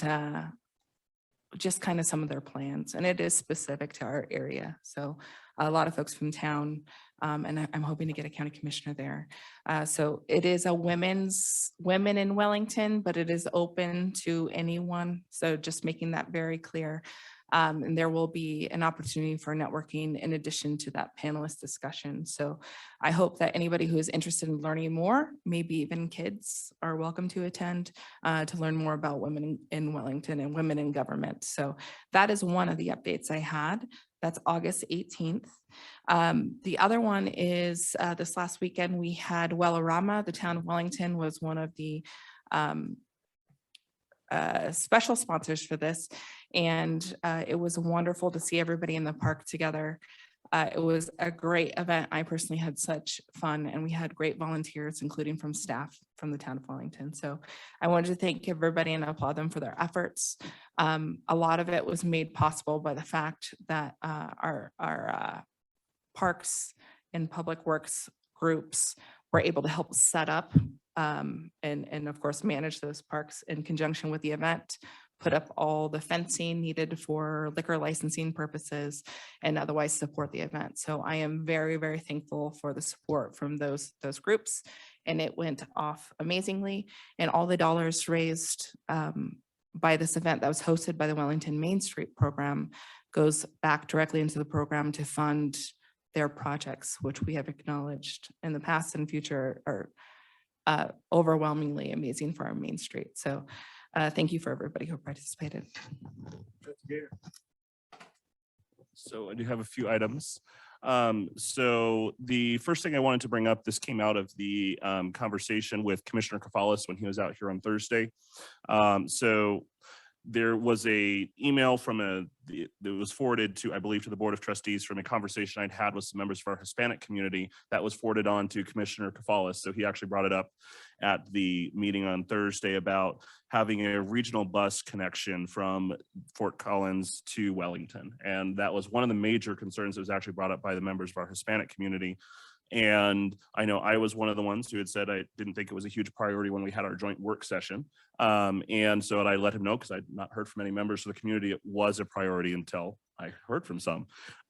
just kind of some of their plans. And it is specific to our area. So a lot of folks from town, and I'm hoping to get a county commissioner there. So it is a women in Wellington, but it is open to anyone. So just making that very clear. And there will be an opportunity for networking in addition to that panelist discussion. So I hope that anybody who is interested in learning more, maybe even kids, are welcome to attend to learn more about women in Wellington and women in government. So that is one of the updates I had. That's August 18th. The other one is this last weekend we had Wellarama. The town of Wellington was one of the special sponsors for this. And it was wonderful to see everybody in the park together. It was a great event. I personally had such fun, and we had great volunteers, including from staff from the town of Wellington. So I wanted to thank everybody and applaud them for their efforts. A lot of it was made possible by the fact that our parks and public works groups were able to help set up and of course manage those parks in conjunction with the event, put up all the fencing needed for liquor licensing purposes, and otherwise support the event. So I am very, very thankful for the support from those groups, and it went off amazingly. And all the dollars raised by this event that was hosted by the Wellington Main Street program goes back directly into the program to fund their projects, which we have acknowledged in the past and future are overwhelmingly amazing for our Main Street. So thank you for everybody who participated. So I do have a few items. So the first thing I wanted to bring up, this came out of the conversation with Commissioner Kafalis when he was out here on Thursday. So there was a email from that was forwarded to, I believe, to the Board of Trustees from a conversation I'd had with some members of our Hispanic community that was forwarded on to Commissioner Cafalis. So he actually brought it up at the meeting on Thursday about having a regional bus connection from Fort Collins to Wellington. And that was one of the major concerns that was actually brought up by the members of our Hispanic community. And I know I was one of the ones who had said I didn't think it was a huge priority when we had our joint work session. And so I let him know, because I'd not heard from any members of the community, it was a priority until I heard from some.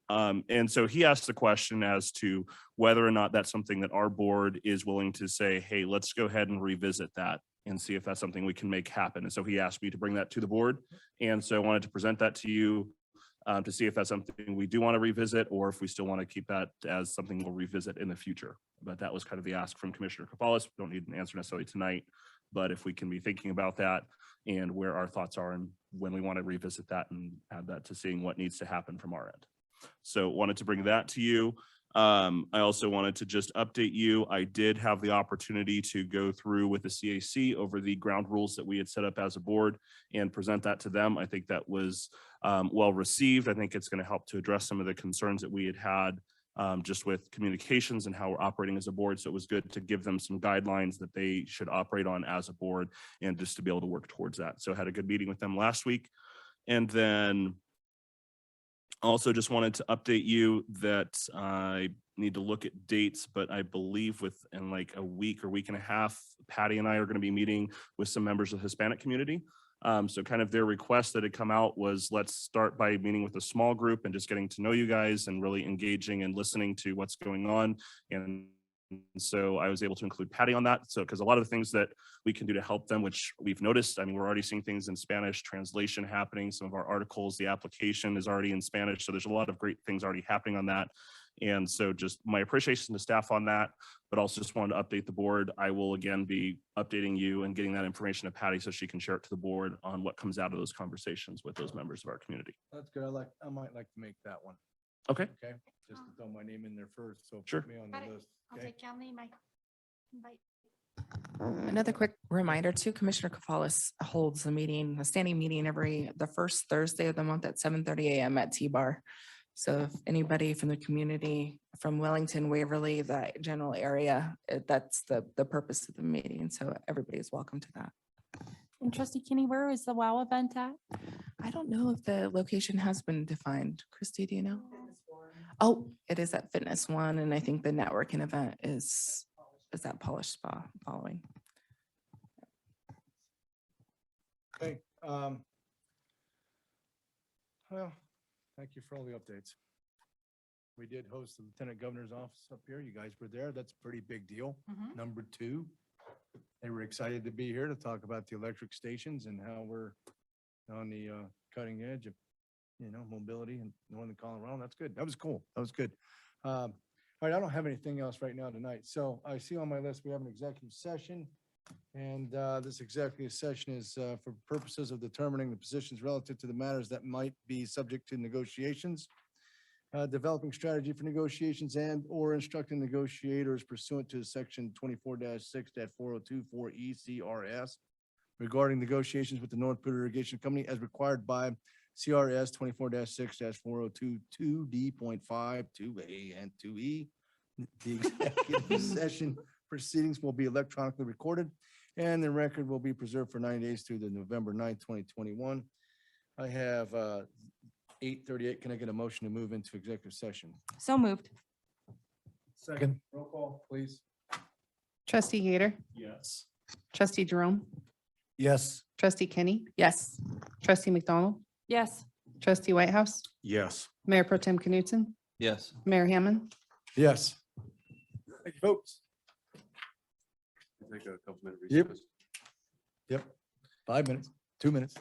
And so he asked the question as to whether or not that's something that our board is willing to say, hey, let's go ahead and revisit that and see if that's something we can make happen. And so he asked me to bring that to the board. And so I wanted to present that to you to see if that's something we do want to revisit, or if we still want to keep that as something we'll revisit in the future. But that was kind of the ask from Commissioner Cafalis. We don't need an answer necessarily tonight, but if we can be thinking about that and where our thoughts are and when we want to revisit that and add that to seeing what needs to happen from our end. So wanted to bring that to you. I also wanted to just update you. I did have the opportunity to go through with the CAC over the ground rules that we had set up as a board and present that to them. I think that was well received. I think it's going to help to address some of the concerns that we had just with communications and how we're operating as a board. So it was good to give them some guidelines that they should operate on as a board and just to be able to work towards that. So I had a good meeting with them last week. And then also just wanted to update you that I need to look at dates, but I believe within like a week or week and a half, Patty and I are going to be meeting with some members of the Hispanic community. So kind of their request that had come out was, let's start by meeting with a small group and just getting to know you guys and really engaging and listening to what's going on. And so I was able to include Patty on that. So, because a lot of the things that we can do to help them, which we've noticed, I mean, we're already seeing things in Spanish translation happening. Some of our articles, the application is already in Spanish. So there's a lot of great things already happening on that. And so just my appreciation to staff on that, but also just wanted to update the board. I will again be updating you and getting that information to Patty so she can share it to the board on what comes out of those conversations with those members of our community. That's good. I might like to make that one. Okay. Okay, just to throw my name in there first, so Sure. put me on the list. I'll Okay? take down the invite. Another quick reminder too, Commissioner Cafalis holds a standing meeting the first Thursday of the month at 7:30 a.m. at T-Bar. So if anybody from the community, from Wellington, Waverly, that general area, that's the purpose of the meeting. So everybody is welcome to that. And Trustee Kenny, where is the WOW event at? I don't know if the location has been defined. Christy, do you know? Oh, it is at Fitness One, and I think the networking event is that Polish Spa following. Okay. Well, thank you for all the updates. We did host the Lieutenant Governor's office up here. You guys were there. That's a pretty big deal. Number 2, they were excited to be here to talk about the electric stations and how we're on the cutting edge of, mobility in northern Colorado. That's good. That was cool. That was good. All right, I don't have anything else right now tonight. So I see on my list, we have an executive session. And this executive session is for purposes of determining the positions relative to the matters that might be subject to negotiations, developing strategy for negotiations and or instructing negotiators pursuant to section 24-6-4024 ECRS regarding negotiations with the North Dakota Irrigation Company as required by CRS 24-6-4022 D.5, 2A and 2E. The executive session proceedings will be electronically recorded and the record will be preserved for 90 days through the November 9th, 2021. I have 8:38. Can I get a motion to move into executive session? So moved. Second. Roll call, please. Trustee Gator, Yes. Trustee Jerome, Yes. Trustee Kenny, Yes. Trustee McDonald, Yes. Trustee Whitehouse, Yes. Mayor Pro Tem Knutson, Yes. Mayor Hammond. Yes. Thank you, folks. Take a couple minute Yep. recess. Yep. 5 minutes, 2 minutes.